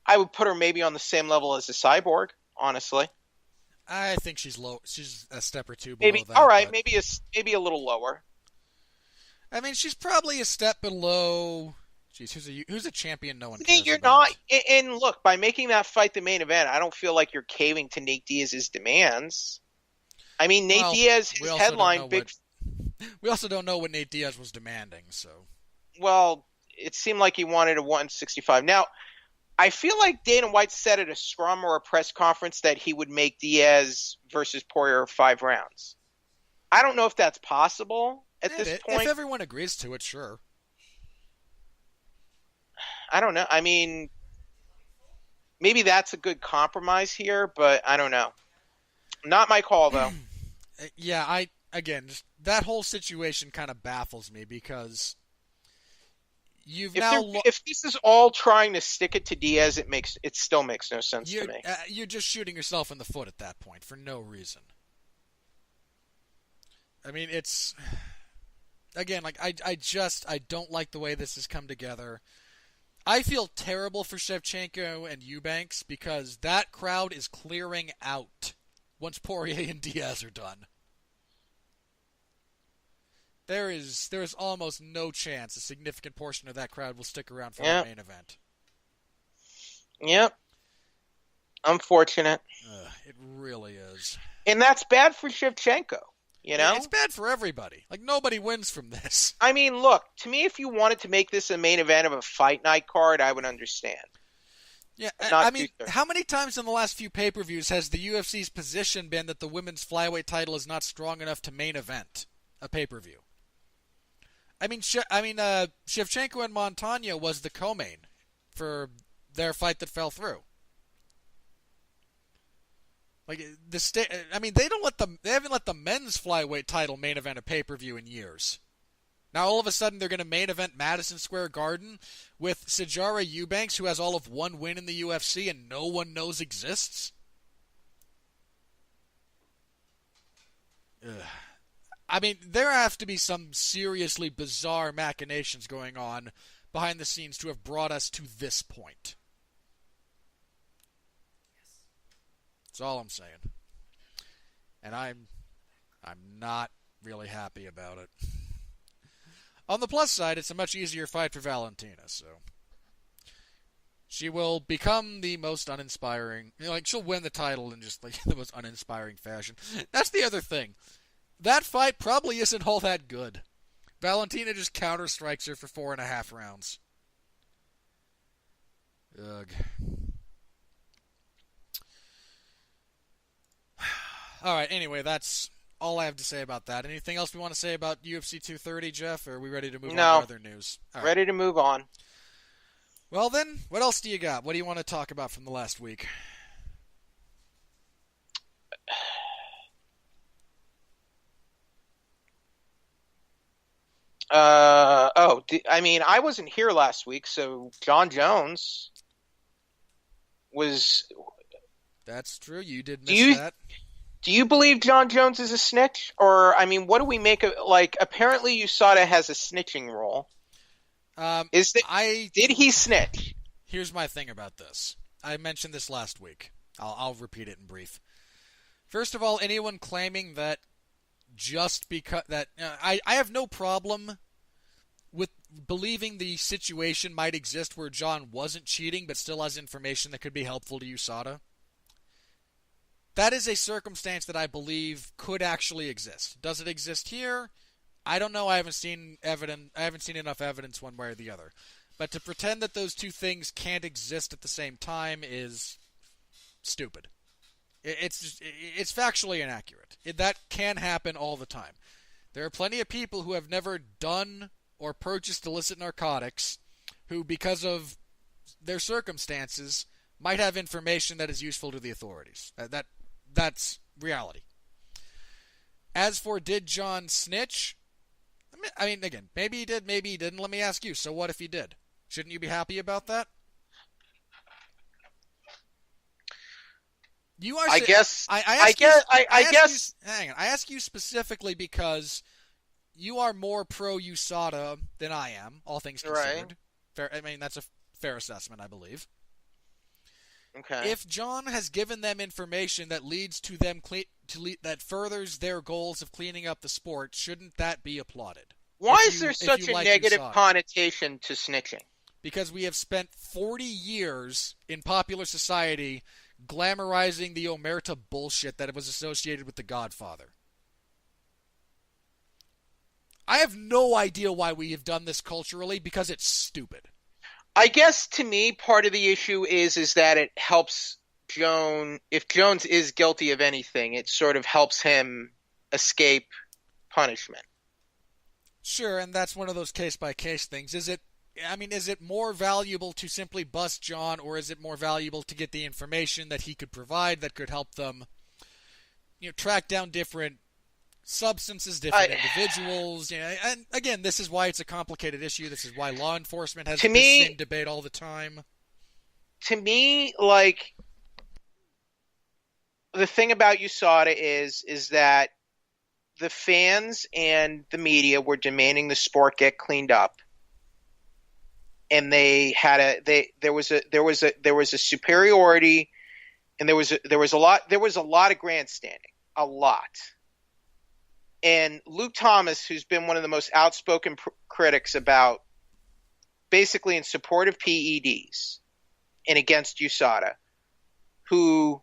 I would put her maybe on the same level as a Cyborg, honestly. I think she's low. She's a step or two below that. All right, maybe a little lower. I mean, she's probably a step below. Jeez, who's a champion no one cares You're about? not. And look, by making that fight the main event, I don't feel like you're caving to Nate Diaz's demands. I mean, Nate Diaz, his headline, we also don't know what Nate Diaz was demanding, so. Well, it seemed like he wanted a 165. Now, I feel like Dana White said at a scrum or a press conference that he would make Diaz versus Poirier 5 rounds. I don't know if that's possible at this point. If everyone agrees to it, sure. I don't know. I mean, maybe that's a good compromise here, but I don't know. Not my call, though. Yeah, just that whole situation kind of baffles me because if this is all trying to stick it to Diaz, it still makes no sense to me. You're just shooting yourself in the foot at that point for no reason. I mean, it's again like I don't like the way this has come together. I feel terrible for Shevchenko and Eubanks because that crowd is clearing out once Poirier and Diaz are done. There is almost no chance a significant portion of that crowd will stick around for the Yeah. main event. Yep. Unfortunate. It really is. And that's bad for Shevchenko, you know? It's bad for everybody. Like, nobody wins from this. I mean, look, to me, if you wanted to make this a main event of a fight night card, I would understand. Yeah, Not I mean, too sure. how many times in the last few pay-per-views has the UFC's position been that the women's flyweight title is not strong enough to main event a pay-per-view? I mean, Shevchenko and Montano was the co-main for their fight that fell through. Like I mean, they haven't let the men's flyweight title main event a pay-per-view in years. Now all of a sudden they're going to main event Madison Square Garden with Sijara Eubanks, who has all of one win in the UFC and no one knows exists. Ugh. I mean, there have to be some seriously bizarre machinations going on behind the scenes to have brought us to this point. That's all I'm saying. And I'm not really happy about it. On the plus side, it's a much easier fight for Valentina, so she will become the most uninspiring. She'll win the title in just the most uninspiring fashion. That's the other thing. That fight probably isn't all that good. Valentina just counter-strikes her for 4.5 rounds. Ugh. All right, anyway, that's all I have to say about that. Anything else we want to say about UFC 230, Jeff, or are we ready to move on to other news? All right. Ready to move on. Well then, what else do you got? What do you want to talk about from the last week? I mean, I wasn't here last week, so Jon Jones was... That's true, you did miss that. Do you believe Jon Jones is a snitch? Or, I mean, what do we make of, apparently USADA has a snitching rule. Did he snitch? Here's my thing about this. I mentioned this last week. I'll repeat it in brief. First of all, anyone claiming that just because that I have no problem with believing the situation might exist where Jon wasn't cheating but still has information that could be helpful to USADA. That is a circumstance that I believe could actually exist. Does it exist here? I don't know. I haven't seen enough evidence one way or the other. But to pretend that those two things can't exist at the same time is stupid. It's factually inaccurate. That can happen all the time. There are plenty of people who have never done or purchased illicit narcotics who, because of their circumstances, might have information that is useful to the authorities. That's reality. As for did Jon snitch? I mean, again, maybe he did, maybe he didn't. Let me ask you, so what if he did? Shouldn't you be happy about that? You are. I guess. Hang on. I ask you specifically because you are more pro USADA than I am, all things considered. Right. I mean, that's a fair assessment, I believe. Okay. If Jon has given them information that leads to them that furthers their goals of cleaning up the sport, shouldn't that be applauded? Why is there such a negative connotation to snitching? Because we have spent 40 years in popular society glamorizing the omerta bullshit that was associated with The Godfather. I have no idea why we have done this culturally, because it's stupid. I guess to me, part of the issue is that it helps Jones. If Jones is guilty of anything, it sort of helps him escape punishment. Sure, and that's one of those case-by-case things. Is it more valuable to simply bust Jon, or is it more valuable to get the information that he could provide that could help them, track down different substances, different individuals? And again, this is why it's a complicated issue. This is why law enforcement has the same debate all the time. To me, the thing about USADA is that the fans and the media were demanding the sport get cleaned up. And there was a superiority, and there was a lot of grandstanding, a lot. And Luke Thomas, who's been one of the most outspoken critics about basically in support of PEDs and against USADA, who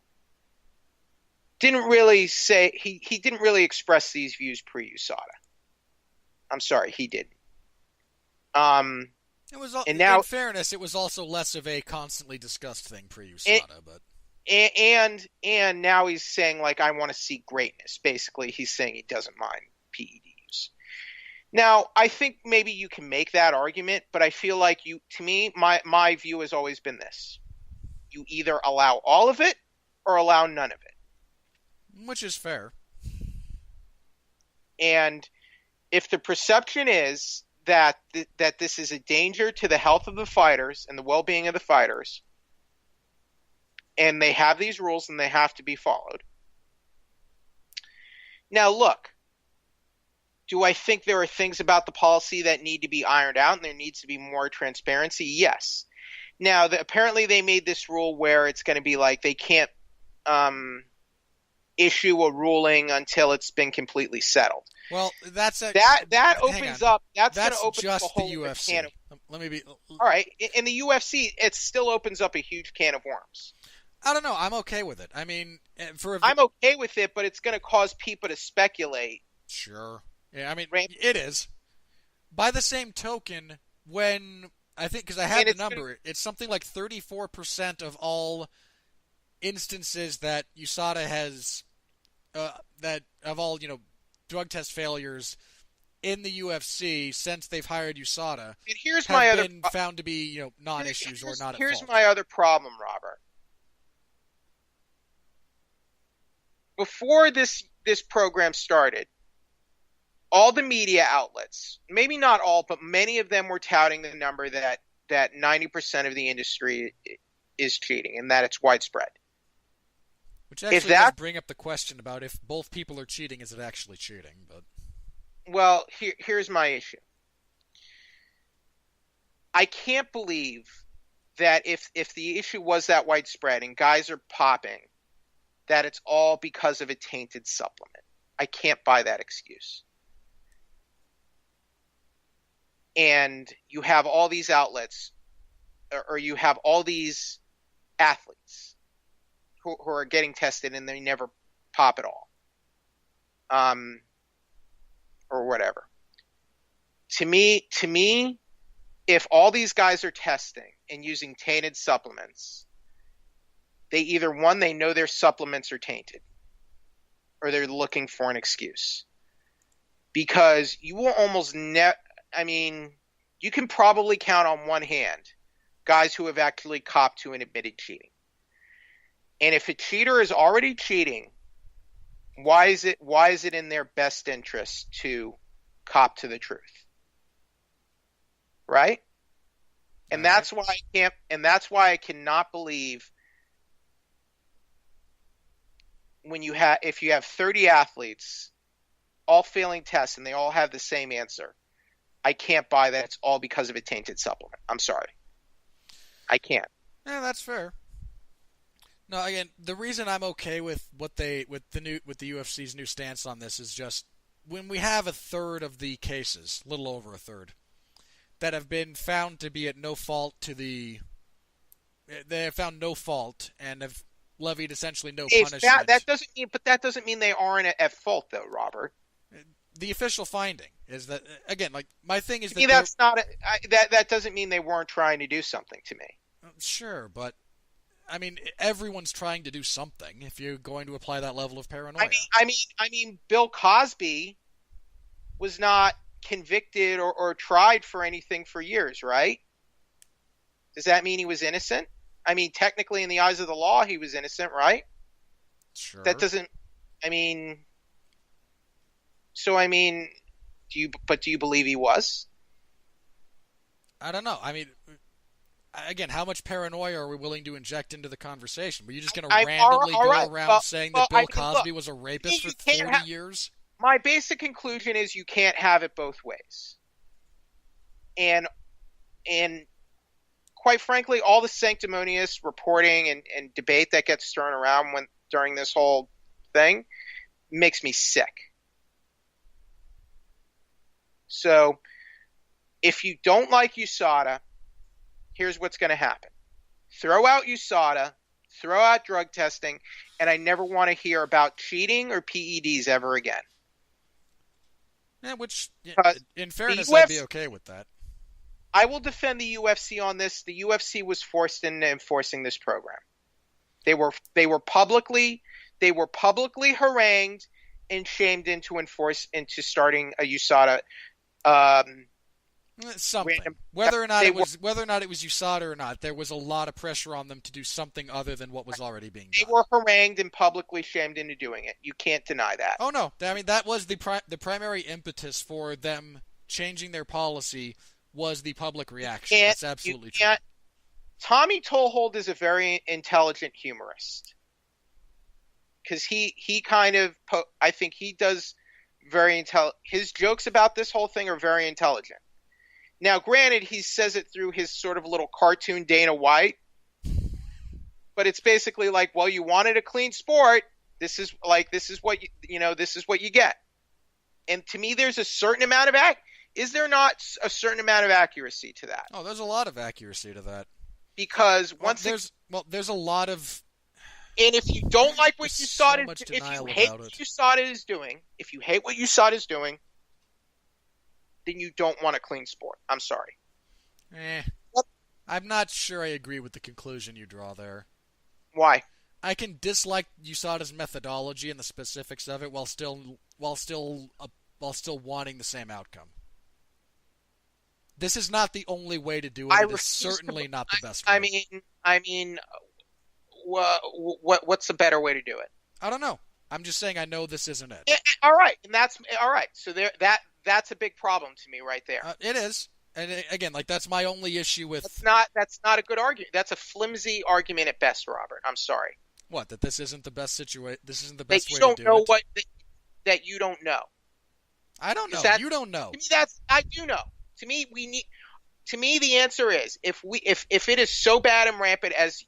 didn't really say he didn't really express these views pre-USADA. I'm sorry, he didn't. It was, and now, in fairness, it was also less of a constantly discussed thing pre-USADA, but and now he's saying like I want to see greatness. Basically, he's saying he doesn't mind PEDs. Now, I think maybe you can make that argument, but I feel like to me, my view has always been this: you either allow all of it or allow none of it, which is fair. And if the perception is that this is a danger to the health of the fighters and the well-being of the fighters, and they have these rules and they have to be followed. Now, look, do I think there are things about the policy that need to be ironed out and there needs to be more transparency? Yes. Now, apparently they made this rule where it's going to be like they can't issue a ruling until it's been completely settled. Well, that opens up. That's going to open just up a whole the UFC. Can of, Let me be. All right, in the UFC, it still opens up a huge can of worms. I don't know. I'm okay with it. I mean, I'm okay with it, but it's going to cause people to speculate. Sure. Yeah, I mean, it is. By the same token, when I think, because I have the number, it's something like 34% of all instances that USADA has, that of all, drug test failures in the UFC since they've hired USADA have been found to be, non-issues or not at fault. Here's my other problem, Robert. Before this program started, all the media outlets, maybe not all, but many of them were touting the number that 90% of the industry is cheating and that it's widespread. Which actually does bring up the question about if both people are cheating, is it actually cheating? But well, here's my issue. I can't believe that if the issue was that widespread and guys are popping, that it's all because of a tainted supplement. I can't buy that excuse. And you have all these outlets, or you have all these athletes who are getting tested and they never pop at all. Or whatever. To me, if all these guys are testing and using tainted supplements, they either, one, they know their supplements are tainted, or they're looking for an excuse. Because you will almost you can probably count on one hand guys who have actually copped to and admitted cheating. And if a cheater is already cheating, why is it in their best interest to cop to the truth? Right? And that's why I cannot believe if you have 30 athletes all failing tests and they all have the same answer, I can't buy that it's all because of a tainted supplement. I'm sorry. I can't. Yeah, that's fair. No, again, the reason I'm okay with the UFC's new stance on this is just when we have a third of the cases, little over a third, that have been found to be at no fault they have found no fault and have levied essentially no punishment. That doesn't mean they aren't at fault, though, Robert. The official finding is that, again, like my thing is that doesn't mean they weren't trying to do something to me. Sure, but I mean, everyone's trying to do something if you're going to apply that level of paranoia. I mean, Bill Cosby was not convicted or tried for anything for years, right? Does that mean he was innocent? I mean, technically, in the eyes of the law, he was innocent, right? Sure. That doesn't. I mean. So I mean, do you believe he was? I don't know. I mean, again, how much paranoia are we willing to inject into the conversation? Were you just going to randomly go around saying that Bill Cosby was a rapist for 40 years? My basic conclusion is you can't have it both ways. And quite frankly, all the sanctimonious reporting and debate that gets thrown around during this whole thing makes me sick. So if you don't like USADA, here's what's going to happen. Throw out USADA, throw out drug testing, and I never want to hear about cheating or PEDs ever again. Yeah, which, Because in fairness, the I'd be okay with that. I will defend the UFC on this. The UFC was forced into enforcing this program. They were publicly harangued and shamed into starting a USADA. Something. Random, whether or not it was USADA or not, there was a lot of pressure on them to do something other than what was already being done. They were harangued and publicly shamed into doing it. You can't deny that. Oh no, I mean that was the primary impetus for them changing their policy was the public reaction. That's absolutely true. Tommy Tolhold is a very intelligent humorist because he kind of I think he does very his jokes about this whole thing are very intelligent. Now, granted, he says it through his sort of little cartoon Dana White, but it's basically like, well, you wanted a clean sport. This is what you get. And to me, there's a certain amount of is there not a certain amount of accuracy to that? Oh, there's a lot of accuracy to that. Because there's a lot of. And if you don't like what USADA, if you hate what USADA is doing, then you don't want a clean sport. I'm sorry. I'm not sure I agree with the conclusion you draw there. Why? I can dislike USADA's methodology and the specifics of it while still wanting the same outcome. This is not the only way to do it. It's certainly not the best way. I mean, what's a better way to do it? I don't know. I'm just saying I know this isn't it. All right, and that's all right. So that's a big problem to me right there. It is, and again, that's my only issue with. That's not a good argument. That's a flimsy argument at best, Robert. I'm sorry. What? That this isn't the best situation? This isn't the best way to do it? That you don't know that you don't know. I don't know. You don't know. To me, I do know. To me, the answer is if it is so bad and rampant as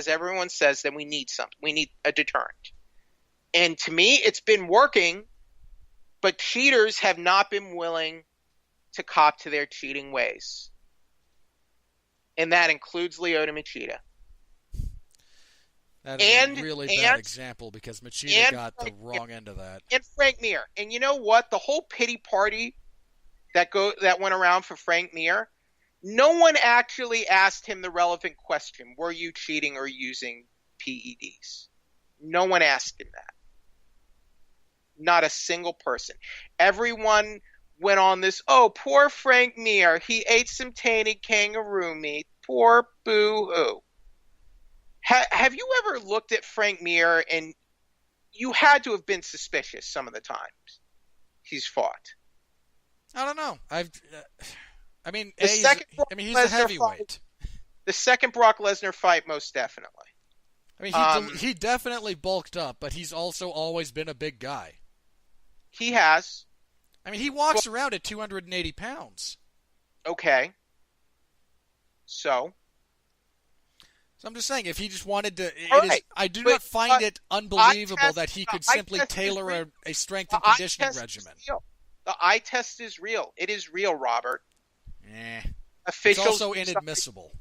everyone says, then we need something. We need a deterrent. And to me, it's been working, but cheaters have not been willing to cop to their cheating ways. And that includes Lyoto Machida. That is a really bad example because Machida got the wrong end of that. And Frank Mir. And you know what? The whole pity party that went around for Frank Mir, no one actually asked him the relevant question, were you cheating or using PEDs? No one asked him that. Not a single person. Everyone went on this, oh, poor Frank Mir. He ate some tainted kangaroo meat. Poor boo-hoo. Have you ever looked at Frank Mir and you had to have been suspicious some of the times he's fought? I don't know. He's a heavyweight. The second Brock Lesnar fight, most definitely. I mean, he definitely bulked up, but he's also always been a big guy. He has. I mean, he walks around at 280 pounds. Okay. So I'm just saying, if he just wanted to... I do but, not find it unbelievable that he could simply tailor a strength and conditioning regimen. The eye test is real. It is real, Robert. It's also inadmissible.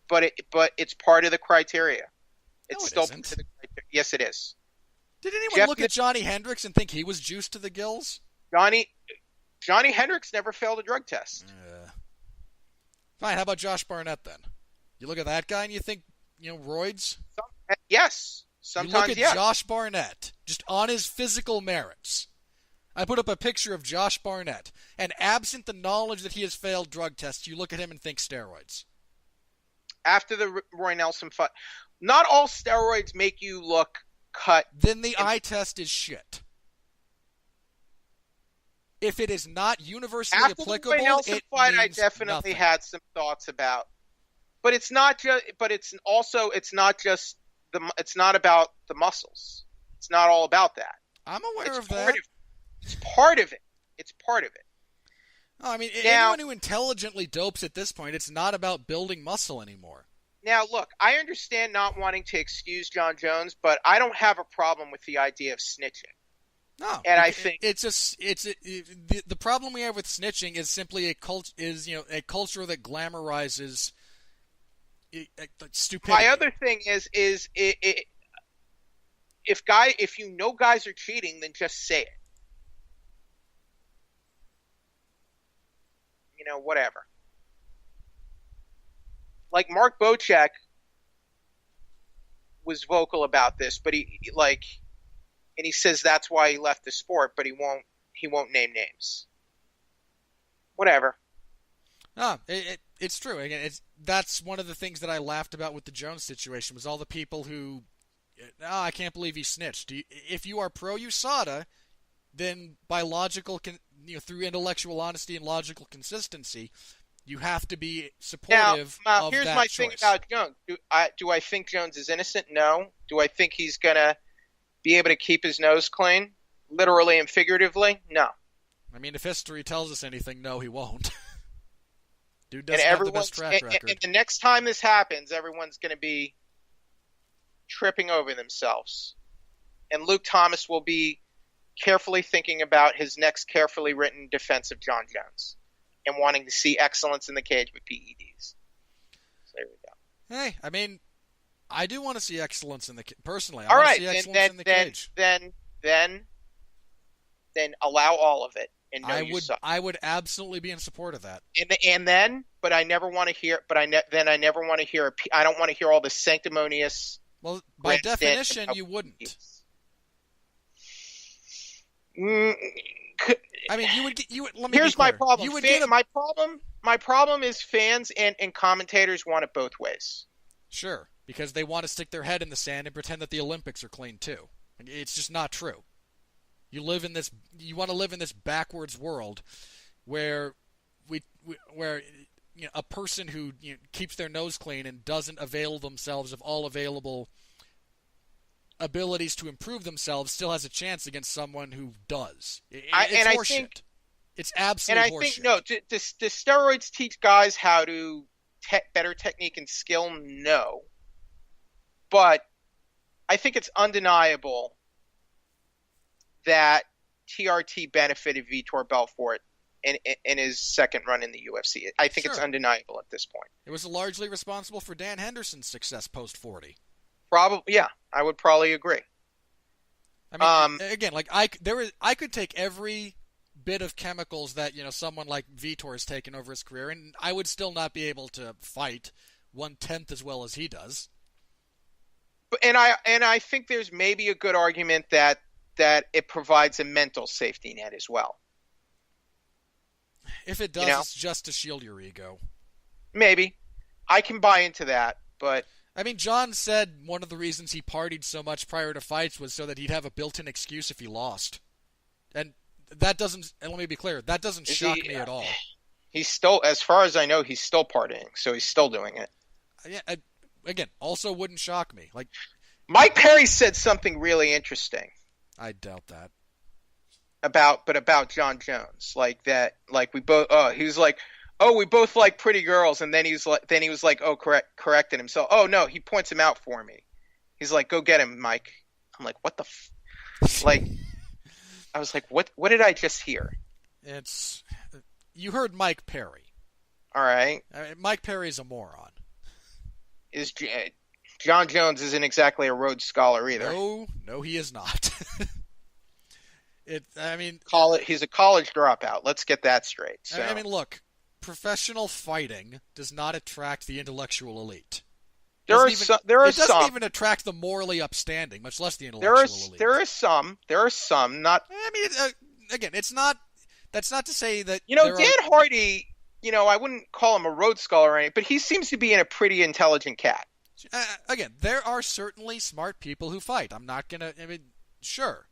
But it's part of the criteria. It's still isn't. Yes, it is. Did anyone look at Johnny Hendricks and think he was juiced to the gills? Johnny Hendricks never failed a drug test. Fine. How about Josh Barnett then? You look at that guy and you think, roids? Yes. Sometimes, you look at Josh Barnett, just on his physical merits. I put up a picture of Josh Barnett, and absent the knowledge that he has failed drug tests, you look at him and think steroids. After the Roy Nelson fight, not all steroids make you look cut. Then the eye test is shit. If it is not universally applicable, the Roy Nelson fight, I definitely nothing. had some thoughts about. But it's not just. But it's not just it's not about the muscles. It's not all about that. I'm aware of that. It's part of it. It's part of it. Oh, I mean, anyone who intelligently dopes at this point, it's not about building muscle anymore. Now, look, I understand not wanting to excuse John Jones, but I don't have a problem with the idea of snitching. No, And I think the problem we have with snitching is simply a culture that glamorizes stupidity. my other thing is if you know guys are cheating, then just say it. Whatever. Like Mark Bocek was vocal about this, but he says that's why he left the sport, but he won't name names. Whatever. No, it's true. Again, that's one of the things that I laughed about with the Jones situation was all the people who, I can't believe he snitched. If you are pro USADA, then by logical, through intellectual honesty and logical consistency, you have to be supportive now, of here's that my choice. thing about Jones. Do I think Jones is innocent? No. Do I think he's gonna be able to keep his nose clean, literally and figuratively? No. I mean, if history tells us anything, no, he won't. Dude doesn't have the best track record. And the next time this happens, everyone's going to be tripping over themselves. And Luke Thomas will be carefully thinking about his next carefully written defense of John Jones and wanting to see excellence in the cage with PEDs. So there we go. Hey, I mean, I do want to see excellence in the personally. All right, see excellence in the cage. Then allow all of it. And I would absolutely be in support of that. But I never want to hear. I never want to hear. I don't want to hear all the sanctimonious. Well, by definition, you wouldn't. I mean, you would. Let me. Here's my problem. My problem is fans and commentators want it both ways. Sure, because they want to stick their head in the sand and pretend that the Olympics are clean too. It's just not true. You want to live in this backwards world where a person who keeps their nose clean and doesn't avail themselves of all available abilities to improve themselves still has a chance against someone who does. It's horseshit. It's absolute horseshit. And I think, do steroids teach guys how to better technique and skill? No. But I think it's undeniable that TRT benefited Vitor Belfort in his second run in the UFC. I think it's undeniable at this point. It was largely responsible for Dan Henderson's success post-40. Probably, yeah. I would probably agree. I mean, again, I could take every bit of chemicals that someone like Vitor has taken over his career, and I would still not be able to fight 1/10 as well as he does. And I think there's maybe a good argument that it provides a mental safety net as well. If it does, it's just to shield your ego. Maybe. I can buy into that, but... I mean, John said one of the reasons he partied so much prior to fights was so that he'd have a built-in excuse if he lost. And that doesn't... And let me be clear, that doesn't shock me at all. He's still... As far as I know, he's still partying, so he's still doing it. Yeah, again, also wouldn't shock me. Mike Perry said something really interesting. I doubt that. About John Jones, we both. He was like, "Oh, we both like pretty girls," and then he was like, "Oh, corrected himself. Oh no," he points him out for me. He's like, "Go get him, Mike." I'm like, "What the?" I was like, "What? What did I just hear?" You heard Mike Perry. All right. Mike Perry's a moron. John Jones isn't exactly a Rhodes Scholar either. No, he is not. He's a college dropout. Let's get that straight. So. I mean, look, professional fighting does not attract the intellectual elite. It doesn't even attract the morally upstanding, much less the intellectual elite. There are some. Not. I mean, again, it's not. That's not to say that. Dan Hardy. I wouldn't call him a Rhodes Scholar or anything, but he seems to be a pretty intelligent cat. Again, there are certainly smart people who fight. I'm not gonna. I mean, sure.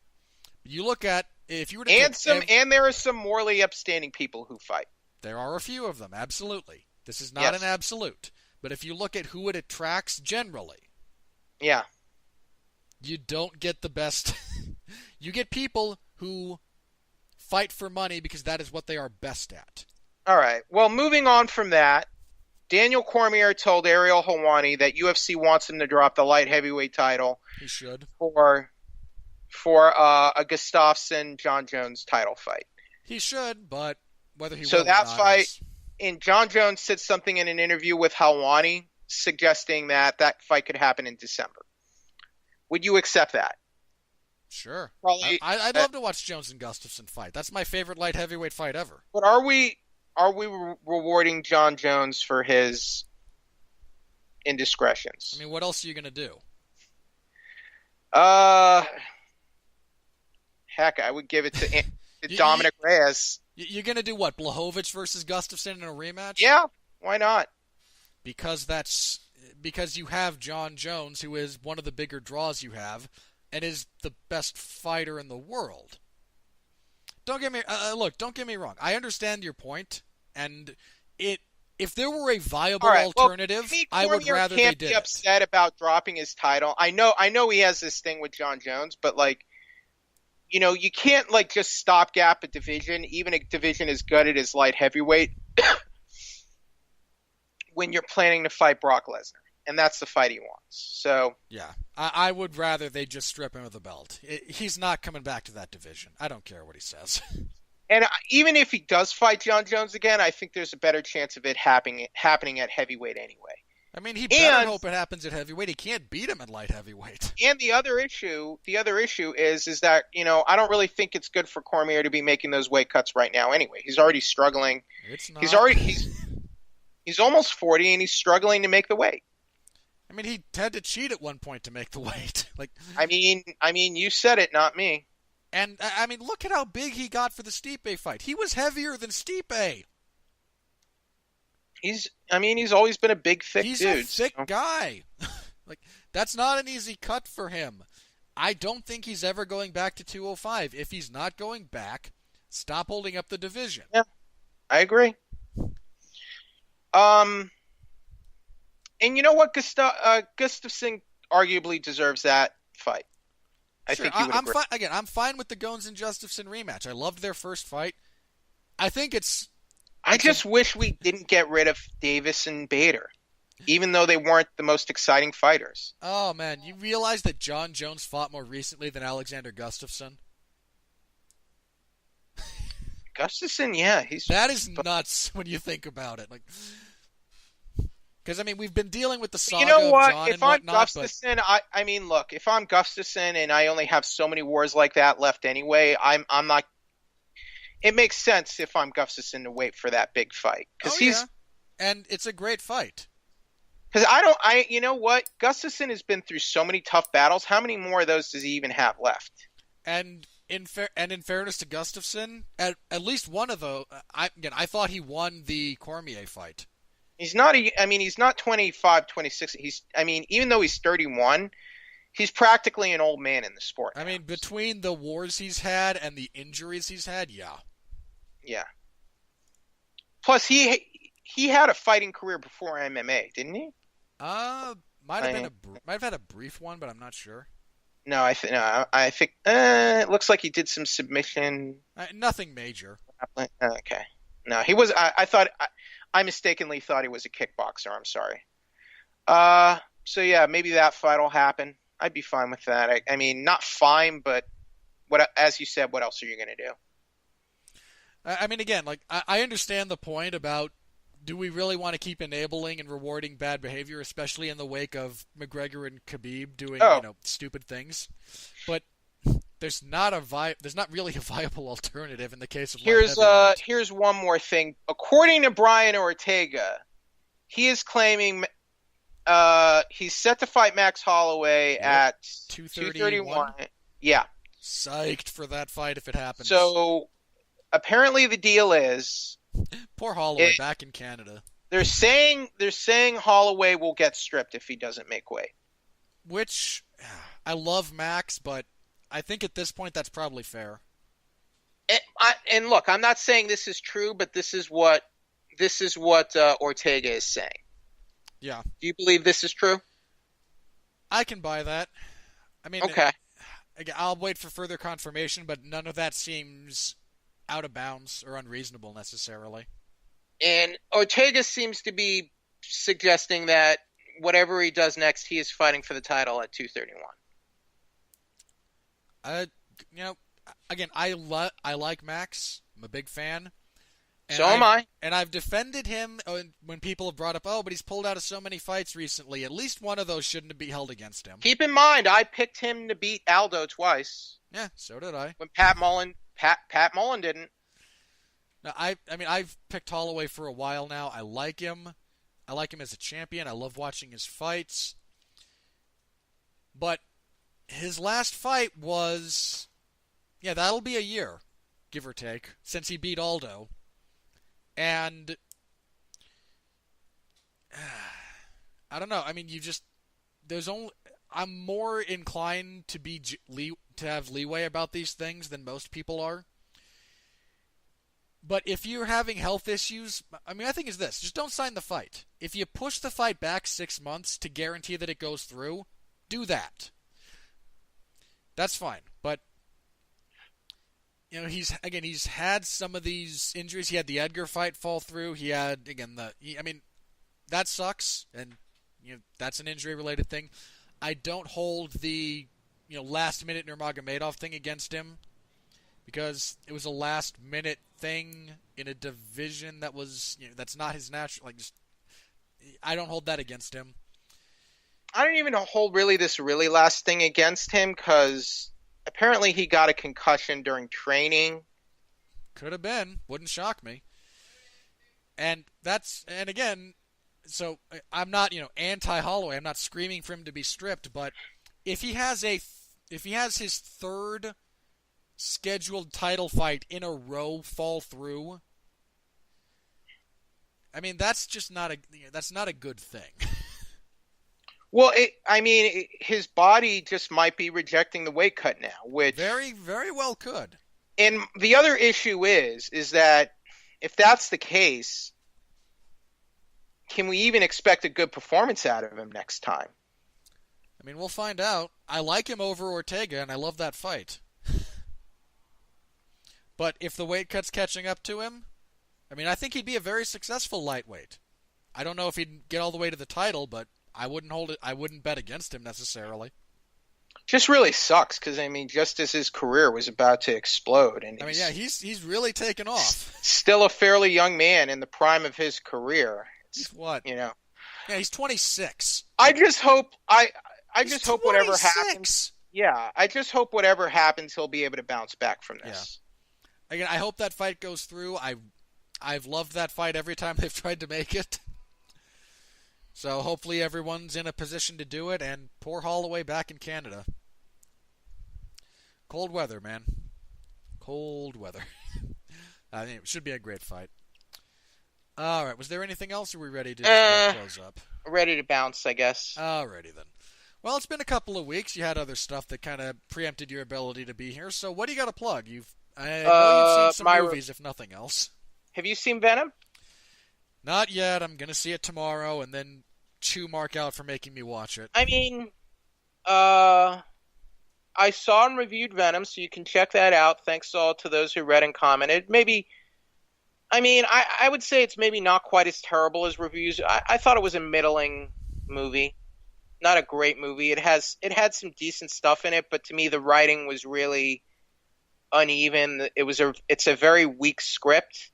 You look at if you were to and there are some morally upstanding people who fight. There are a few of them, absolutely. This is not an absolute. But if you look at who it attracts generally, yeah, you don't get the best. You get people who fight for money because that is what they are best at. All right. Well, moving on from that, Daniel Cormier told Ariel Helwani that UFC wants him to drop the light heavyweight title. He should. for a Gustafsson John Jones title fight. He should, but whether he So will that or not fight, is... and John Jones said something in an interview with Helwani suggesting that that fight could happen in December. Would you accept that? Sure. Probably, I'd love to watch Jones and Gustafsson fight. That's my favorite light heavyweight fight ever. but are we rewarding John Jones for his indiscretions? I mean, what else are you going to do? Heck, I would give it to Dominic Reyes. You're going to do what? Blachowicz versus Gustafsson in a rematch? Yeah, why not? Because you have John Jones, who is one of the bigger draws you have, and is the best fighter in the world. Don't get me wrong. I understand your point, and if there were a viable alternative, I would rather they did. Can't be upset about dropping his title. I know he has this thing with John Jones, but you can't just stopgap a division, even a division as gutted as light heavyweight, when you're planning to fight Brock Lesnar. And that's the fight he wants. So yeah, I would rather they just strip him of the belt. He's not coming back to that division. I don't care what he says. And even if he does fight John Jones again, I think there's a better chance of it happening at heavyweight anyway. I mean, he better hope it happens at heavyweight. He can't beat him at light heavyweight. And the other issue is that I don't really think it's good for Cormier to be making those weight cuts right now. Anyway, he's already struggling. It's not. He's almost 40 and he's struggling to make the weight. I mean, he had to cheat at one point to make the weight. I mean, you said it, not me. And I mean, look at how big he got for the Stipe fight. He was heavier than Stipe. He's always been a big, thick dude. He's a thick guy. That's not an easy cut for him. I don't think he's ever going back to 205. If he's not going back, stop holding up the division. Yeah, I agree. And you know what? Gustafsson arguably deserves that fight. I think you would agree. I'm fine with the Gones and Gustafsson rematch. I loved their first fight. I think it's... I just wish we didn't get rid of Davis and Bader, even though they weren't the most exciting fighters. Oh, man. You realize that John Jones fought more recently than Alexander Gustafsson? Gustafsson, yeah. That is nuts when you think about it. Because, I mean, we've been dealing with the saga of John and whatnot. Gustafsson, look, if I'm Gustafsson and I only have so many wars like that left anyway, I'm not. It makes sense if I'm Gustafsson to wait for that big fight and it's a great fight. Because you know what? Gustafsson has been through so many tough battles. How many more of those does he even have left? And in fairness to Gustafsson, at least one of those, I thought he won the Cormier fight. He's not 25, 26. Even though he's 31, he's practically an old man in the sport. I mean, between the wars he's had and the injuries he's had, yeah. Yeah. Plus, he had a fighting career before MMA, didn't he? Might have had a brief one, but I'm not sure. No, I think it looks like he did some submission. Nothing major. Okay. No, he was. I mistakenly thought he was a kickboxer. I'm sorry. So yeah, maybe that fight will happen. I'd be fine with that. I mean, not fine, but as you said, what else are you going to do? I mean, again, I understand the point about do we really want to keep enabling and rewarding bad behavior, especially in the wake of McGregor and Khabib doing stupid things, but there's not really a viable alternative in the case of Here's one more thing. According to Brian Ortega, he is claiming he's set to fight Max Holloway at 231. Yeah. Psyched for that fight if it happens. So apparently the deal is poor Holloway back in Canada. They're saying Holloway will get stripped if he doesn't make weight. Which I love Max, but I think at this point that's probably fair. And look, I'm not saying this is true, but this is what Ortega is saying. Yeah. Do you believe this is true? I can buy that. I mean, okay. I'll wait for further confirmation, but none of that seems out of bounds or unreasonable necessarily. And Ortega seems to be suggesting that whatever he does next, he is fighting for the title at 231. I, you know, again, I like Max. I'm a big fan. And So am I. And I've defended him when people have brought up, oh, but he's pulled out of so many fights recently. At least one of those shouldn't be held against him. Keep in mind, I picked him to beat Aldo twice. Yeah, so did I. When Pat Mullen didn't. Now, I mean, I've picked Holloway for a while now. I like him. I like him as a champion. I love watching his fights. But his last fight was, yeah, that'll be a year, give or take, since he beat Aldo. And I don't know. I mean, I'm more inclined to to have leeway about these things than most people are. But if you're having health issues, I mean, I think it's this: just don't sign the fight. If you push the fight back 6 months to guarantee that it goes through, do that. That's fine. But he's had some of these injuries. He had the Edgar fight fall through. He had that sucks, and that's an injury-related thing. I don't hold the last-minute Nurmagomedov thing against him because it was a last-minute thing in a division that was that's not his natural. I don't hold that against him. I don't even hold this really last thing against him because apparently he got a concussion during training. Could have been. Wouldn't shock me. And again, so I'm not, anti-Holloway. I'm not screaming for him to be stripped, but if he has his third scheduled title fight in a row fall through, I mean, that's not a good thing. Well, his body just might be rejecting the weight cut now, which very, very well could. And the other issue is that if that's the case, can we even expect a good performance out of him next time? I mean, we'll find out. I like him over Ortega, and I love that fight. But if the weight cut's catching up to him, I mean, I think he'd be a very successful lightweight. I don't know if he'd get all the way to the title, but I wouldn't bet against him necessarily. Just really sucks because just as his career was about to explode, and he's really taken off. Still a fairly young man in the prime of his career. He's what? Yeah, he's 26. I just hope whatever happens. Yeah, I just hope whatever happens, he'll be able to bounce back from this. Yeah. Again, I hope that fight goes through. I've loved that fight every time they've tried to make it. So hopefully everyone's in a position to do it, and poor Holloway back in Canada. Cold weather, man. Cold weather. I mean, it should be a great fight. All right, was there anything else, or are we ready to close up? Ready to bounce, I guess. Alrighty then. Well, it's been a couple of weeks. You had other stuff that kind of preempted your ability to be here, so what do you got to plug? I know you've seen some movies, if nothing else. Have you seen Venom? Not yet. I'm going to see it tomorrow and then chew Mark out for making me watch it. I mean, I saw and reviewed Venom, so you can check that out. Thanks all to those who read and commented. I would say it's maybe not quite as terrible as reviews. I thought it was a middling movie. Not a great movie. It had some decent stuff in it, but to me the writing was really uneven. It's a very weak script.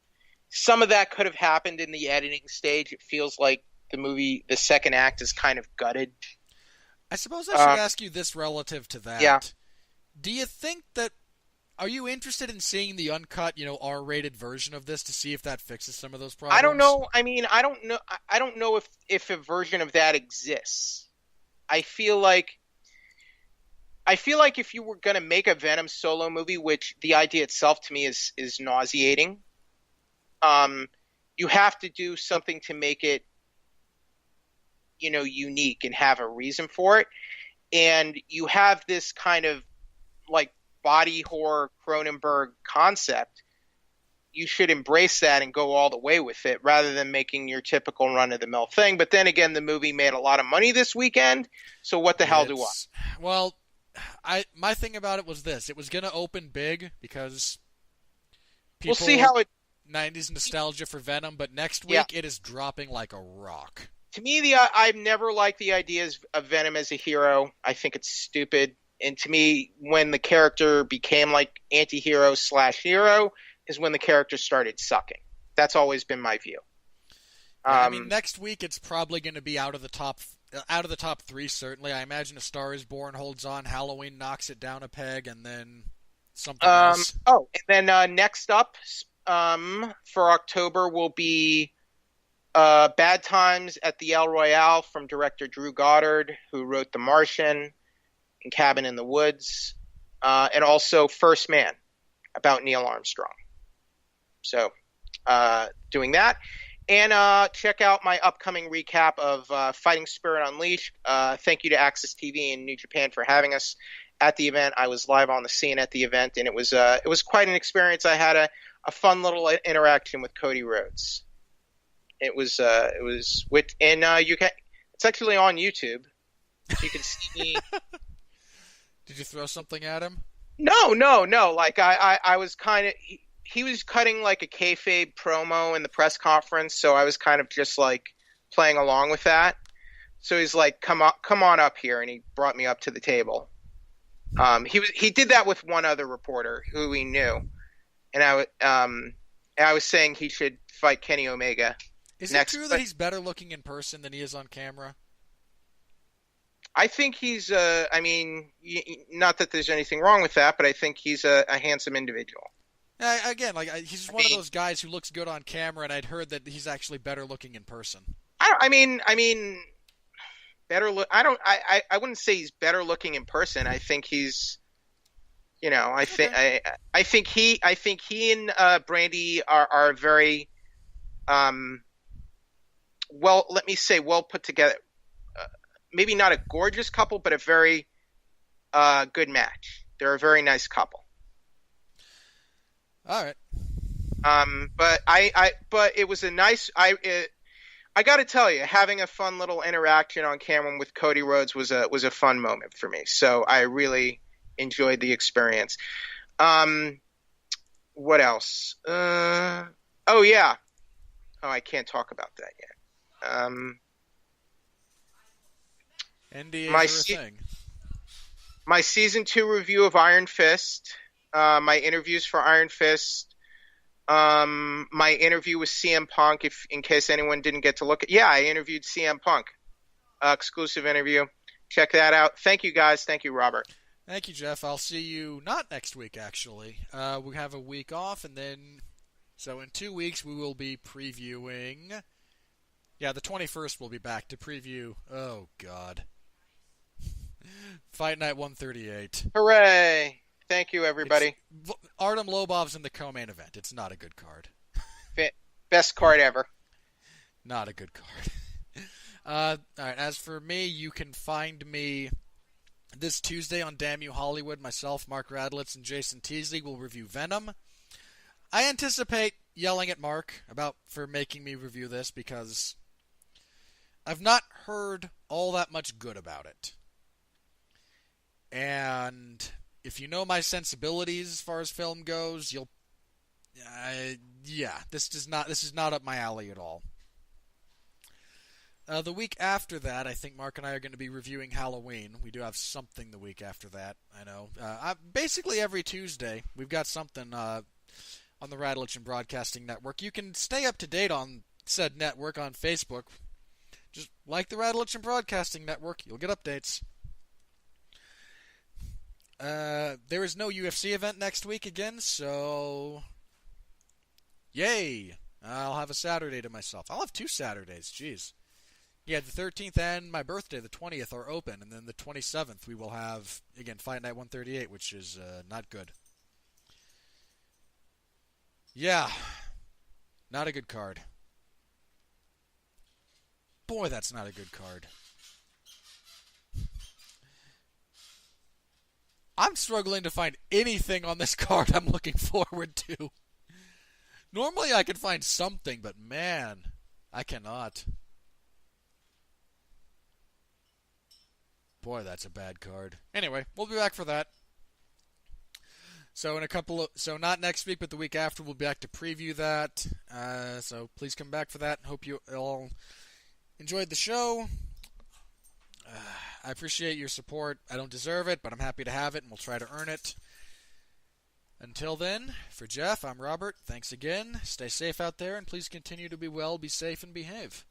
Some of that could have happened in the editing stage. It feels like the second act is kind of gutted. I suppose I should ask you this relative to that. Yeah. Do you think that, are you interested in seeing the uncut, R-rated version of this to see if that fixes some of those problems? I don't know. I don't know if a version of that exists. I feel like if you were going to make a Venom solo movie, which the idea itself to me is nauseating, you have to do something to make it, unique and have a reason for it. And you have this kind of like body horror Cronenberg concept. You should embrace that and go all the way with it rather than making your typical run-of-the-mill thing. But then again, the movie made a lot of money this weekend, so what the hell do I? Well, my thing about it was this. It was going to open big because people... We'll see how it... 90s nostalgia for Venom, but next week it is dropping like a rock. To me, I've never liked the ideas of Venom as a hero. I think it's stupid. And to me, when the character became like anti-hero slash hero is when the character started sucking. That's always been my view. Yeah, I mean, next week it's probably going to be out of the top three. Certainly, I imagine A Star Is Born holds on. Halloween knocks it down a peg, and then something else. Oh, and then next up for October will be Bad Times at the El Royale from director Drew Goddard, who wrote The Martian and Cabin in the Woods, and also First Man about Neil Armstrong. So, doing that. And check out my upcoming recap of Fighting Spirit Unleashed. Thank you to Access TV and New Japan for having us at the event. I was live on the scene at the event, and it was quite an experience. I had a fun little interaction with Cody Rhodes. It was with, and it's actually on YouTube. You can see me. Did you throw something at him? No. Like I was kind of. He was cutting like a kayfabe promo in the press conference, so I was kind of just like playing along with that. So he's like, "Come on up here," and he brought me up to the table. He did that with one other reporter who he knew, and I was saying he should fight Kenny Omega. Is it true that he's better looking in person than he is on camera? I think he's. I mean, not that there's anything wrong with that, but I think he's a handsome individual. Again, he's just one of those guys who looks good on camera, and I'd heard that he's actually better looking in person. I mean, better look. I wouldn't say he's better looking in person. I think he's, I think he and Brandy are very, well, let me say, well put together. Maybe not a gorgeous couple, but a very good match. They're a very nice couple. All right. But it was a nice. I got to tell you, having a fun little interaction on camera with Cody Rhodes was a fun moment for me. So I really enjoyed the experience. What else? Oh yeah. Oh, I can't talk about that yet. NDAs are a thing. My season 2 review of Iron Fist. My interviews for Iron Fist, my interview with CM Punk, in case anyone didn't get to look at. Yeah, I interviewed CM Punk, exclusive interview. Check that out. Thank you, guys. Thank you, Robert. Thank you, Jeff. I'll see you not next week, actually. We have a week off, and then, so in 2 weeks we will be previewing. Yeah, the 21st we'll be back to preview. Oh God, Fight Night 138. Hooray! Thank you, everybody. Artem Lobov's in the co-main event. It's not a good card. Best card ever. Not a good card. All right. As for me, you can find me this Tuesday on Damn You Hollywood. Myself, Mark Radlitz, and Jason Teasley will review Venom. I anticipate yelling at Mark for making me review this because I've not heard all that much good about it. And if you know my sensibilities as far as film goes, you'll, this is not up my alley at all. The week after that, I think Mark and I are going to be reviewing Halloween. We do have something the week after that, I know. Basically every Tuesday, we've got something on the Radulich and Broadcasting Network. You can stay up to date on said network on Facebook. Just like the Radulich and Broadcasting Network, you'll get updates. There is no UFC event next week again, so yay! I'll have a Saturday to myself. I'll have 2 Saturdays, jeez. Yeah, the 13th and my birthday, the 20th, are open, and then the 27th we will have, again, Fight Night 138, which is not good. Yeah, not a good card. Boy, that's not a good card. I'm struggling to find anything on this card I'm looking forward to. Normally I could find something, but man, I cannot. Boy, that's a bad card. Anyway, we'll be back for that. So so not next week, but the week after, we'll be back to preview that. So please come back for that. Hope you all enjoyed the show. I appreciate your support. I don't deserve it, but I'm happy to have it, and we'll try to earn it. Until then, for Jeff, I'm Robert. Thanks again. Stay safe out there, and please continue to be well, be safe, and behave.